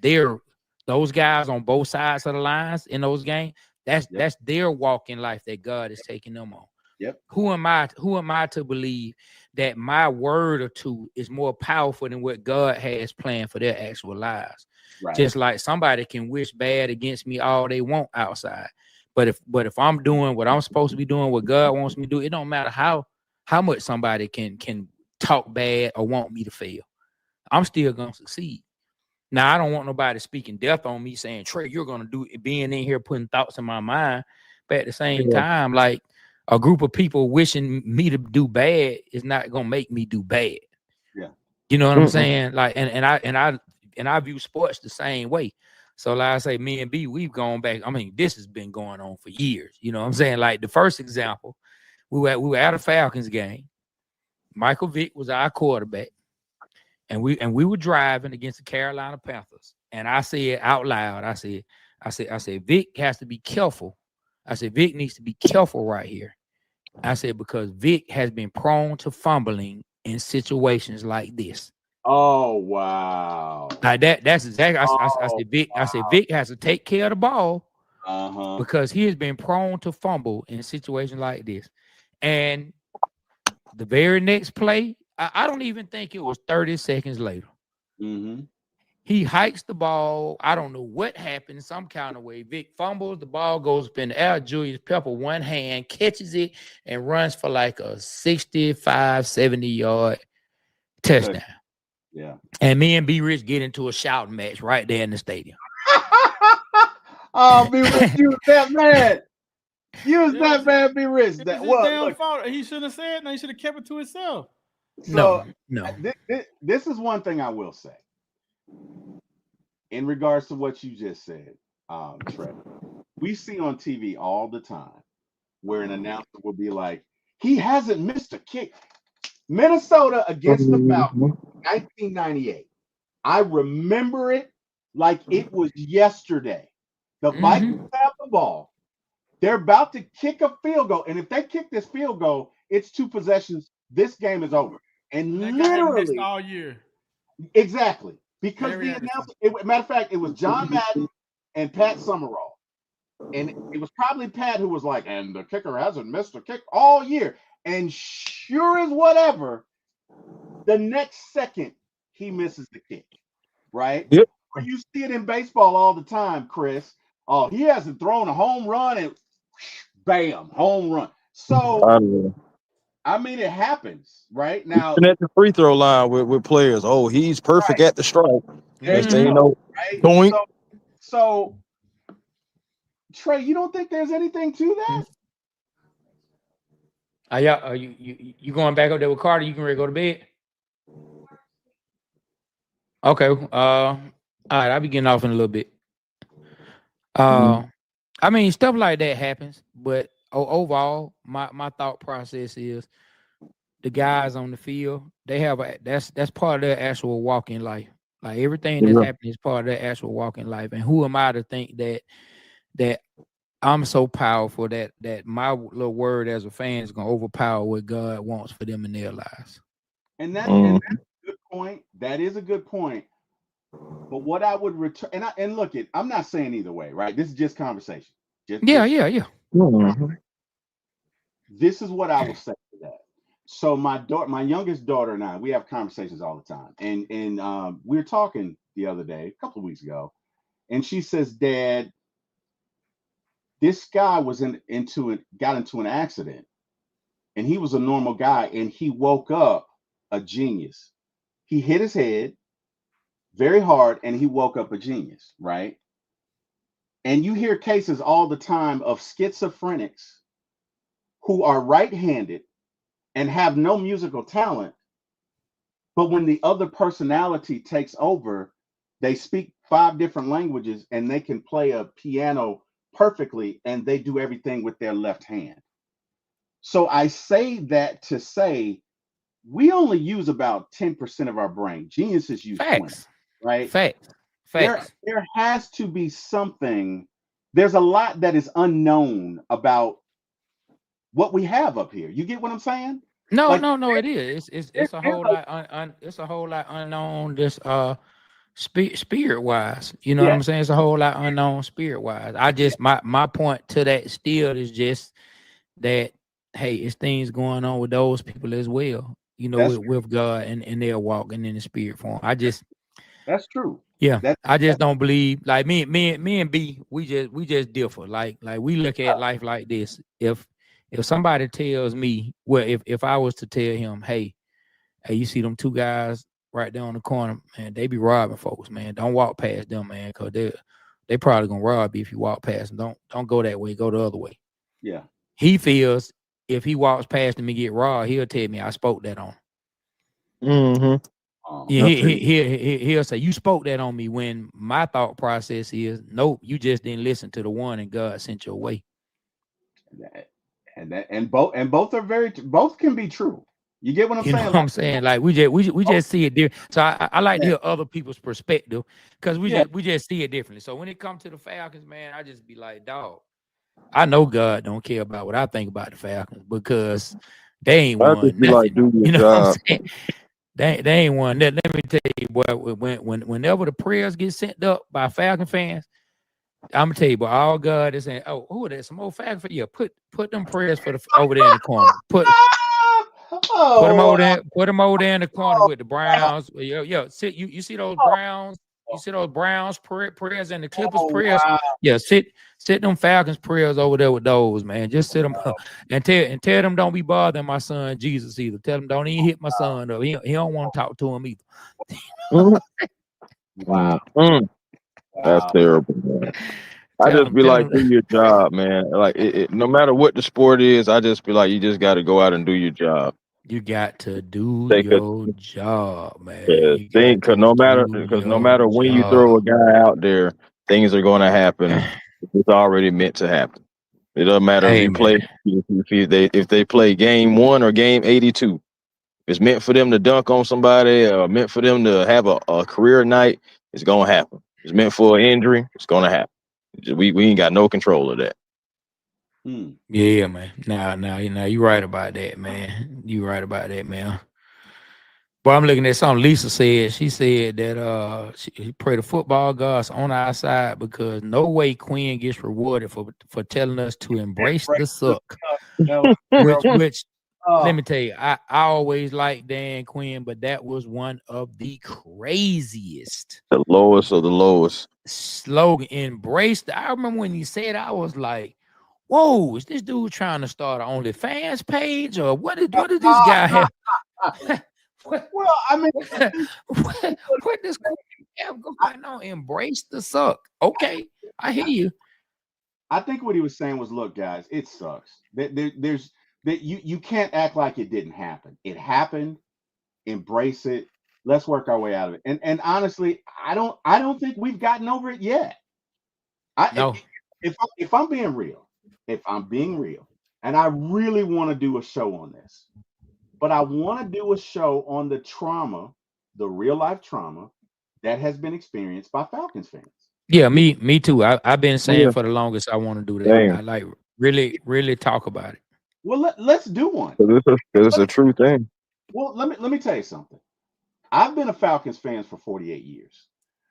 those guys on both sides of the lines in those games. That's their walk in life that God is taking them on. Yep. Who am I to believe that my word or two is more powerful than what God has planned for their actual lives? Right. Just like somebody can wish bad against me all they want outside, but if I'm doing what I'm supposed to be doing, what God wants me to do, it don't matter how much somebody can talk bad or want me to fail. I'm still gonna succeed. Now I don't want nobody speaking death on me, saying, Trey, you're gonna do it, being in here putting thoughts in my mind, but at the same time, like, a group of people wishing me to do bad is not gonna make me do bad. Yeah, you know what I'm saying? Like, and I view sports the same way. So like I say, me and B, we've gone back. I mean, this has been going on for years. You know what I'm saying? Like the first example, we were at a Falcons game. Michael Vick was our quarterback, and we were driving against the Carolina Panthers. And I said out loud, I said, Vic has to be careful. I said, Vic needs to be careful right here. I said, because Vic has been prone to fumbling in situations like this. Oh wow! Like that's exactly. I said Vic. Wow. I said Vic has to take care of the ball Uh-huh. because he has been prone to fumble in situations like this. And the very next play, I don't even think it was 30 seconds later. Mm-hmm. He hikes the ball. I don't know what happened. Some kind of way. Vic fumbles. The ball goes up in the air. Julius Pepper, one hand, catches it and runs for like a 65, 70-yard touchdown. Yeah. And me and B Rich get into a shouting match right there in the stadium. Oh, B Rich, you was that man. You was that man, B Rich. That was his damn fault. He shouldn't have said. No, he should have kept it to himself. So, no. This is one thing I will say. In regards to what you just said, Trey, we see on TV all the time where an announcer will be like, he hasn't missed a kick. Minnesota against the Falcons, 1998. I remember it like it was yesterday. The Vikings have the ball. They're about to kick a field goal. And if they kick this field goal, it's 2 possessions. This game is over. And literally all year. Exactly. Because the announcer, matter of fact, it was John Madden and Pat Summerall. And it was probably Pat who was like, and the kicker hasn't missed a kick all year. And sure as whatever, the next second he misses the kick. Right? Yep. You see it in baseball all the time, Chris. Oh, he hasn't thrown a home run and bam, home run. So I mean, it happens, right? Now at the free throw line with players. Oh, he's perfect at the strike. Right? Doink. So Trey, you don't think there's anything to that? You going back up there with Carter? You can ready to go to bed? Okay. All right. I'll be getting off in a little bit. I mean, stuff like that happens, but overall, my thought process is the guys on the field, they have that's part of their actual walk in life. Like everything that's happening is part of their actual walk in life. And who am I to think that I'm so powerful that my little word as a fan is gonna overpower what God wants for them in their lives? And that's a good point. That is a good point. But what I would return, and look, I'm not saying either way, right? This is just conversation. Yeah. This is what I would say to that. So my youngest daughter and I, we have conversations all the time, and we were talking the other day, a couple of weeks ago, and she says, "Dad, this guy got into an accident, and he was a normal guy, and he woke up a genius. He hit his head very hard, and he woke up a genius, right? And you hear cases all the time of schizophrenics who are right-handed and have no musical talent, but when the other personality takes over, they speak 5 different languages and they can play a piano perfectly, and they do everything with their left hand. So I say that to say we only use about 10% of our brain. Geniuses use 20, right? Facts. There has to be something. There's a lot that is unknown about what we have up here. You get what I'm saying? No, it is. It's a whole lot. It's a whole lot unknown. This spirit wise, you know what I'm saying? It's a whole lot unknown spirit wise. I just my point to that still is just that hey, it's things going on with those people as well. You know, with God and they're walking in the spirit form. That's true. Yeah, I just don't believe like me and B. We just differ. Like we look at life like this. If somebody tells me, well, if I was to tell him, hey, you see them 2 guys right there on the corner, man, they be robbing folks, man. Don't walk past them, man, because they probably gonna rob you if you walk past them. Don't go that way. Go the other way. Yeah. He feels if he walks past them and get robbed, he'll tell me I spoke that on him. Yeah, he'll say, you spoke that on me, when my thought process is, nope, you just didn't listen to the one and God sent your way. And both can be true. You get what I'm You know saying? what I'm saying? Like we just see it different. So I like to hear other people's perspective, because we just see it differently. So when it comes to the Falcons, man, I just be like, dog, I know God don't care about what I think about the Falcons, because they ain't won nothing. Like, do your you know job. what I'm saying? They ain't won nothing. Let me tell you, boy, whenever the prayers get sent up by Falcon fans, I'm gonna tell you, boy, all God is saying, oh, who are that? Some old Falcon fans? Yeah, put them prayers for over there in the corner. Put them over there. Put them over there in the corner with the Browns. Sit. You see those Browns? You see those Browns prayers and the Clippers prayers? Wow. Yeah, sit them Falcons prayers over there with those, man. Just sit them up and tell them don't be bothering my son Jesus either. Tell them don't even hit my son up. He don't want to talk to him either. Wow. That's terrible, man. I just be like, do your job, man. Like no matter what the sport is, I just be like, you just got to go out and do your job. You got to do your job, man. Yeah, because no matter when you throw a guy out there, things are going to happen. It's already meant to happen. It doesn't matter if you play if they play game 1 or game 82. If it's meant for them to dunk on somebody or meant for them to have a career night, it's going to happen. If it's meant for an injury, it's going to happen. We ain't got no control of that. Yeah, man. Now, you're right about that, man. You right about that, man. But I'm looking at something Lisa said. She said that she pray the football gods on our side, because no way Quinn gets rewarded for telling us to embrace the suck. Which let me tell you, I always liked Dan Quinn, but that was one of the craziest, the lowest of the lowest slogan. Embrace. I remember when he said, I was like, whoa, is this dude trying to start an OnlyFans page, or what is this guy have? Well, I mean, what does have going on? Embrace the suck. Okay, I hear you. I think what he was saying was, look, guys, it sucks. You can't act like it didn't happen. It happened. Embrace it. Let's work our way out of it. And honestly, I don't think we've gotten over it yet. No. If I'm being real, and I really want to do a show on this, but I want to do a show on the trauma, the real life trauma that has been experienced by Falcons fans. Yeah, me too. I've been saying for the longest I want to do that. Damn. I like really talk about it. Well, let's do one. Because it's a true thing. Well, let me tell you something. I've been a Falcons fan for 48 years.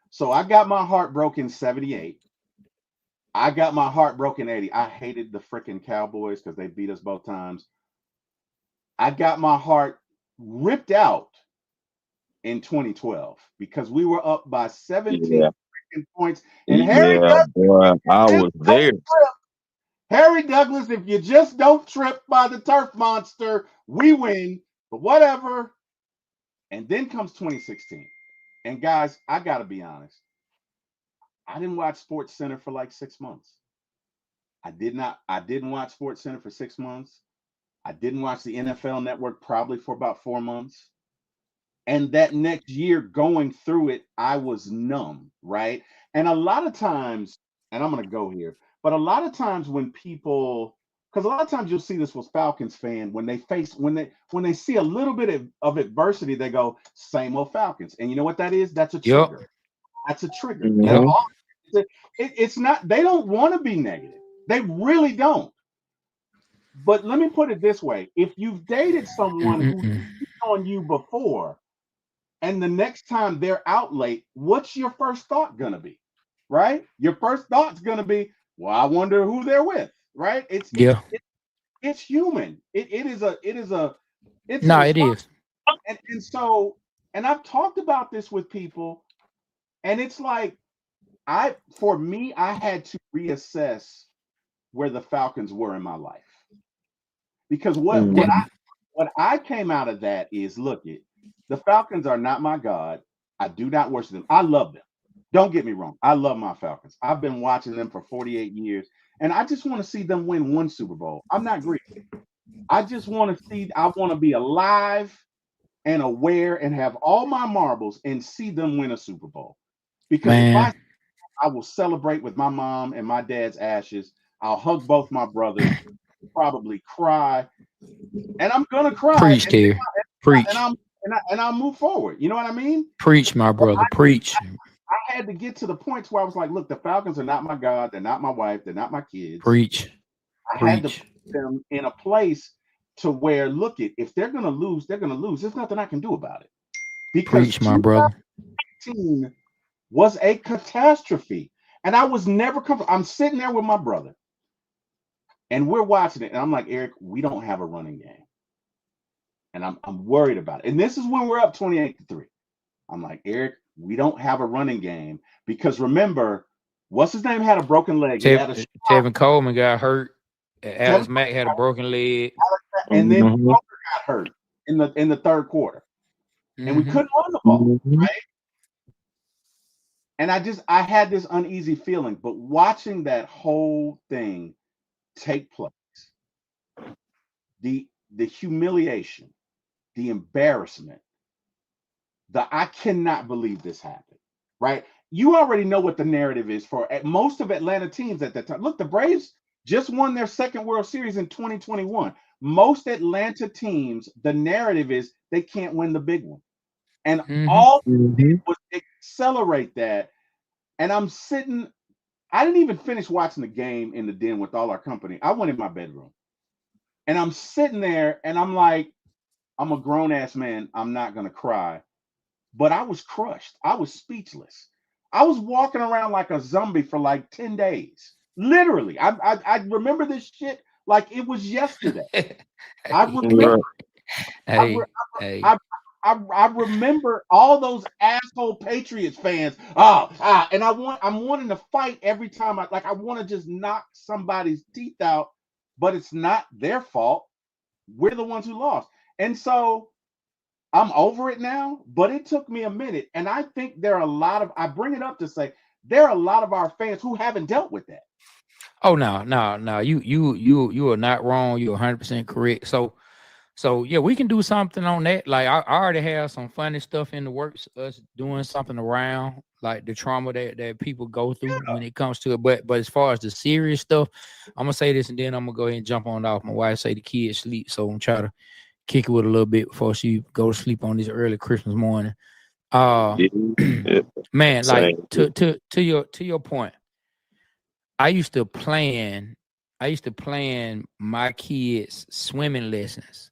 So I got my heart broken 78. I got my heart broken 80. I hated the freaking Cowboys because they beat us both times. I got my heart ripped out in 2012 because we were up by 17 points. And Harry Douglas, I was there. Harry Douglas, if you just don't trip by the turf monster, we win. But whatever. And then comes 2016. And guys, I got to be honest. I didn't watch Sports Center for like 6 months. I didn't watch Sports Center for 6 months. I didn't watch the NFL Network probably for about 4 months. And that next year going through it, I was numb, right? And a lot of times, and I'm going to go here, but a lot of times when people, because a lot of times you'll see this with Falcons fan, when they see a little bit of adversity, they go, same old Falcons. And you know what that is? That's a trigger. Yep. That's a trigger. Mm-hmm. It's not, they don't want to be negative. They really don't. But let me put it this way. If you've dated someone who cheated on you before, and the next time they're out late, what's your first thought going to be? Right? Your first thought's going to be, well, I wonder who they're with. Right? It's human. It is. And so, and I've talked about this with people, and it's like, I had to reassess where the Falcons were in my life. Because what I came out of that is, look, the Falcons are not my God. I do not worship them. I love them. Don't get me wrong. I love my Falcons. I've been watching them for 48 years, and I just want to see them win one Super Bowl. I'm not greedy. I just want to see. I want to be alive and aware and have all my marbles and see them win a Super Bowl. Because Man. if I will celebrate with my mom and my dad's ashes. I'll hug both my brothers, probably cry, and I'm gonna cry. Preach, Terry. Preach. And I'll move forward. You know what I mean? Preach, my brother. Preach. I had to get to the point where I was like, look, the Falcons are not my God. They're not my wife. They're not my kids. Preach. I had to put them in a place to where, look, if they're gonna lose, they're gonna lose. There's nothing I can do about it. Because Preach, my brother. 2018 was a catastrophe. And I was never comfortable. I'm sitting there with my brother, and we're watching it. And I'm like, Eric, we don't have a running game. And I'm worried about it. And this is when we're up 28-3. I'm like, Eric, we don't have a running game. Because remember, what's his name had a broken leg. Tevin Coleman got hurt. Alex Mack had a broken leg. And then Walker got hurt in the third quarter. And we couldn't run the ball, right? And I had this uneasy feeling, but watching that whole thing take place, the humiliation, the embarrassment, I cannot believe this happened, right? You already know what the narrative is for most of Atlanta teams at that time. Look, the Braves just won their second World Series in 2021. Most Atlanta teams, the narrative is they can't win the big one. And all they did was accelerate that. And I'm sitting, I didn't even finish watching the game in the den with all our company. I went in my bedroom. And I'm sitting there and I'm like, I'm a grown-ass man. I'm not going to cry. But I was crushed. I was speechless. I was walking around like a zombie for like 10 days. Literally. I remember this shit like it was yesterday. I remember all those asshole Patriots fans. And I'm wanting to fight every time. I want to just knock somebody's teeth out, but it's not their fault. We're the ones who lost. And so I'm over it now, but it took me a minute. And I think I bring it up to say there are a lot of our fans who haven't dealt with that. Oh, no. You are not wrong. You're 100% correct. So yeah, we can do something on that. Like I already have some funny stuff in the works, us doing something around like the trauma that people go through when it comes to it. But as far as the serious stuff, I'm gonna say this and then I'm gonna go ahead and jump on off. My wife say the kids sleep, so I'm trying to kick it with a little bit before she go to sleep on this early Christmas morning. Man, like to your point, I used to plan my kids' swimming lessons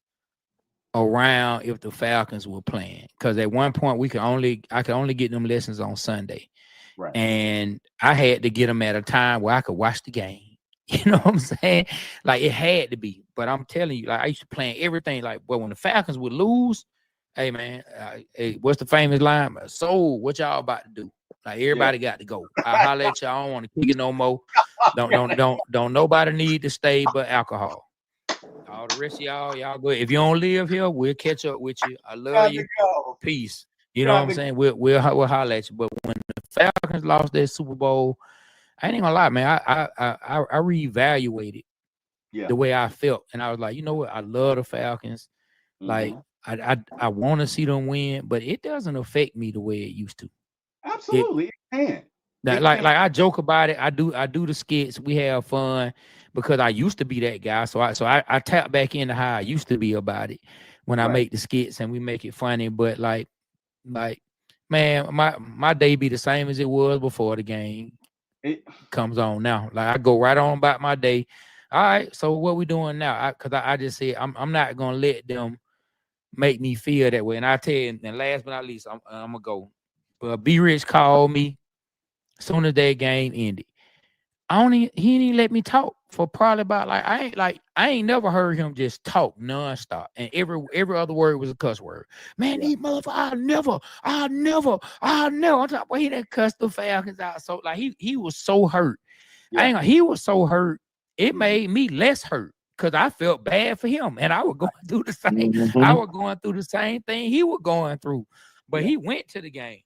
around if the Falcons were playing, because at one point I could only get them lessons on Sunday, right? And I had to get them at a time where I could watch the game. You know what I'm saying? Like it had to be. But I'm telling you, like I used to plan everything. Like, well, when the Falcons would lose, hey man, hey, what's the famous line? So what y'all about to do? Like everybody got to go. I holler at y'all. I don't want to kick it no more. Don't nobody need to stay but alcohol. All the rest of y'all go. If you don't live here, we'll catch up with you. I love you. Peace. You know what I'm saying? We'll holler at you. But when the Falcons lost that Super Bowl, I ain't gonna lie, man. I reevaluated the way I felt, and I was like, you know what? I love the Falcons. Like I want to see them win, but it doesn't affect me the way it used to. Absolutely, it can. Like I joke about it. I do the skits. We have fun because I used to be that guy. So I tap back into how I used to be about it when I make the skits and we make it funny. But like man, my day be the same as it was before the game comes on now. Like I go right on about my day. All right, so what we doing now? Because I just said I'm not gonna let them make me feel that way. And I tell you, and last but not least, I'm gonna go. B Rich called me as soon as that game ended. He didn't let me talk for probably about I ain't never heard him just talk nonstop. And every other word was a cuss word. Man, these motherfuckers, I'll never. I'm talking about he done cussed the Falcons out. So like he was so hurt. Yeah. He was so hurt. It made me less hurt because I felt bad for him. And I was going through the same. I was going through the same thing he was going through. But he went to the game.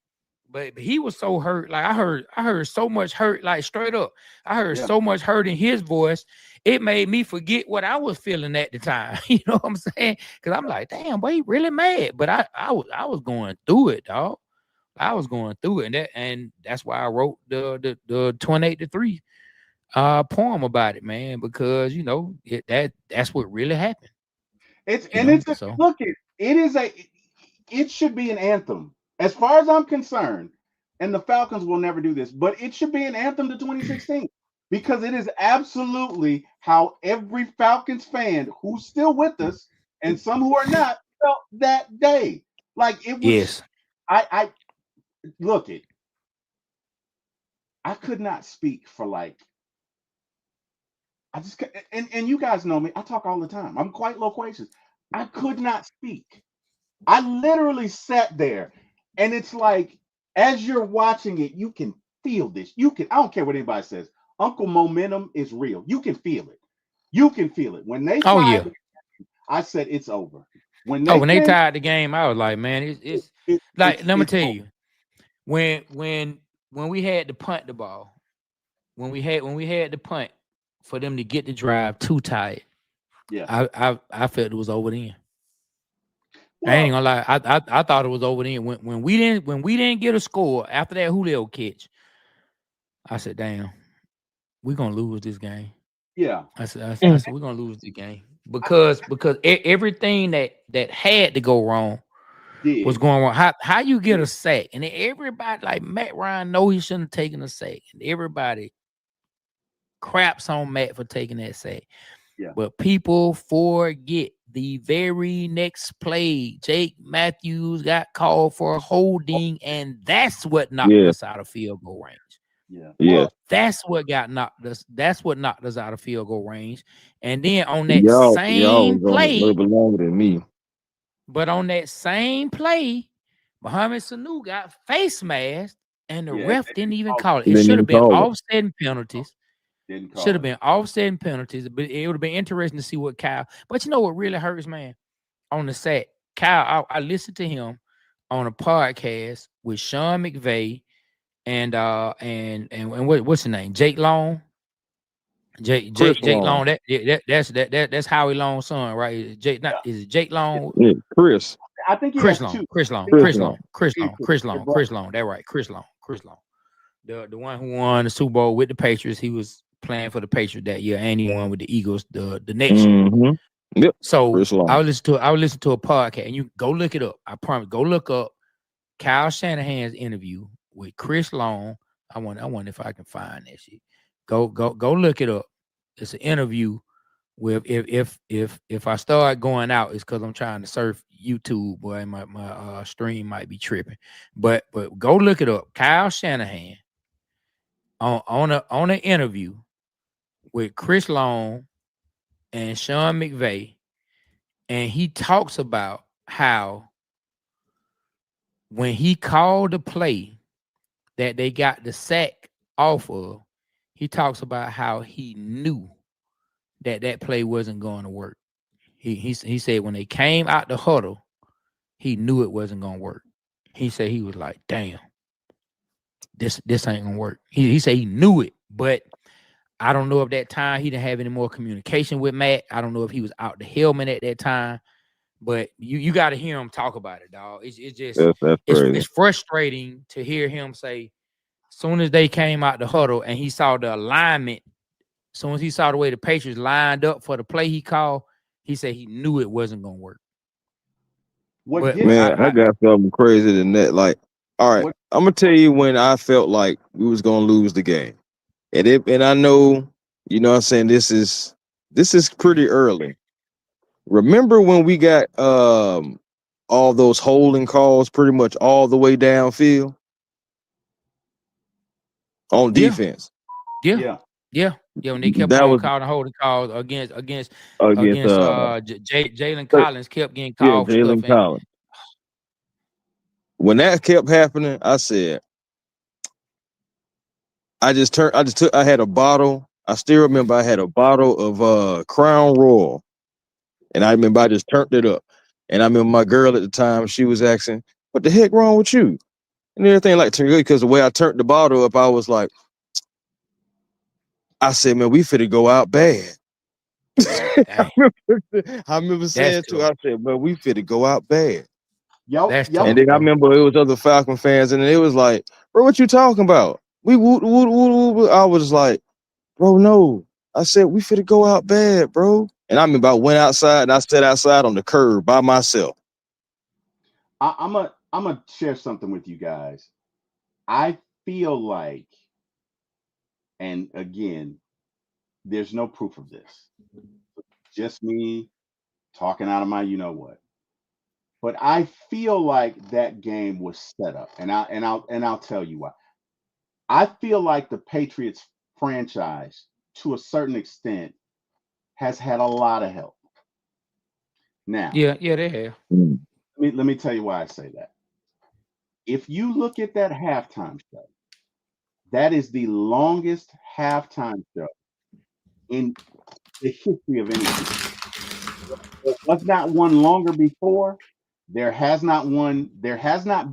but he was so hurt. Like I heard so much hurt, like straight up. I heard Yeah. so much hurt in his voice. It made me forget what I was feeling at the time. You know what I'm saying? Because I'm like, damn, boy, he really mad. But I was going through it, dog. I was going through it, and that's why I wrote the 28-3 poem about it, man. Because you know that's what really happened. Look, it should be an anthem as far as I'm concerned, and the Falcons will never do this, but it should be an anthem to 2016 because it is absolutely how every Falcons fan who's still with us and some who are not felt that day. Like it was. Yes. I look it. I could not speak for like. I just and you guys know me. I talk all the time. I'm quite loquacious. I could not speak. I literally sat there, and it's like as you're watching it, you can feel this. I don't care what anybody says. Uncle Momentum is real. You can feel it. You can feel it. When they tied, I said it's over. When they tied the game, I was like, man, it's like let me tell you, when we had to punt the ball, when we had to punt for them to get the drive too tight, yeah, I felt it was over then. I ain't gonna lie. I thought it was over then. When we didn't get a score after that Julio catch, I said, damn, we're gonna lose this game. Yeah. I said we're gonna lose the game. Because everything that had to go wrong was going wrong. How you get a sack? And everybody like Matt Ryan know he shouldn't have taken a sack. And everybody craps on Matt for taking that sack. Yeah. But people forget the very next play, Jake Matthews got called for holding, and that's what knocked us out of field goal range. Yeah. That's what knocked us out of field goal range. And then on that same play, a little bit longer than me. But on that same play, Mohamed Sanu got face masked, and the ref didn't even call it. It should have been offsetting penalties. Should have been offsetting penalties, but it would have been interesting to see what Kyle. But you know what really hurts, man? On the sack, Kyle, I listened to him on a podcast with Sean McVay and what's his name? Jake Long. Jake Long. That's Howie Long's son, right? Is it Jake Long? Yeah, Chris. I think Chris Long. That's right, Chris Long. The one who won the Super Bowl with the Patriots. He was playing for the Patriots that year, and he won with the Eagles the next year. Yep. So I would listen to a podcast, and you go look it up. I promise. Go look up Kyle Shanahan's interview with Chris Long. I wonder if I can find that shit. Go look it up. It's an interview with if I start going out, it's because I'm trying to surf YouTube. Boy, my stream might be tripping. But go look it up. Kyle Shanahan on an interview with Chris Long and Sean McVay, and he talks about how when he called the play that they got the sack off of, he talks about how he knew that play wasn't going to work. He said when they came out the huddle, he knew it wasn't going to work. He said he was like, damn, this ain't going to work. He said he knew it, but I don't know if that time he didn't have any more communication with Matt. I don't know if he was out the helmet at that time, but you got to hear him talk about it, dog. It's just it's frustrating to hear him say, as soon as they came out the huddle and he saw the alignment, as soon as he saw the way the Patriots lined up for the play he called, he said he knew it wasn't going to work. I got something crazier than that. Like, all right, I'm going to tell you when I felt like we was going to lose the game. And I know, you know what I'm saying, this is pretty early. Remember when we got all those holding calls pretty much all the way downfield on defense? Yeah. When they kept on calling holding calls against Jalen Collins kept getting called. Jalen Collins. When that kept happening, I said, I had a bottle. I still remember I had a bottle of Crown Royal. And I remember I just turned it up. And I remember my girl at the time, she was asking, what the heck wrong with you? and everything like turned good because the way I turned the bottle up, I was like, I said, man, we finna go out bad. I remember saying to her, I said, man, we finna go out bad. That's tough, and then I bro. remember it was other Falcon fans, and it was like, bro, what you talking about? We woot. I was like, bro, no. I said, we finna go out bad, bro. And I remember I went outside and I sat outside on the curb by myself. I'm gonna share something with you guys. I feel like, and again, there's no proof of this. Just me talking out of my you know what. But I feel like that game was set up, and I'll tell you why. I feel like the Patriots franchise, to a certain extent, has had a lot of help. Now, Yeah, they have. Let me tell you why I say that. If you look at that halftime show, that is the longest halftime show in the history of anything. There was not one longer before. There has not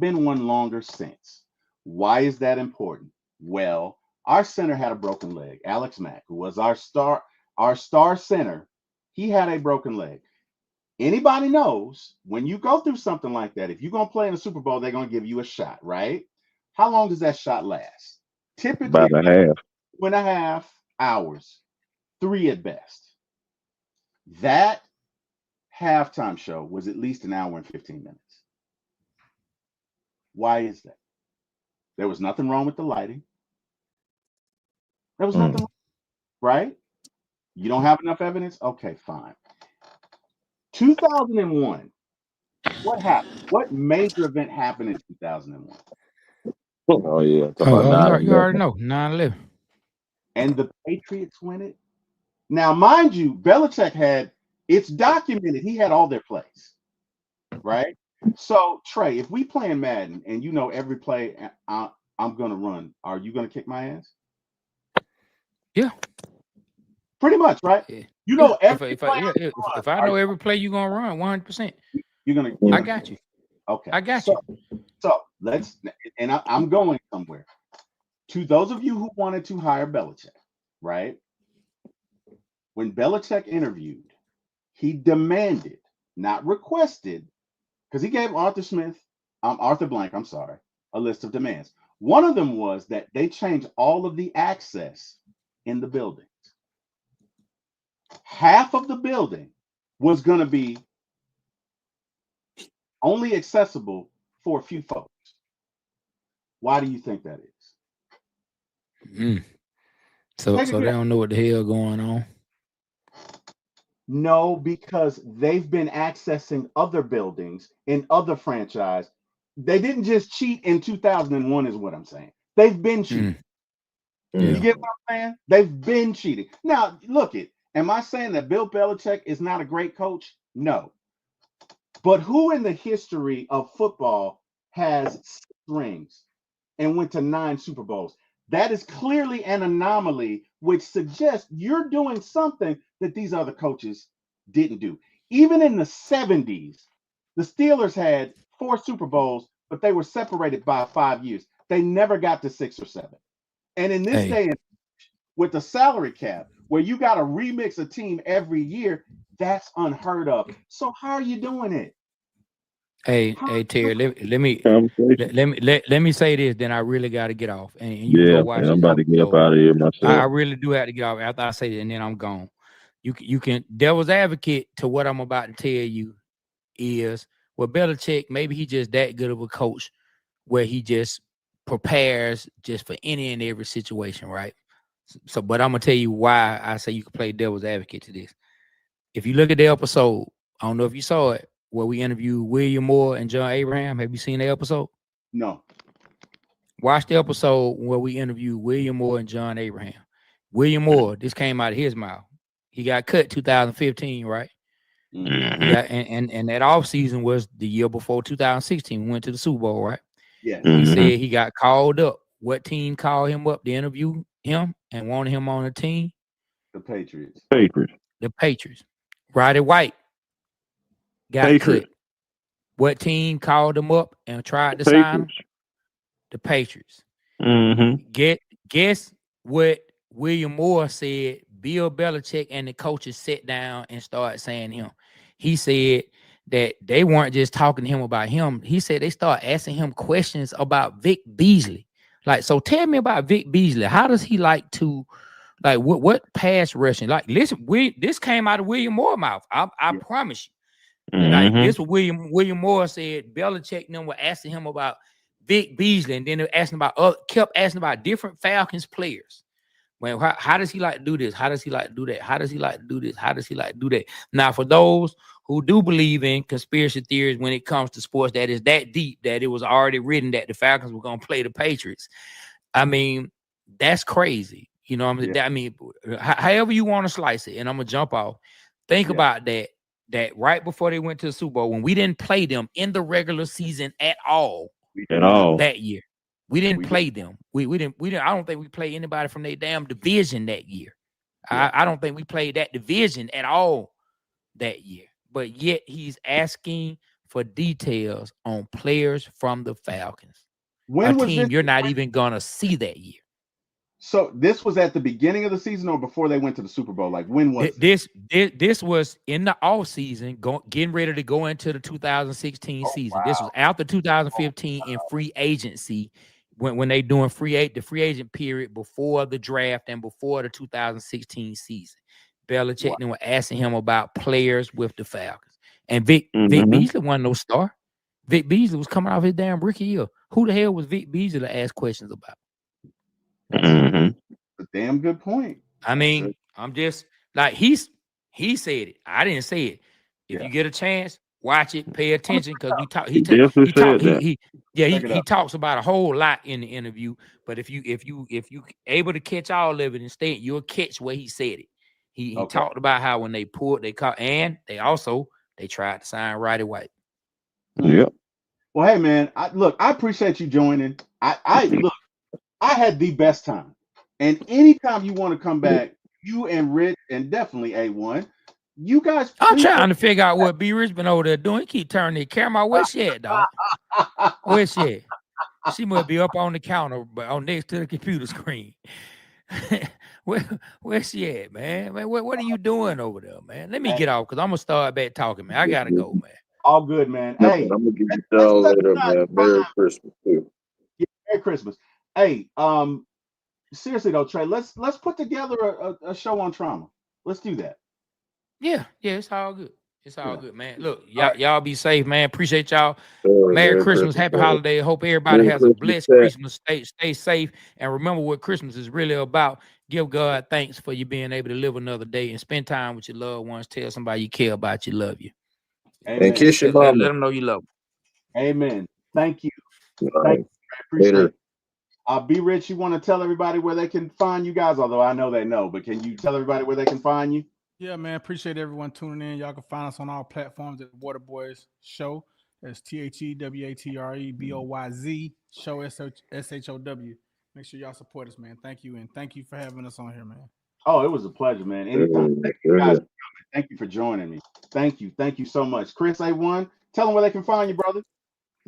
been one longer since. Why is that important? Well, our center had a broken leg. Alex Mack, who was our star center, he had a broken leg. Anybody knows when you go through something like that, if you're going to play in the Super Bowl, they're going to give you a shot, right? How long does that shot last? Typically, about a half. 2.5 hours, 3 at best. That halftime show was at least an hour and 15 minutes. Why is that? There was nothing wrong with the lighting. There was nothing wrong, right? You don't have enough evidence? Okay, fine. 2001. What happened? What major event happened in 2001? Oh, yeah. You already know. 9/11. And the Patriots win it? Now, mind you, Belichick it's documented, he had all their plays, right? So, Trey, if we playing Madden and you know every play I'm going to run, are you going to kick my ass? Yeah. Pretty much, right? Yeah. You know every if I know every play you're going to run, 100%. You're going to. I got you. Okay. I got you. So, I'm going somewhere. To those of you who wanted to hire Belichick, right? When Belichick interviewed, he demanded, not requested, because he gave Arthur Blank, a list of demands. One of them was that they change all of the access in the buildings. Half of the building was going to be only accessible for a few folks. Why do you think that is? So they don't know what the hell going on. No, because they've been accessing other buildings in other franchise. They didn't just cheat in 2001 is what I'm saying. They've been cheating. You get what I'm saying? They've been cheating. Now, look it. Am I saying that Bill Belichick is not a great coach? No. But who in the history of football has 6 rings and went to 9 Super Bowls? That is clearly an anomaly, which suggests you're doing something that these other coaches didn't do. Even in the 70s, the Steelers had 4 Super Bowls, but they were separated by 5 years. They never got to 6 or 7. And in this day, with the salary cap, where you got to remix a team every year, that's unheard of. So how are you doing it? Hey, Terry, let me say this, then I really got to get off. And you go watch I'm about to get up out of here myself. I really do have to get off after I say that, and then I'm gone. You can devil's advocate to what I'm about to tell you is, well, Belichick, maybe he just that good of a coach where he just prepares just for any and every situation, right? So, but I'm gonna tell you why I say you can play devil's advocate to this. If you look at the episode, I don't know if you saw it, where we interviewed William Moore and John Abraham. Have you seen the episode? No. Watch the episode where we interviewed William Moore and John Abraham. William Moore, this came out of his mouth. He got cut 2015, right? Mm-hmm. Yeah, and that offseason was the year before 2016. We went to the Super Bowl, right? Yeah. He said he got called up. What team called him up to interview him and wanted him on the team? The Patriots. The Patriots. Roddy White got cut. What team called him up and tried to sign him? the Patriots. Mm-hmm. Guess what William Moore said? Bill Belichick and the coaches sat down and started saying to him. He said that they weren't just talking to him about him. He said they started asking him questions about Vic Beasley. Like, so tell me about Vic Beasley. How does he like to, like, what pass rushing? Like, listen, this came out of William Moore's mouth. I promise you. Like, this was William Moore said Belichick and them were asking him about Vic Beasley, and then they were kept asking about different Falcons players. Well, how does he like to do this? How does he like to do that? How does he like to do this? How does he like to do that? Now, for those who do believe in conspiracy theories when it comes to sports, that is that deep that it was already written that the Falcons were going to play the Patriots. I mean, that's crazy. You know, I mean, however you want to slice it, and I'm gonna jump off. Think about that. That right before they went to the Super Bowl, when we didn't play them in the regular season at all that year. We didn't play them. We didn't. I don't think we played anybody from their damn division that year. I don't think we played that division at all that year. But yet he's asking for details on players from the Falcons. When was team this? You're not even gonna see that year. So this was at the beginning of the season or before they went to the Super Bowl? Like, when was this was in the off season, getting ready to go into the 2016 season. Wow. This was after 2015 in free agency. When they doing the free agent period before the draft and before the 2016 season, Belichick and were asking him about players with the Falcons. And Vic Beasley wasn't no star. Vic Beasley was coming off his damn rookie year. Who the hell was Vic Beasley to ask questions about? A damn good point. I mean, I'm just like he said it. I didn't say it. If you get a chance, watch it, pay attention, because we talk. He talks about a whole lot in the interview. But if you able to catch all of it instead, you'll catch where he said it. He talked about how when they pulled, they caught, and they tried to sign Roddy White. Yep. Well, hey man, I appreciate you joining. I had the best time, and anytime you want to come back, you and Rich and definitely A1. You guys, I'm trying to figure out what B Rich been over there doing. He keep turning the camera. Where's she at, dog? Where's she at? She must be up on the counter, but on next to the computer screen. Where's she at, man? What are you doing over there, man? Let me get off, because I'm gonna start back talking, man. I gotta go, man. All good, man. No, hey, I'm gonna give you all later, man. Merry Christmas too. Yeah, Merry Christmas. Hey, seriously though, Trey, let's put together a show on trauma. Let's do that. Yeah, it's all good. It's all good, man. Look, y'all be safe, man. Appreciate y'all. Merry Christmas, happy holiday. Hope everybody has a blessed Christmas. Stay safe, and remember what Christmas is really about. Give God thanks for you being able to live another day, and spend time with your loved ones. Tell somebody you care about, you love you. Amen. And kiss your mama. Let them know you love them. Amen. Thank you. All Thank right. you. I appreciate Later. it. B Rich, you want to tell everybody where they can find you guys? Although I know they know, but can you tell everybody where they can find you? Yeah, man. Appreciate everyone tuning in. Y'all can find us on all platforms at Waterboyz Show. That's TheWaterboyz Show, SHOW. Make sure y'all support us, man. Thank you, and thank you for having us on here, man. Oh, it was a pleasure, man. Anytime. Thank you guys for coming. Thank you for joining me. Thank you so much. Chris A1, tell them where they can find you, brother.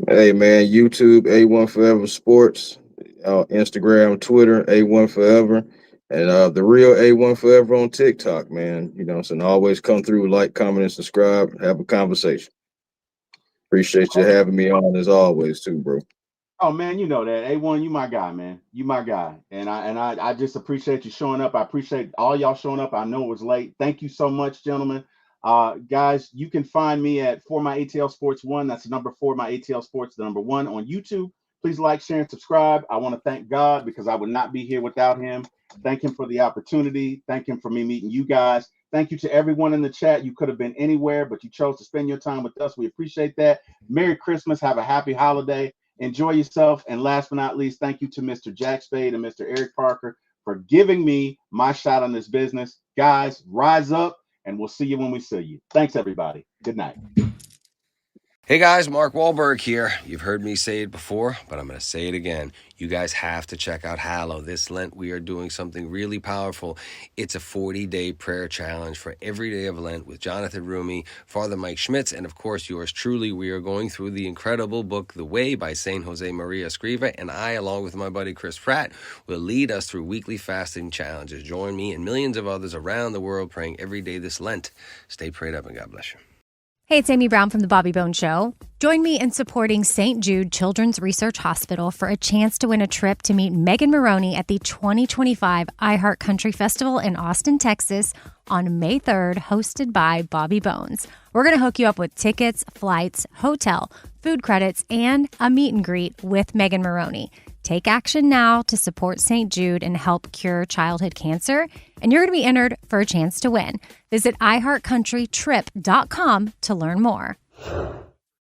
Hey man, YouTube A1 Forever Sports, Instagram, Twitter A1 Forever, and the real A1 Forever on TikTok, man. You know, so always come through, like, comment, and subscribe, have a conversation. Appreciate you having me on as always too, bro. Oh man, you know that. A1, you my guy, man. You my guy. And I just appreciate you showing up. I appreciate all y'all showing up. I know it was late. Thank you so much, gentlemen. Guys, you can find me at For My ATL Sports 1. That's the number 4 My ATL Sports, the number 1 on YouTube. Please like, share, and subscribe. I want to thank God, because I would not be here without him. Thank him for the opportunity. Thank him for me meeting you guys. Thank you to everyone in the chat. You could have been anywhere, but you chose to spend your time with us. We appreciate that. Merry Christmas. Have a happy holiday. Enjoy yourself. And last but not least, thank you to Mr. Jack Spade and Mr. Eric Parker for giving me my shot on this business. Guys, rise up, and we'll see you when we see you. Thanks, everybody. Good night. Hey guys, Mark Wahlberg here. You've heard me say it before, but I'm going to say it again. You guys have to check out Hallow. This Lent, we are doing something really powerful. It's a 40-day prayer challenge for every day of Lent with Jonathan Rumi, Father Mike Schmitz, and of course yours truly. We are going through the incredible book, The Way by Saint Jose Maria Escriva, and I, along with my buddy Chris Pratt, will lead us through weekly fasting challenges. Join me and millions of others around the world praying every day this Lent. Stay prayed up and God bless you. Hey, it's Amy Brown from the Bout Show. Join me in supporting St. Jude Children's Research Hospital for a chance to win a trip to meet Megan Maroney at the 2025 iHeart Country Festival in Austin, Texas on May 3rd, hosted by Bobby Bones. We're going to hook you up with tickets, flights, hotel, food credits, and a meet and greet with Megan Maroney. Take action now to support St. Jude and help cure childhood cancer, and you're going to be entered for a chance to win. Visit iHeartCountryTrip.com to learn more.